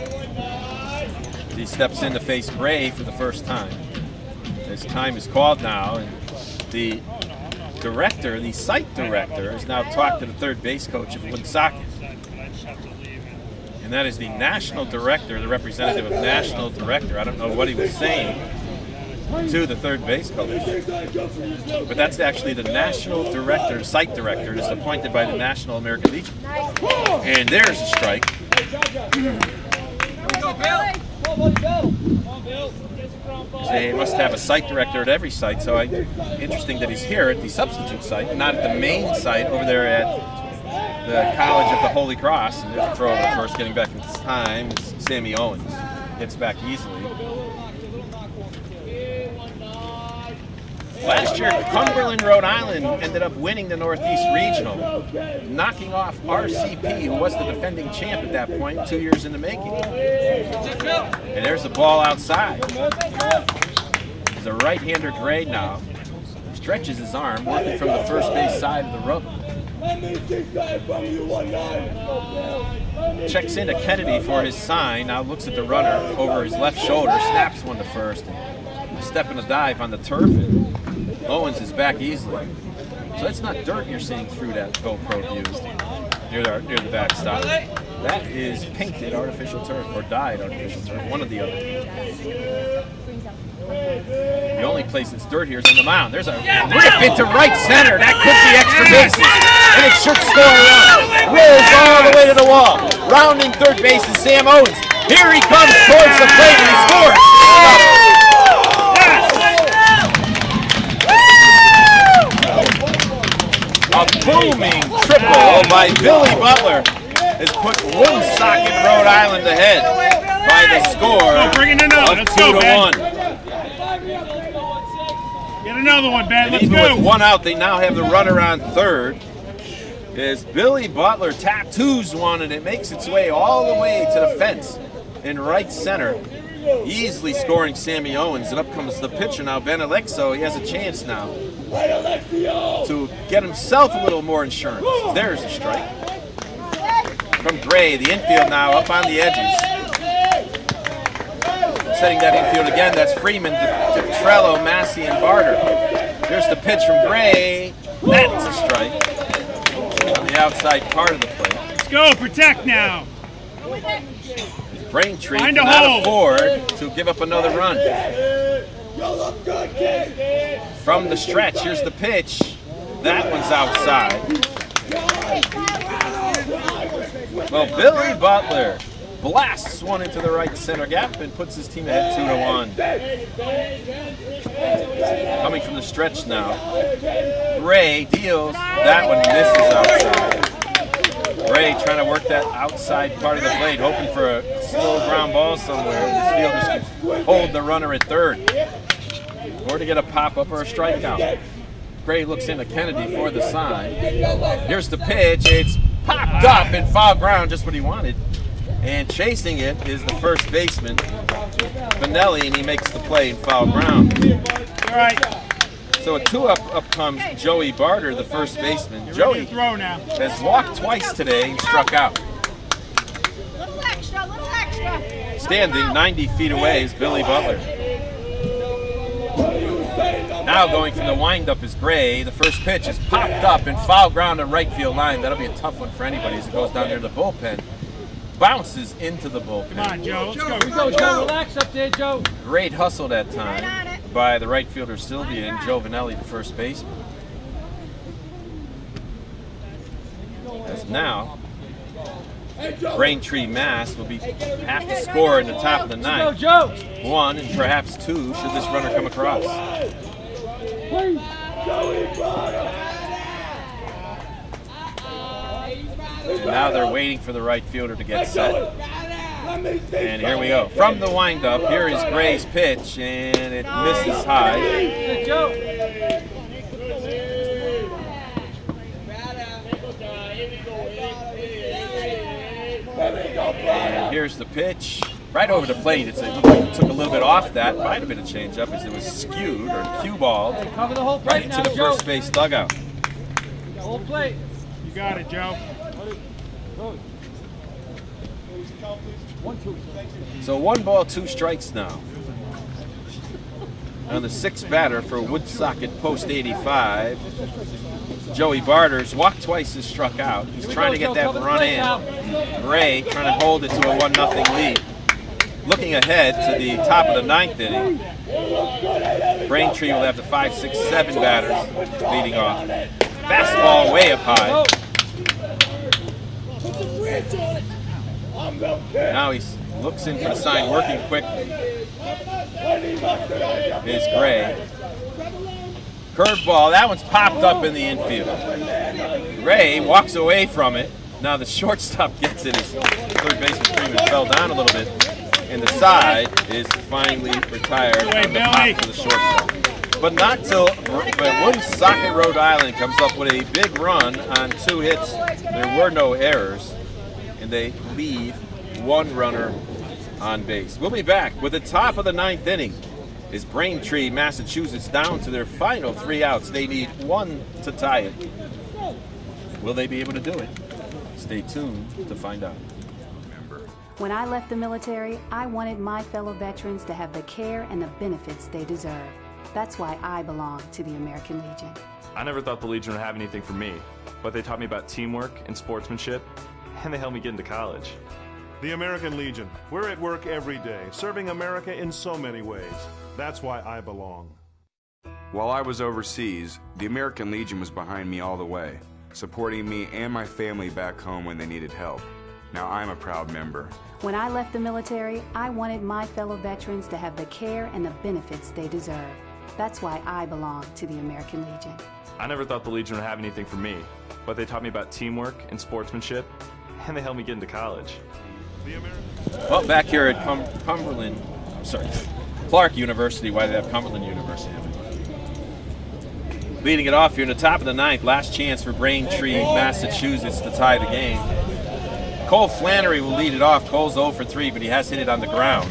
[SPEAKER 1] He steps in to face Gray for the first time. His time is called now, and the director, the site director, has now talked to the third base coach of Woonsocket. And that is the national director, the representative of national director. I don't know what he was saying to the third base coach. But that's actually the national director, site director, is appointed by the National American Legion. And there's a strike. They must have a site director at every site, so interesting that he's here at the substitute site, not at the main site over there at the College of the Holy Cross. And there's a throw over first, getting back in time. It's Sammy Owens. Gets back easily. Last year, Cumberland, Rhode Island ended up winning the Northeast Regional, knocking off RCP, who was the defending champ at that point, 2 years in the making. And there's the ball outside. There's a right-hander Gray now. Stretches his arm, working from the first base side of the rubber. Checks into Kennedy for his sign, now looks at the runner over his left shoulder, snaps one to first, and step in a dive on the turf, and Owens is back easily. So that's not dirt you're seeing through that GoPro view near the backstop. That is painted artificial turf or dyed artificial turf, one or the other. The only place that's dirt here is on the mound. There's a rip into right center. That could be extra bases, and it should score a run. Rolls all the way to the wall. Rounding third base is Sam Owens. Here he comes towards the plate, and he scores. A booming triple by Billy Butler has put Woonsocket, Rhode Island ahead by the score of 2-1.
[SPEAKER 11] Get another one, Ben.
[SPEAKER 1] And even with 1 out, they now have the runner on third. is Billy Butler tattoos one, and it makes its way all the way to the fence in right center, easily scoring Sammy Owens. And up comes the pitcher now, Ben Alexo. He has a chance now to get himself a little more insurance. There's a strike. From Gray, the infield now up on the edges. Setting that infield again, that's Freeman, Detrello, Massey, and Barter. Here's the pitch from Gray. That's a strike on the outside part of the plate.
[SPEAKER 8] Let's go, protect now.
[SPEAKER 1] Braintree cannot afford to give up another run. From the stretch, here's the pitch. That one's outside. Well, Billy Butler blasts one into the right center gap and puts his team ahead 2-1. Coming from the stretch now. Gray deals. That one misses outside. Gray trying to work that outside part of the plate, hoping for a slow ground ball somewhere. His fielders can hold the runner at third, or to get a pop-up or a strikeout. Gray looks into Kennedy for the sign. Here's the pitch. It's popped up in foul ground, just what he wanted. And chasing it is the first baseman, Vanelli, and he makes the play in foul ground.
[SPEAKER 8] All right.
[SPEAKER 1] So a two-up comes Joey Barter, the first baseman. Joey has walked twice today and struck out.
[SPEAKER 9] Little extra.
[SPEAKER 1] Standing 90 feet away is Billy Butler. Now going from the windup is Gray. The first pitch is popped up in foul ground to right field line. That'll be a tough one for anybody as it goes down there to the bullpen. Bounces into the bullpen.
[SPEAKER 8] Come on, Joe. Let's go. Here we go, Joe. Relax up there, Joe.
[SPEAKER 1] Great hustle that time by the right fielder Sylvia and Joe Vanelli, the first baseman. As now, Braintree Mass will have to score in the top of the ninth. One and perhaps two should this runner come across. Now they're waiting for the right fielder to get set. And here we go. From the windup, here is Gray's pitch, and it misses high. And here's the pitch. Right over the plate. It looked like it took a little bit off that. Might have been a changeup as it was skewed or cue-balled right into the first base dugout.
[SPEAKER 8] Whole plate. You got it, Joe.
[SPEAKER 1] So 1 ball, 2 strikes now. On the sixth batter for Woonsocket post 85, Joey Barter's walked twice and struck out. He's trying to get that run in. Gray trying to hold it to a 1-0 lead. Looking ahead to the top of the ninth inning, Braintree will have the 5, 6, 7 batters leading off. Fastball way up high. Now he looks in for the sign, working quickly. Is Gray. Curveball, that one's popped up in the infield. Gray walks away from it. Now the shortstop gets it as third baseman Freeman fell down a little bit. And the side is finally retired on the pop to the shortstop. But not till Woonsocket, Rhode Island comes up with a big run on 2 hits. There were no errors, and they leave 1 runner on base. We'll be back with the top of the 9th inning. Is Braintree, Massachusetts, down to their final 3 outs. They need 1 to tie it. Will they be able to do it? Stay tuned to find out.
[SPEAKER 6] When I left the military, I wanted my fellow veterans to have the care and the benefits they deserve. That's why I belong to the American Legion.
[SPEAKER 7] I never thought the Legion would have anything for me, but they taught me about teamwork and sportsmanship, and they helped me get into college.
[SPEAKER 3] The American Legion. We're at work every day, serving America in so many ways. That's why I belong.
[SPEAKER 5] While I was overseas, the American Legion was behind me all the way, supporting me and my family back home when they needed help. Now I'm a proud member.
[SPEAKER 6] When I left the military, I wanted my fellow veterans to have the care and the benefits they deserve. That's why I belong to the American Legion.
[SPEAKER 7] I never thought the Legion would have anything for me, but they taught me about teamwork and sportsmanship, and they helped me get into college.
[SPEAKER 1] Well, back here at Clark University. Why do they have Cumberland University? Leading it off here in the top of the ninth. Last chance for Braintree, Massachusetts to tie the game. Cole Flannery will lead it off. Cole's 0 for 3, but he has hit it on the ground.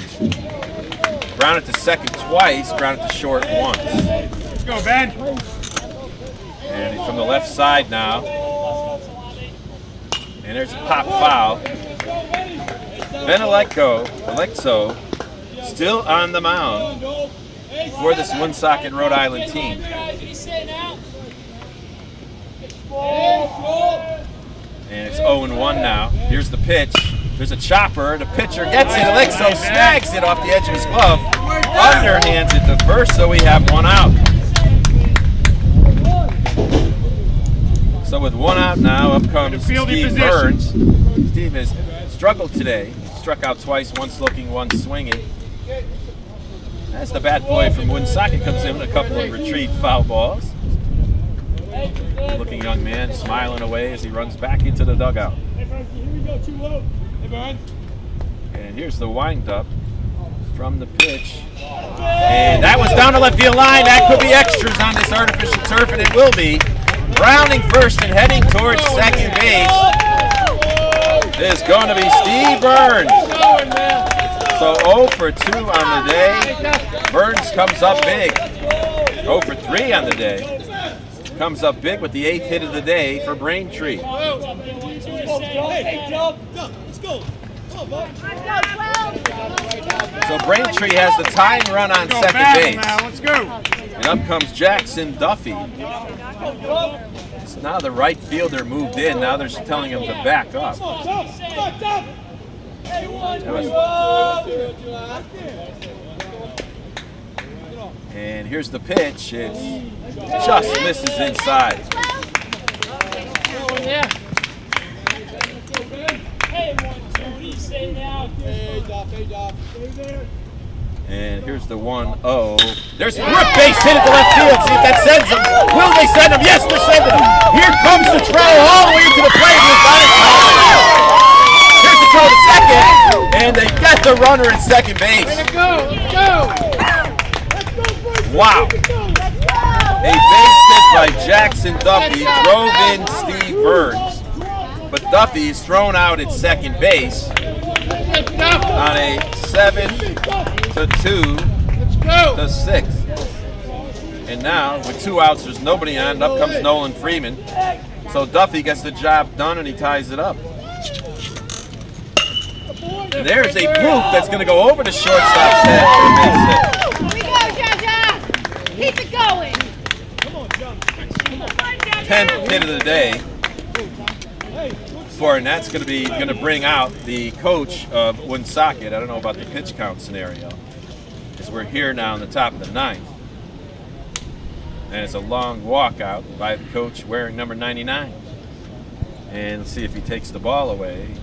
[SPEAKER 1] Grounded to second twice, grounded to short once.
[SPEAKER 11] Let's go, Ben.
[SPEAKER 1] And from the left side now. And there's a pop foul. Ben Alexo still on the mound for this Woonsocket, Rhode Island team. And it's 0-1 now. Here's the pitch. There's a chopper. The pitcher gets it. Alexo snags it off the edge of his glove. Underhands it to first, so we have one out. So with one out now, up comes Steve Burns. Steve has struggled today. Struck out twice, once looking, once swinging. As the bat boy from Woonsocket comes in with a couple of retrieved foul balls. Looking young man smiling away as he runs back into the dugout. And here's the windup from the pitch. And that was down the left field line. That could be extras on this artificial turf, and it will be. Rounding first and heading towards second base is going to be Steve Burns. So 0 for 2 on the day. Burns comes up big. 0 for 3 on the day. Comes up big with the 8th hit of the day for Braintree. So Braintree has the tying run on second base.
[SPEAKER 11] Let's go.
[SPEAKER 1] And up comes Jackson Duffy. It's now the right fielder moved in. Now they're telling him to back up. And here's the pitch. It just misses inside. And here's the 1-0. There's a rip base hit at the left field. See if that sends him. Will they send him? Yes, they're sending him. Here comes the throw all the way to the plate. Here's the throw to second. And they get the runner at second base. Wow. A base hit by Jackson Duffy drove in Steve Burns. But Duffy is thrown out at second base on a 7-2 to 6. And now, with 2 outs, there's nobody on. Up comes Nolan Freeman. So Duffy gets the job done and he ties it up. And there's a bloop that's going to go over the shortstop's head for a base hit.
[SPEAKER 9] Here we go, Jaja. Keep it going.
[SPEAKER 1] 10th hit of the day. And that's going to bring out the coach of Woonsocket. I don't know about the pitch count scenario, because we're here now in the top of the ninth, and it's a long walkout by the coach wearing number 99. And let's see if he takes the ball away.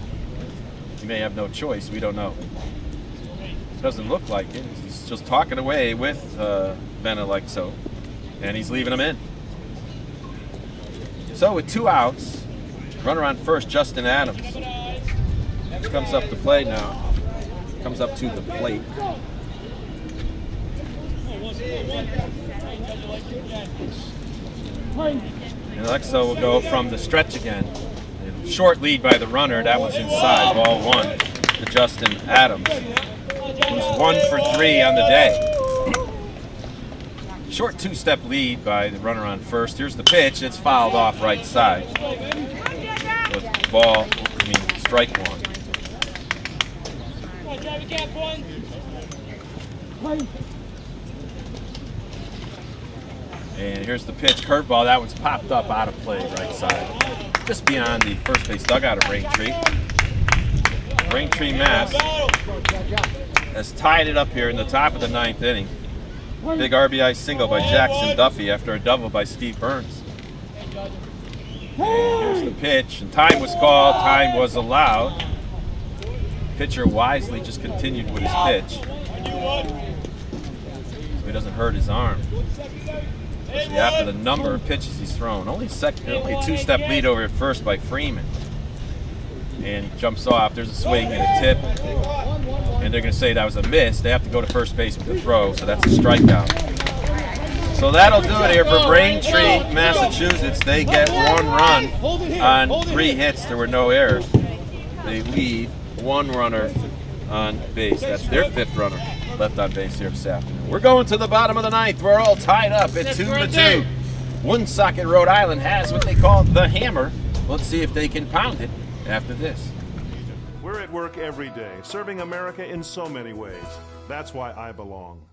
[SPEAKER 1] He may have no choice. We don't know. It doesn't look like it. He's just talking away with Ben Alexo, and he's leaving him in. So with 2 outs. Runner on first, Justin Adams. Comes up the plate now. Comes up to the plate. And Alexo will go from the stretch again. Short lead by the runner. That was inside. Ball 1 to Justin Adams, who's 1 for 3 on the day. Short 2-step lead by the runner on first. Here's the pitch. It's fouled off right side. Strike 1. And here's the pitch, curveball. That one's popped up out of play right side, just beyond the first base dugout of Braintree. Braintree, Mass has tied it up here in the top of the 9th inning. Big RBI single by Jackson Duffy after a double by Steve Burns. And here's the pitch, and time was called, time was allowed. Pitcher wisely just continued with his pitch, so he doesn't hurt his arm. Especially after the number of pitches he's thrown. Only a 2-step lead over at first by Freeman. And he jumps off, there's a swing and a tip. And they're going to say that was a miss. They have to go to first base with the throw, so that's a strikeout. So that'll do it here for Braintree, Massachusetts. They get 1 run on 3 hits. There were no errors. They leave 1 runner on base. That's their 5th runner left on base here this afternoon. We're going to the bottom of the 9th. We're all tied up at 2-2. Woonsocket, Rhode Island has what they call the hammer. Let's see if they can pound it after this.
[SPEAKER 3] We're at work every day, serving America in so many ways. That's why I belong.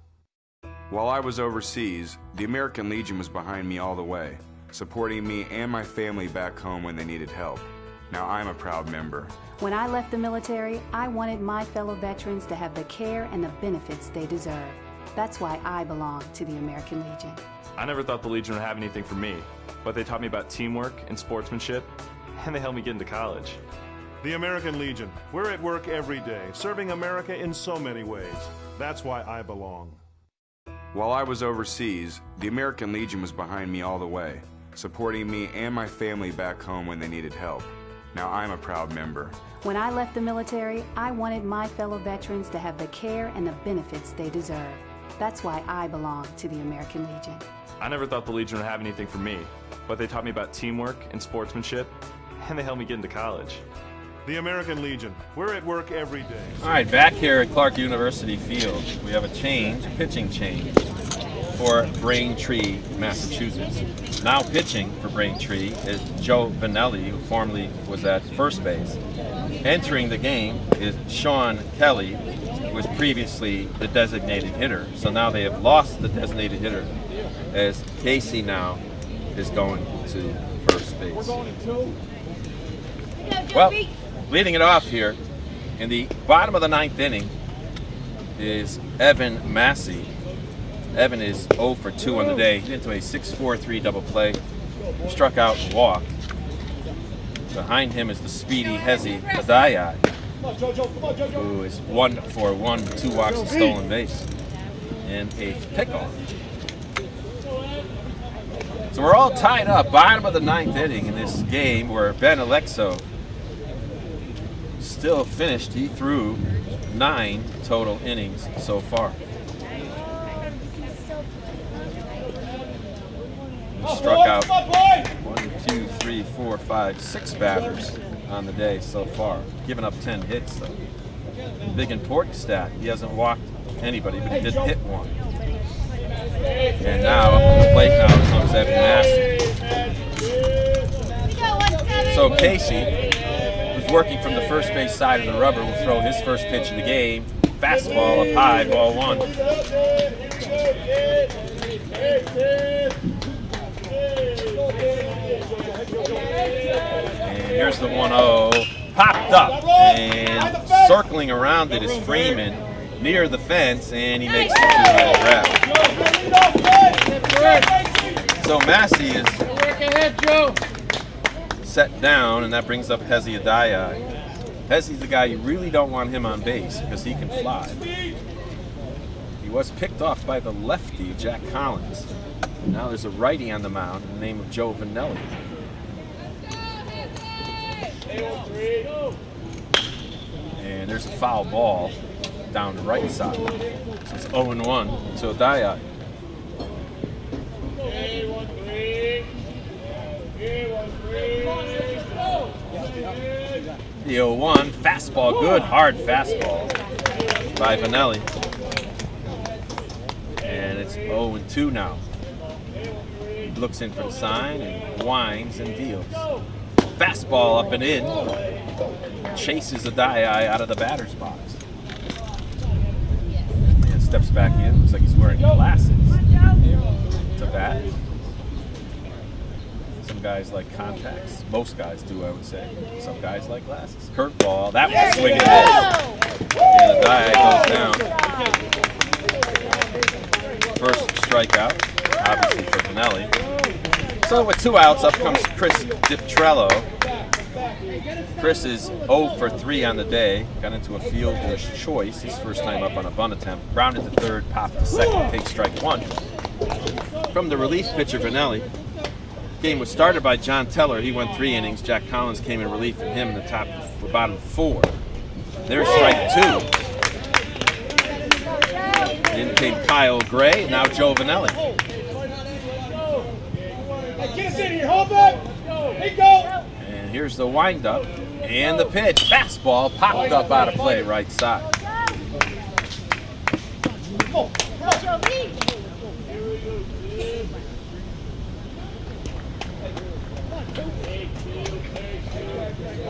[SPEAKER 5] While I was overseas, the American Legion was behind me all the way, supporting me and my family back home when they needed help. Now I'm a proud member.
[SPEAKER 6] When I left the military, I wanted my fellow veterans to have the care and the benefits they deserve. That's why I belong to the American Legion.
[SPEAKER 7] I never thought the Legion would have anything for me, but they taught me about teamwork and sportsmanship, and they helped me get into college.
[SPEAKER 3] The American Legion. We're at work every day, serving America in so many ways. That's why I belong.
[SPEAKER 5] While I was overseas, the American Legion was behind me all the way, supporting me and my family back home when they needed help. Now I'm a proud member.
[SPEAKER 6] When I left the military, I wanted my fellow veterans to have the care and the benefits they deserve. That's why I belong to the American Legion.
[SPEAKER 7] I never thought the Legion would have anything for me, but they taught me about teamwork and sportsmanship, and they helped me get into college.
[SPEAKER 3] The American Legion. We're at work every day.
[SPEAKER 1] All right, back here at Clark University Field, we have a pitching change for Braintree, Massachusetts. Now pitching for Braintree is Joe Vanelli, who formerly was at first base. Entering the game is Sean Kelly, who was previously the designated hitter. So now they have lost the designated hitter, as Casey now is going to first base. Well, leading it off here in the bottom of the 9th inning is Evan Massey. Evan is 0 for 2 on the day. He into a 6-4-3 double play, struck out and walked. Behind him is the speedy Hezi Adayat, who is 1 for 1, 2 walks and stolen base, and a pickoff. So we're all tied up, bottom of the 9th inning in this game where Ben Alexo still finished. He threw 9 total innings so far. He struck out 1, 2, 3, 4, 5, 6 batters on the day so far. Given up 10 hits though. Big important stat. He hasn't walked anybody, but he did hit 1. And now up to the plate now comes Evan Massey. So Casey, who's working from the first base side of the rubber, will throw his first pitch of the game. Fastball up high, ball 1. And here's the 1-0. Popped up, and circling around it is Freeman near the fence, and he makes the 2-hit grab. So Massey is set down, and that brings up Hezi Adayat. Hezi's the guy you really don't want him on base because he can fly. He was picked off by the lefty, Jack Collins. Now there's a righty on the mound in the name of Joe Vanelli. And there's a foul ball down the right side. So it's 0-1 to Adayat. The 0-1, fastball, good hard fastball by Vanelli. And it's 0-2 now. He looks in for the sign and winds and deals. Fastball up and in. Chases Adayat out of the batter's box. And steps back in. Looks like he's wearing glasses to bat. Some guys like contacts. Most guys do, I would say. Some guys like glasses. Curveball. That was a swing and a miss. And Adayat goes down. First strikeout, obviously for Vanelli. So with 2 outs, up comes Chris Diptrello. Chris is 0 for 3 on the day. Got into a fielder's choice his first time up on a bunt attempt. Grounded to third, popped to second, takes strike 1. From the relief pitcher, Vanelli. Game was started by John Teller. He went 3 innings. Jack Collins came in relief for him in the bottom 4. There's strike 2. In came Kyle Gray, and now Joe Vanelli.
[SPEAKER 11] Get us in here. Hold back. Hey, go.
[SPEAKER 1] And here's the windup and the pitch. Fastball popped up out of play right side.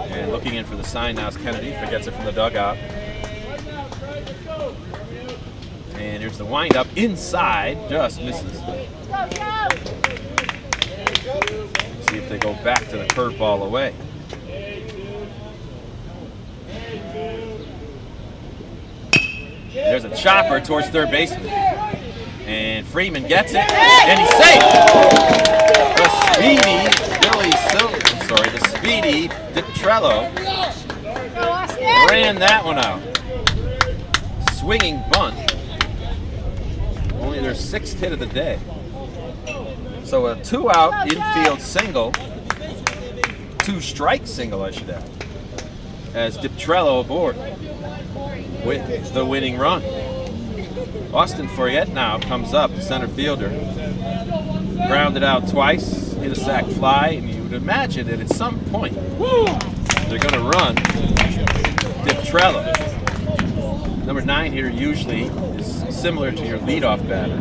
[SPEAKER 1] And looking in for the sign now is Kennedy. Forgets it from the dugout. And here's the windup inside. Just misses. See if they go back to the curveball away. There's a chopper towards third baseman. And Freeman gets it, and he's safe. The speedy Detrello ran that one out. Swinging bunt. Only their 6th hit of the day. So a 2-out infield single, 2-strike single, I should add, as Detrello aboard with the winning run. Austin Fourriette now comes up, the center fielder. Grounded out twice, hit a sac fly, and you would imagine that at some point they're going to run Detrello. Number 9 here usually is similar to your leadoff batter.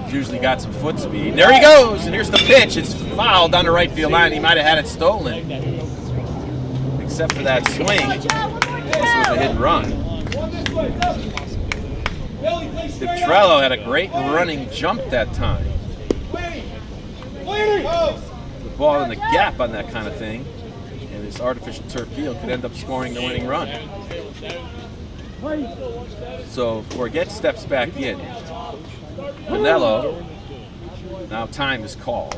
[SPEAKER 1] He's usually got some foot speed. There he goes, and here's the pitch. It's fouled down the right field line. He might have had it stolen. Except for that swing, this was a hit and run. Detrello had a great running jump that time. The ball in the gap on that kind of thing, and this artificial turf field could end up scoring the winning run. So Fourriette steps back in. Manello, now time is called.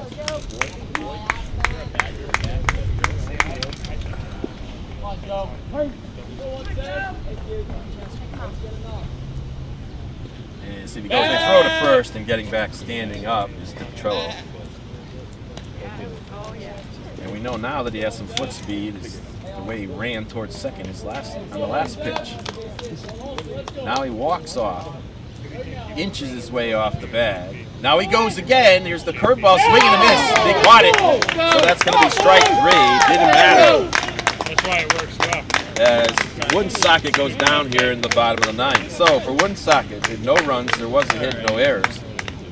[SPEAKER 1] And see if he goes, they throw to first, and getting back standing up is Detrello. And we know now that he has some foot speed. It's the way he ran towards second on the last pitch. Now he walks off, inches his way off the bag. Now he goes again. Here's the curveball, swing and a miss. They caught it. So that's going to be strike 3. Didn't matter.
[SPEAKER 11] That's why it works well.
[SPEAKER 1] As Woonsocket goes down here in the bottom of the 9th. So for Woonsocket, with no runs, there was a hit, no errors.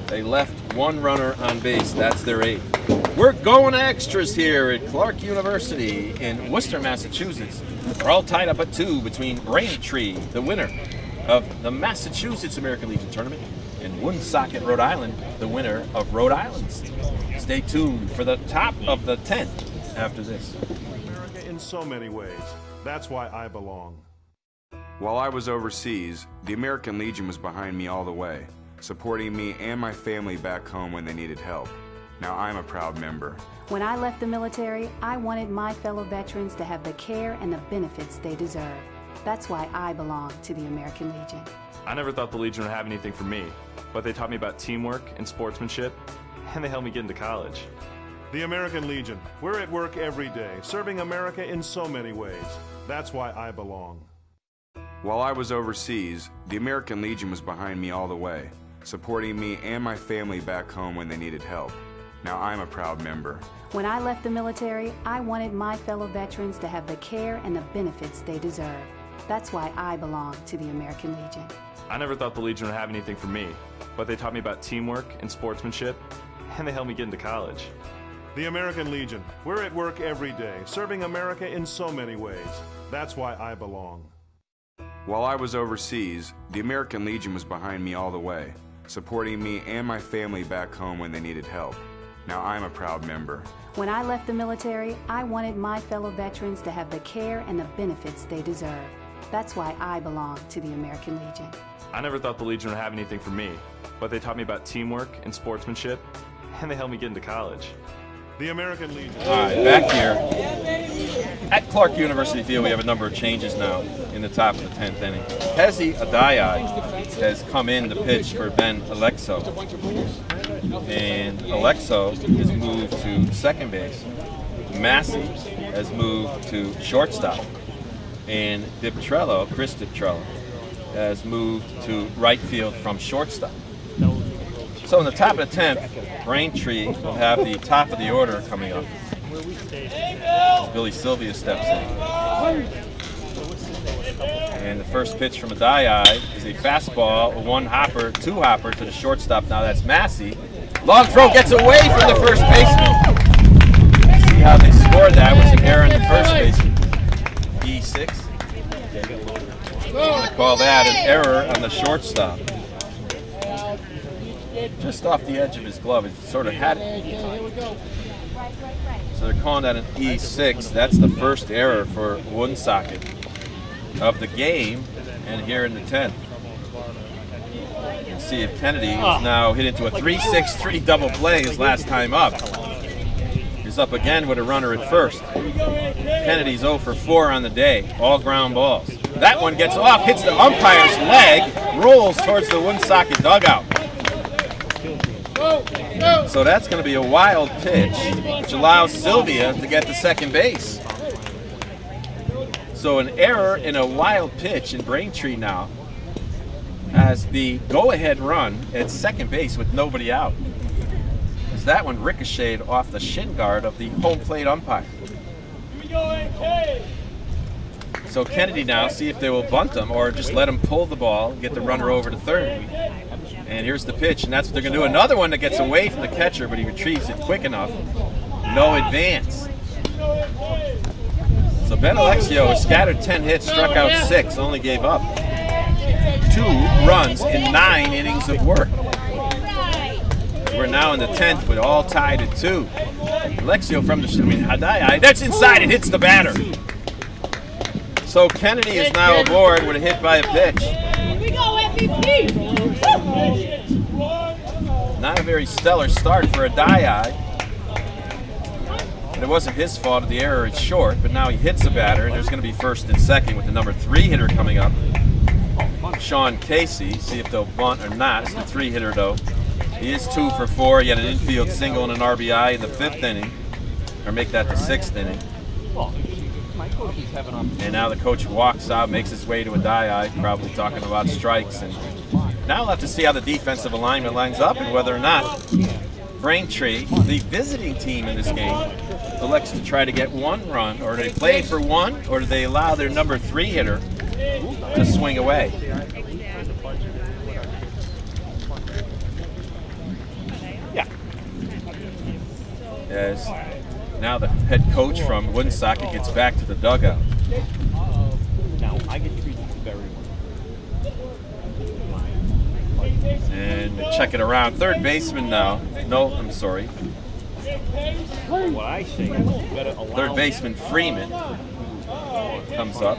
[SPEAKER 1] They left 1 runner on base. That's their 8th. We're going extras here at Clark University in Worcester, Massachusetts. We're all tied up at 2 between Braintree, the winner of the Massachusetts American Legion Tournament, and Woonsocket, Rhode Island, the winner of Rhode Island's. Stay tuned for the top of the 10th after this.
[SPEAKER 3] America in so many ways. That's why I belong.
[SPEAKER 5] While I was overseas, the American Legion was behind me all the way, supporting me and my family back home when they needed help. Now I'm a proud member.
[SPEAKER 6] When I left the military, I wanted my fellow veterans to have the care and the benefits they deserve. That's why I belong to the American Legion.
[SPEAKER 7] I never thought the Legion would have anything for me, but they taught me about teamwork and sportsmanship, and they helped me get into college.
[SPEAKER 3] The American Legion. We're at work every day, serving America in so many ways. That's why I belong.
[SPEAKER 5] While I was overseas, the American Legion was behind me all the way, supporting me and my family back home when they needed help. Now I'm a proud member.
[SPEAKER 6] When I left the military, I wanted my fellow veterans to have the care and the benefits they deserve. That's why I belong to the American Legion.
[SPEAKER 7] I never thought the Legion would have anything for me, but they taught me about teamwork and sportsmanship, and they helped me get into college.
[SPEAKER 3] The American Legion. We're at work every day, serving America in so many ways. That's why I belong.
[SPEAKER 5] While I was overseas, the American Legion was behind me all the way, supporting me and my family back home when they needed help. Now I'm a proud member.
[SPEAKER 6] When I left the military, I wanted my fellow veterans to have the care and the benefits they deserve. That's why I belong to the American Legion.
[SPEAKER 7] I never thought the Legion would have anything for me, but they taught me about teamwork and sportsmanship, and they helped me get into college.
[SPEAKER 3] The American Legion.
[SPEAKER 1] All right, back here at Clark University Field, we have a number of changes now in the top of the 10th inning. Hezi Adayai has come in to pitch for Ben Alexo, and Alexo has moved to second base. Massey has moved to shortstop, and Chris Detrello, has moved to right field from shortstop. So in the top of the 10th, Braintree will have the top of the order coming up. Billy Sylvia steps in. And the first pitch from Adai is a fastball, a one-hopper, two-hopper to the shortstop. Now that's Massey. Long throw gets away from the first baseman. See how they scored that with an error in the first baseman. E6. They call that an error on the shortstop. Just off the edge of his glove. It sort of had it. So they're calling that an E6. That's the first error for Woonsocket of the game, and here in the 10th. You can see if Kennedy was now hit into a 3-6-3 double play his last time up. He's up again with a runner at first. Kennedy's 0 for 4 on the day, all ground balls. That one gets off, hits the umpire's leg, rolls towards the Woonsocket dugout. So that's going to be a wild pitch, which allows Sylvia to get to second base. So an error in a wild pitch in Braintree now as the go-ahead run at second base with nobody out. As that one ricocheted off the shin guard of the home plate umpire. So Kennedy now see if they will bunt him or just let him pull the ball and get the runner over to third. And here's the pitch, and that's what they're going to do. Another one that gets away from the catcher, but he retrieves it quick enough. No advance. So Ben Alexio has scattered 10 hits, struck out 6, only gave up 2 runs in 9 innings of work. We're now in the 10th with all tied at 2. Alexio from the, Hadai, that's inside, it hits the batter. So Kennedy is now aboard with a hit by a pitch.
[SPEAKER 9] Here we go, MVP!
[SPEAKER 1] Not a very stellar start for Adai. It wasn't his fault of the error at short, but now he hits the batter, and there's going to be first and second with the number 3 hitter coming up, Sean Casey. See if they'll bunt or not. It's the 3 hitter though. He is 2 for 4. He had an infield single and an RBI in the 5th inning, or make that the 6th inning. And now the coach walks out, makes his way to Adai, probably talking about strikes. And now we'll have to see how the defensive alignment lines up and whether or not Braintree, the visiting team in this game, elects to try to get 1 run, or do they play for 1, or do they allow their number 3 hitter to swing away? Yeah. As now the head coach from Woonsocket gets back to the dugout.
[SPEAKER 11] Now I get treated very well.
[SPEAKER 1] And check it around. Third baseman now. No, I'm sorry.
[SPEAKER 11] What I say is you better allow
[SPEAKER 1] Third baseman Freeman comes up.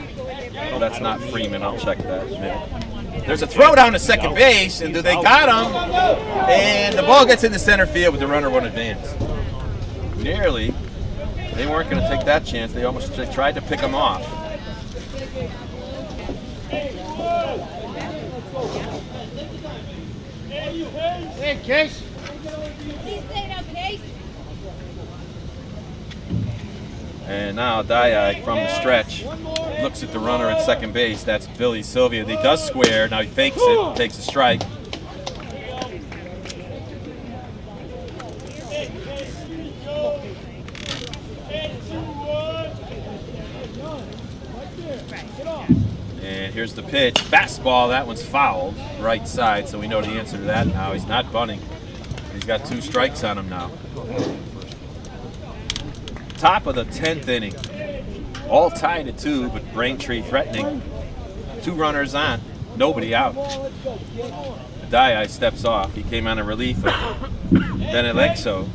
[SPEAKER 1] Oh, that's not Freeman. I'll check that in a minute. There's a throw down to second base, and they got him. And the ball gets into center field with the runner one advance. Nearly. They weren't going to take that chance. They almost tried to pick him off.
[SPEAKER 8] Hey, Case.
[SPEAKER 1] And now Dayak from the stretch looks at the runner at second base. That's Billy Sylvia. He does square. Now he fakes it, takes a strike. And here's the pitch. Fastball, that one's fouled. Right side, so we know the answer to that now. He's not bunting. He's got 2 strikes on him now. Top of the 10th inning. All tied at 2, but Braintree threatening. 2 runners on, nobody out. Adai steps off. He came on a relief of Ben Alexio.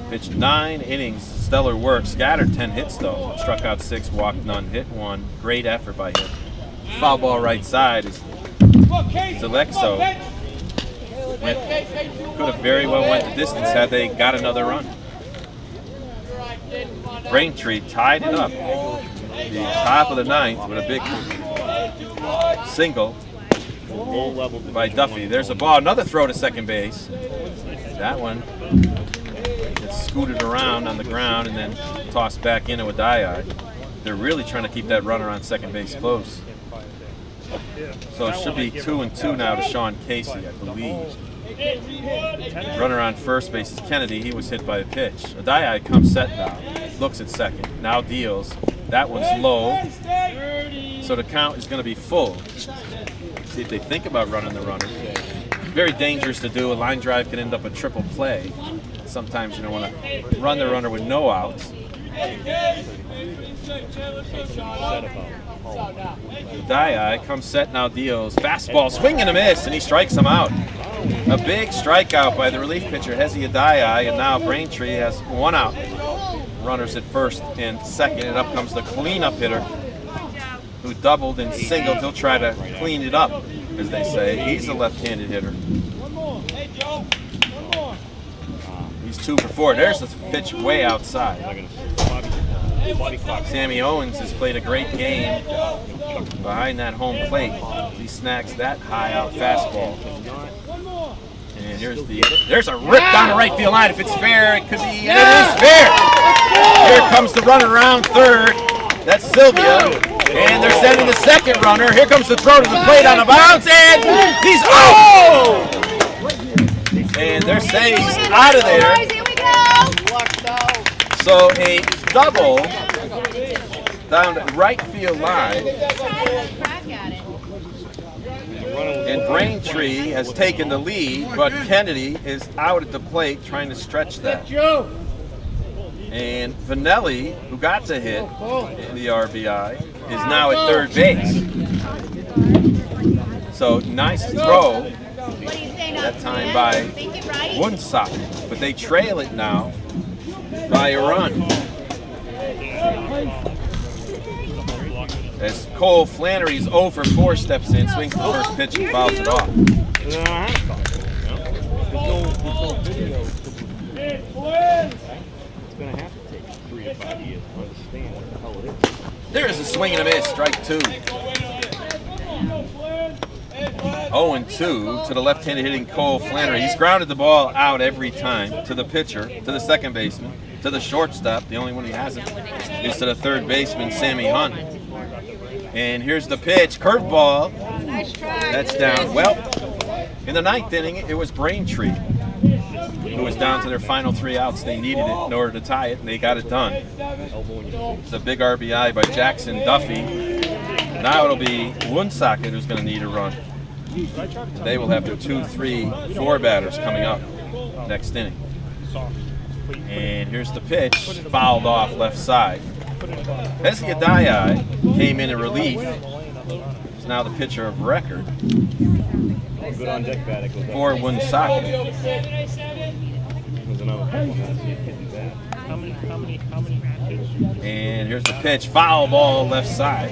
[SPEAKER 1] Pitched 9 innings, stellar work. Scattered 10 hits though. Struck out 6, walked none, hit 1. Great effort by him. Foul ball right side is Alexio. Could have very well went the distance had they got another run. Braintree tied it up. The top of the 9th with a big single by Duffy. There's a ball, another throw to second base. That one gets scooted around on the ground and then tossed back into Adai. They're really trying to keep that runner on second base close. So it should be 2-2 now to Sean Casey, I believe. Runner on first base is Kennedy. He was hit by a pitch. Adai comes set now. Looks at second. Now deals. That one's low. So the count is going to be full. See if they think about running the runner. Very dangerous to do. A line drive can end up a triple play. Sometimes you don't want to run the runner with no outs. Adai comes set now, deals. Fastball, swing and a miss, and he strikes him out. A big strikeout by the relief pitcher, Hezi Adai, and now Braintree has one out. Runners at first and second, and up comes the cleanup hitter who doubled and singled. He'll try to clean it up, as they say. He's a left-handed hitter. He's 2 for 4. There's the pitch way outside. Sammy Owens has played a great game behind that home plate. He snacks that high out fastball. And there's a rip down the right field line. If it's fair, it could be, and it is fair. Here comes the runner around third. That's Sylvia. And they're sending the second runner. Here comes the throw to the plate on a bounce, and he's out! And they're saying he's out of there. So a double down the right field line. And Braintree has taken the lead, but Kennedy is out at the plate trying to stretch that. And Vanelli, who got the hit in the RBI, is now at third base. So nice throw that time by Woonsocket, but they trail it now by a run. As Cole Flannery's 0 for 4 steps in, swings the first pitch and fouls it off. There's a swing and a miss, strike 2. 0-2 to the left-handed hitting Cole Flannery. He's grounded the ball out every time to the pitcher, to the second baseman, to the shortstop. The only one he hasn't is to the third baseman, Sammy Hunt. And here's the pitch, curveball. That's down. Well, in the 9th inning, it was Braintree who was down to their final 3 outs. They needed it in order to tie it, and they got it done. It's a big RBI by Jackson Duffy. Now it'll be Woonsocket who's going to need a run. They will have their 2, 3, 4 batters coming up next inning. And here's the pitch, fouled off left side. Hezi Adai came in relief. He's now the pitcher of record for Woonsocket. And here's the pitch, foul ball left side.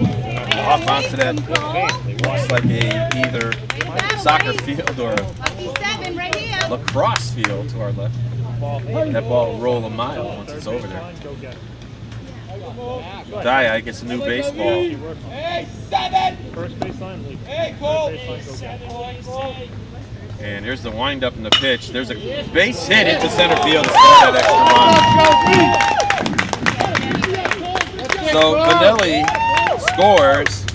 [SPEAKER 1] Off onto that, looks like either soccer field or a lacrosse field to our left. That ball will roll a mile once it's over there. Dye gets a new baseball.
[SPEAKER 11] First baseline.
[SPEAKER 1] And here's the windup in the pitch. There's a base hit into center field to start that extra run. So Vanelli scores,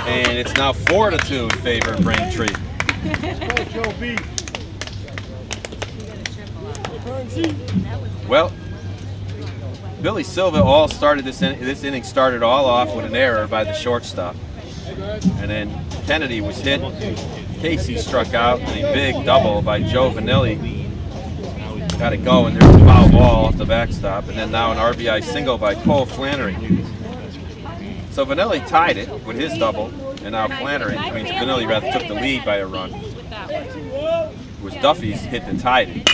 [SPEAKER 1] and it's now 4-2 in favor of Braintree. Well, Billy Silva all started this inning started all off with an error by the shortstop, and then Kennedy was hit. Casey struck out, and a big double by Joe Vanelli got it going. There's a foul ball off the backstop, and then now an RBI single by Cole Flannery. So Vanelli tied it with his double, and now Vanelli rather took the lead by a run. It was Duffy's hit that tied it.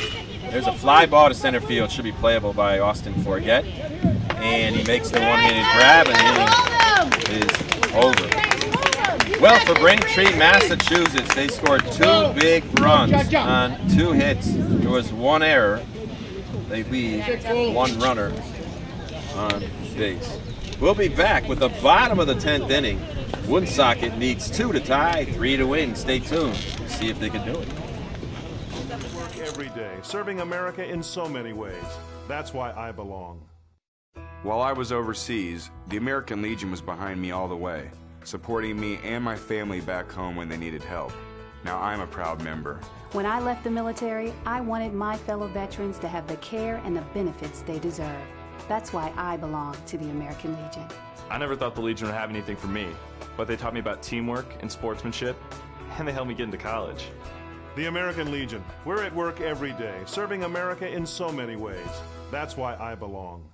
[SPEAKER 1] There's a fly ball to center field, should be playable by Austin Forget, and he makes the one-handed grab, and the inning is over. Well, for Braintree, Massachusetts, they scored 2 big runs on 2 hits. There was 1 error. They leave 1 runner on base. We'll be back with the bottom of the 10th inning. Woonsocket needs 2 to tie, 3 to win. Stay tuned. See if they can do it.
[SPEAKER 3] Every day, serving America in so many ways. That's why I belong.
[SPEAKER 5] While I was overseas, the American Legion was behind me all the way, supporting me and my family back home when they needed help. Now I'm a proud member.
[SPEAKER 6] When I left the military, I wanted my fellow veterans to have the care and the benefits they deserve. That's why I belong to the American Legion.
[SPEAKER 7] I never thought the Legion would have anything for me, but they taught me about teamwork and sportsmanship, and they helped me get into college.
[SPEAKER 3] The American Legion. We're at work every day, serving America in so many ways. That's why I belong.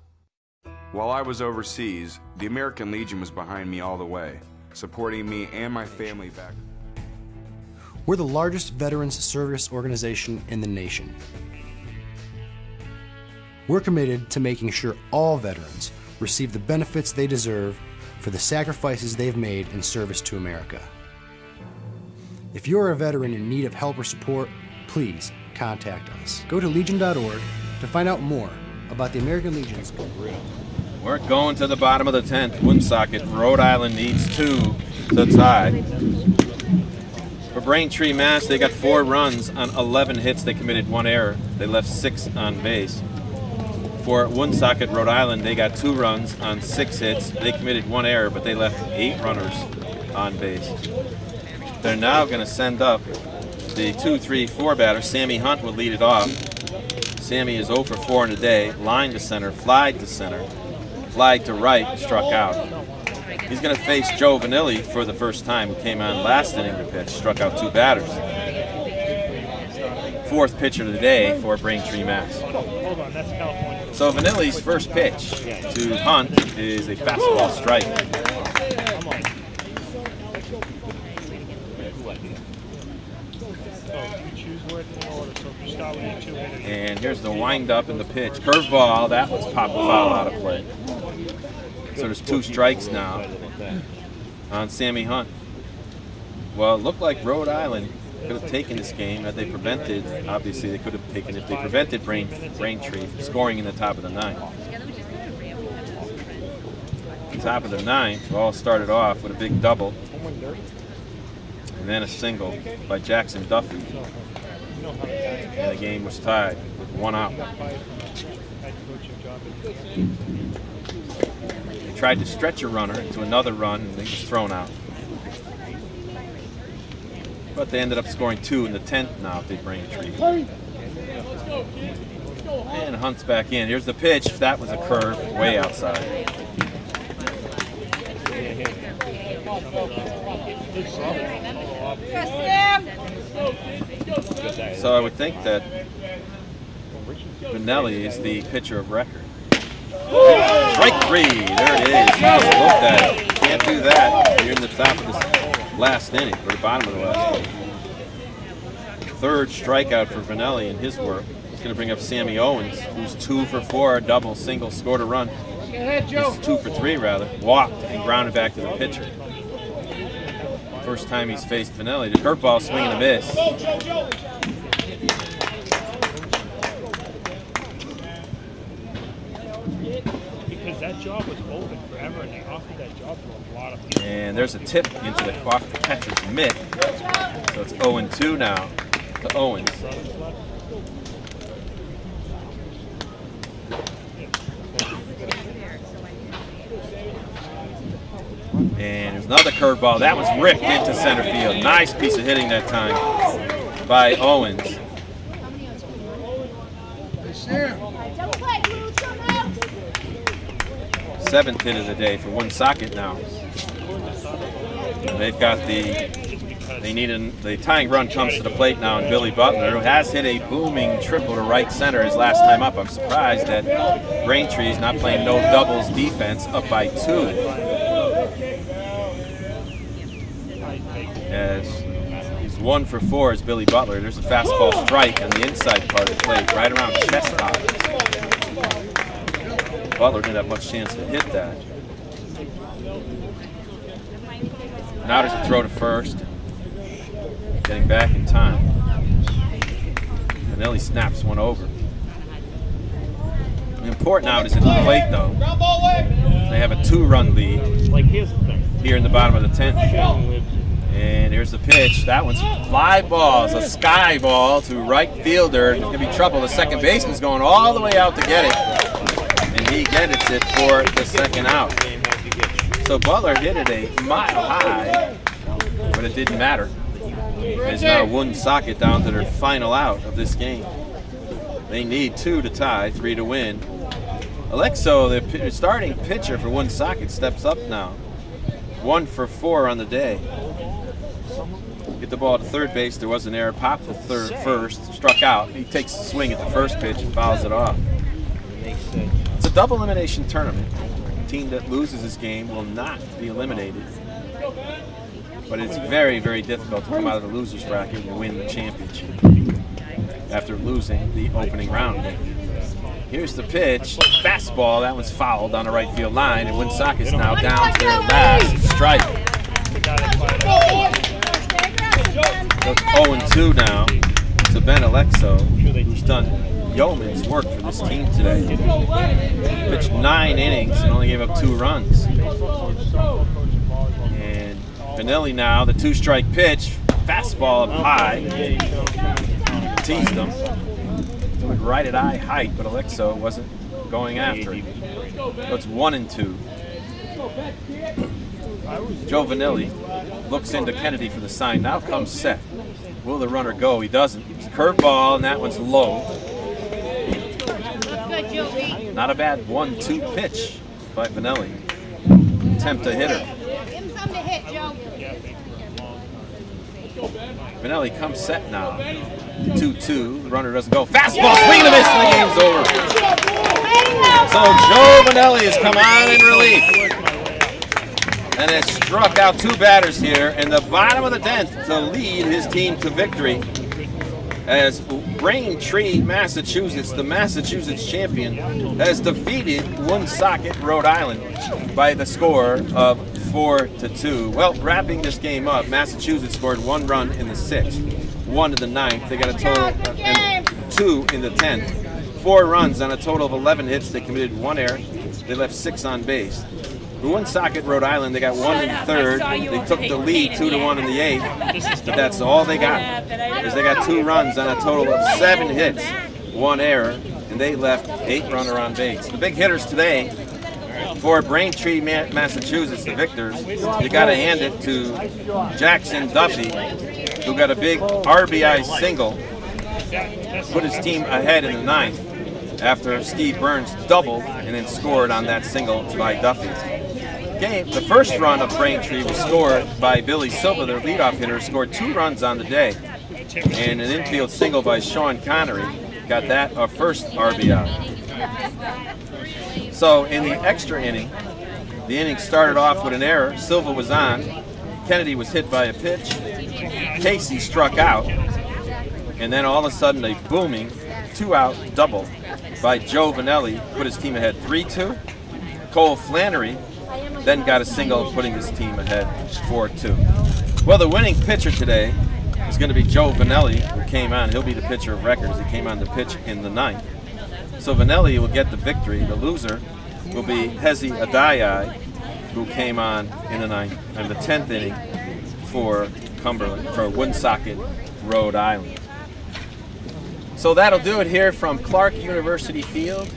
[SPEAKER 5] While I was overseas, the American Legion was behind me all the way, supporting me and my family back.
[SPEAKER 4] We're the largest veterans service organization in the nation. We're committed to making sure all veterans receive the benefits they deserve for the sacrifices they've made in service to America. If you're a veteran in need of help or support, please contact us. Go to legion.org to find out more about the American Legion's.
[SPEAKER 1] We're going to the bottom of the 10th. Woonsocket, Rhode Island needs 2 to tie. For Braintree, Mass, they got 4 runs on 11 hits. They committed 1 error. They left 6 on base. For Woonsocket, Rhode Island, they got 2 runs on 6 hits. They committed 1 error, but they left 8 runners on base. They're now going to send up the 2-3-4 batter. Sammy Hunt will lead it off. Sammy is 0 for 4 in the day. Line to center, flied to center, flied to right, struck out. He's going to face Joe Vanilli for the first time, who came on last inning to pitch, struck out 2 batters. 4th pitcher of the day for Braintree, Mass. So Vanilli's first pitch to Hunt is a fastball strike. And here's the windup and the pitch. Curveball, that was popped foul out of play. So there's 2 strikes now on Sammy Hunt. Well, it looked like Rhode Island could have taken this game had they prevented, obviously they could have taken it if they prevented Braintree from scoring in the top of the 9th. The top of the 9th, all started off with a big double and then a single by Jackson Duffy. And the game was tied with 1 out. They tried to stretch a runner into another run and he was thrown out. But they ended up scoring 2 in the 10th now if they Braintree. And Hunt's back in. Here's the pitch. That was a curve way outside. So I would think that Vanelli is the pitcher of record. Strike 3. There it is. Just looked at it. Can't do that. You're in the top of this last inning, or the bottom of the last inning. 3rd strikeout for Vanelli in his work. He's going to bring up Sammy Owens, who's 2 for 4, double, single, scored a run. He's 2 for 3 rather, walked and grounded back to the pitcher. First time he's faced Vanelli. The curveball, swing and a miss.
[SPEAKER 11] Because that job was open forever, and they offered that job to a lot of people.
[SPEAKER 1] And there's a tip into the off the catcher's mitt. So it's 0-2 now to Owens. And there's another curveball. That was ripped into center field. Nice piece of hitting that time by Owens. 7th hit of the day for Woonsocket now. And they've got the tying run comes to the plate now, and Billy Butler, who has hit a booming triple to right center his last time up. I'm surprised that Braintree is not playing no doubles defense, up by 2. As he's 1 for 4 as Billy Butler. There's a fastball strike on the inside part of the plate, right around chest high. Butler didn't have much chance to hit that. Now there's a throw to first. Getting back in time. Vanelli snaps one over. The important out is at the plate, though. They have a 2-run lead here in the bottom of the 10th. And here's the pitch. That one's fly ball. It's a sky ball to right fielder. There's going to be trouble. The second baseman's going all the way out to get it. And he gets it for the 2nd out. So Butler hit it a mile high, but it didn't matter. It's now Woonsocket down to their final out of this game. They need 2 to tie, 3 to win. Alexo, the starting pitcher for Woonsocket, steps up now. 1 for 4 on the day. Get the ball to third base. There was an error. Popped to first. Struck out. He takes a swing at the first pitch and fouls it off. It's a double elimination tournament. The team that loses this game will not be eliminated. But it's very, very difficult to come out of the loser's bracket and win the championship after losing the opening round game. Here's the pitch. Fastball. That one's fouled on the right field line, and Woonsocket's now down to their last strike. So it's 0-2 now to Ben Alexo, who's done yeoman's work for this team today. Pitched 9 innings and only gave up 2 runs. And Vanelli now, the 2-strike pitch. Fastball up high. Teased him. Threw it right at eye height, but Alexo wasn't going after it. So it's 1-2. Joe Vanelli looks into Kennedy for the sign. Now comes set. Will the runner go? He doesn't. It's a curveball, and that one's low. Not a bad 1-2 pitch by Vanelli. Attempt to hit her. Vanelli comes set now. 2-2. The runner doesn't go. Fastball, swing and a miss, and the game's over. So Joe Vanelli has come on in relief and has struck out 2 batters here in the bottom of the 10th to lead his team to victory as Braintree, Massachusetts, the Massachusetts champion, has defeated Woonsocket, Rhode Island by the score of 4-2. Well, wrapping this game up, Massachusetts scored 1 run in the 6th, 1 in the 9th. They got a total of 2 in the 10th. 4 runs on a total of 11 hits. They committed 1 error. They left 6 on base. The Woonsocket, Rhode Island, they got 1 in the 3rd. They took the lead 2-1 in the 8th, but that's all they got, because they got 2 runs on a total of 7 hits, 1 error, and they left 8 runner on base. The big hitters today for Braintree, Massachusetts, the victors, you got to hand it to Jackson Duffy, who got a big RBI single, put his team ahead in the 9th after Steve Burns doubled and then scored on that single by Duffy. The first run of Braintree was scored by Billy Silva, their leadoff hitter, scored 2 runs on the day, and an infield single by Sean Connery got that first RBI. So in the extra inning, the inning started off with an error. Silva was on. Kennedy was hit by a pitch. Casey struck out, and then all of a sudden a booming 2-out double by Joe Vanelli put his team ahead 3-2. Cole Flannery then got a single, putting his team ahead 4-2. Well, the winning pitcher today is going to be Joe Vanelli, who came on. He'll be the pitcher of record as he came on to pitch in the 9th. So Vanelli will get the victory. The loser will be Hezi Adayai, who came on in the 9th and the 10th inning for Woonsocket, Rhode Island. So that'll do it here from Clark University Field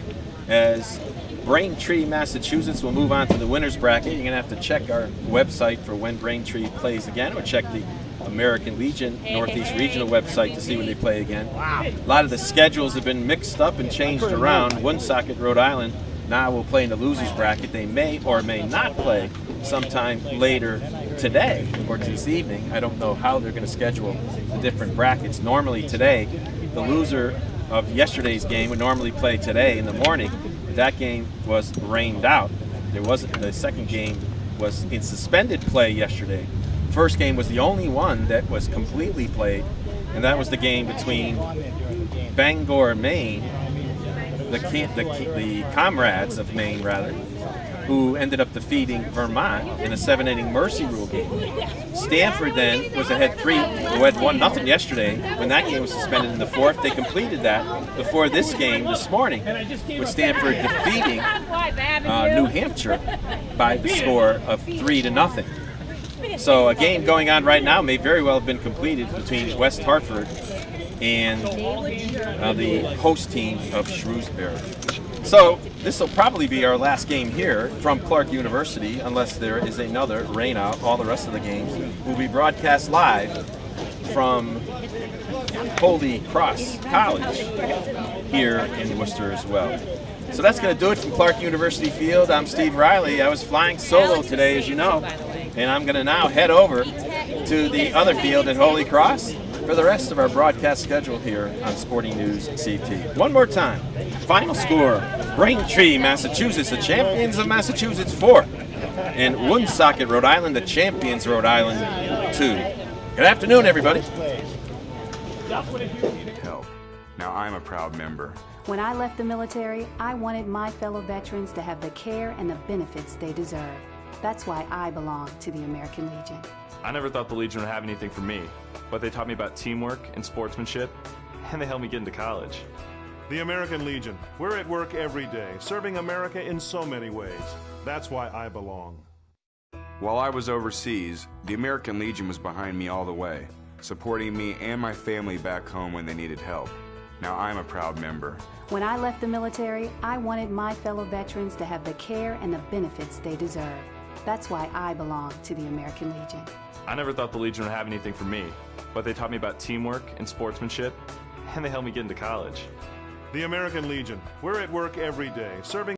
[SPEAKER 1] as Braintree, Massachusetts will move on to the winner's bracket. You're going to have to check our website for when Braintree plays again, or check the American Legion Northeast Regional website to see when they play again. A lot of the schedules have been mixed up and changed around. Woonsocket, Rhode Island now will play in the loser's bracket. They may or may not play sometime later today or this evening. I don't know how they're going to schedule the different brackets. Normally today, the loser of yesterday's game would normally play today in the morning. That game was rained out. The second game was in suspended play yesterday. First game was the only one that was completely played, and that was the game between Bangor, Maine, the Comrades of Maine, rather, who ended up defeating Vermont in a 7-inning mercy rule game. Stanford then was ahead 3, who had 1-0 yesterday. When that game was suspended in the 4th, they completed that before this game this morning, with Stanford defeating New Hampshire by the score of 3-0. So a game going on right now may very well have been completed between West Hartford and the host team of Shrewsbury. So this will probably be our last game here from Clark University, unless there is another rain out. All the rest of the games will be broadcast live from Holy Cross College here in Worcester as well. So that's going to do it from Clark University Field. I'm Steve Riley. I was flying solo today, as you know, and I'm going to now head over to the other field at Holy Cross for the rest of our broadcast schedule here on Sporting News CT. One more time. Final score, Braintree, Massachusetts, the champions of Massachusetts 4. And Woonsocket, Rhode Island, the champions, Rhode Island 2. Good afternoon, everybody.
[SPEAKER 5] Help. Now I'm a proud member.
[SPEAKER 6] When I left the military, I wanted my fellow veterans to have the care and the benefits they deserve. That's why I belong to the American Legion.
[SPEAKER 7] I never thought the Legion would have anything for me, but they taught me about teamwork and sportsmanship, and they helped me get into college.
[SPEAKER 3] The American Legion. We're at work every day, serving America in so many ways. That's why I belong.
[SPEAKER 5] While I was overseas, the American Legion was behind me all the way, supporting me and my family back home when they needed help. Now I'm a proud member.
[SPEAKER 6] When I left the military, I wanted my fellow veterans to have the care and the benefits they deserve. That's why I belong to the American Legion.
[SPEAKER 7] I never thought the Legion would have anything for me, but they taught me about teamwork and sportsmanship, and they helped me get into college.
[SPEAKER 3] The American Legion. We're at work every day, serving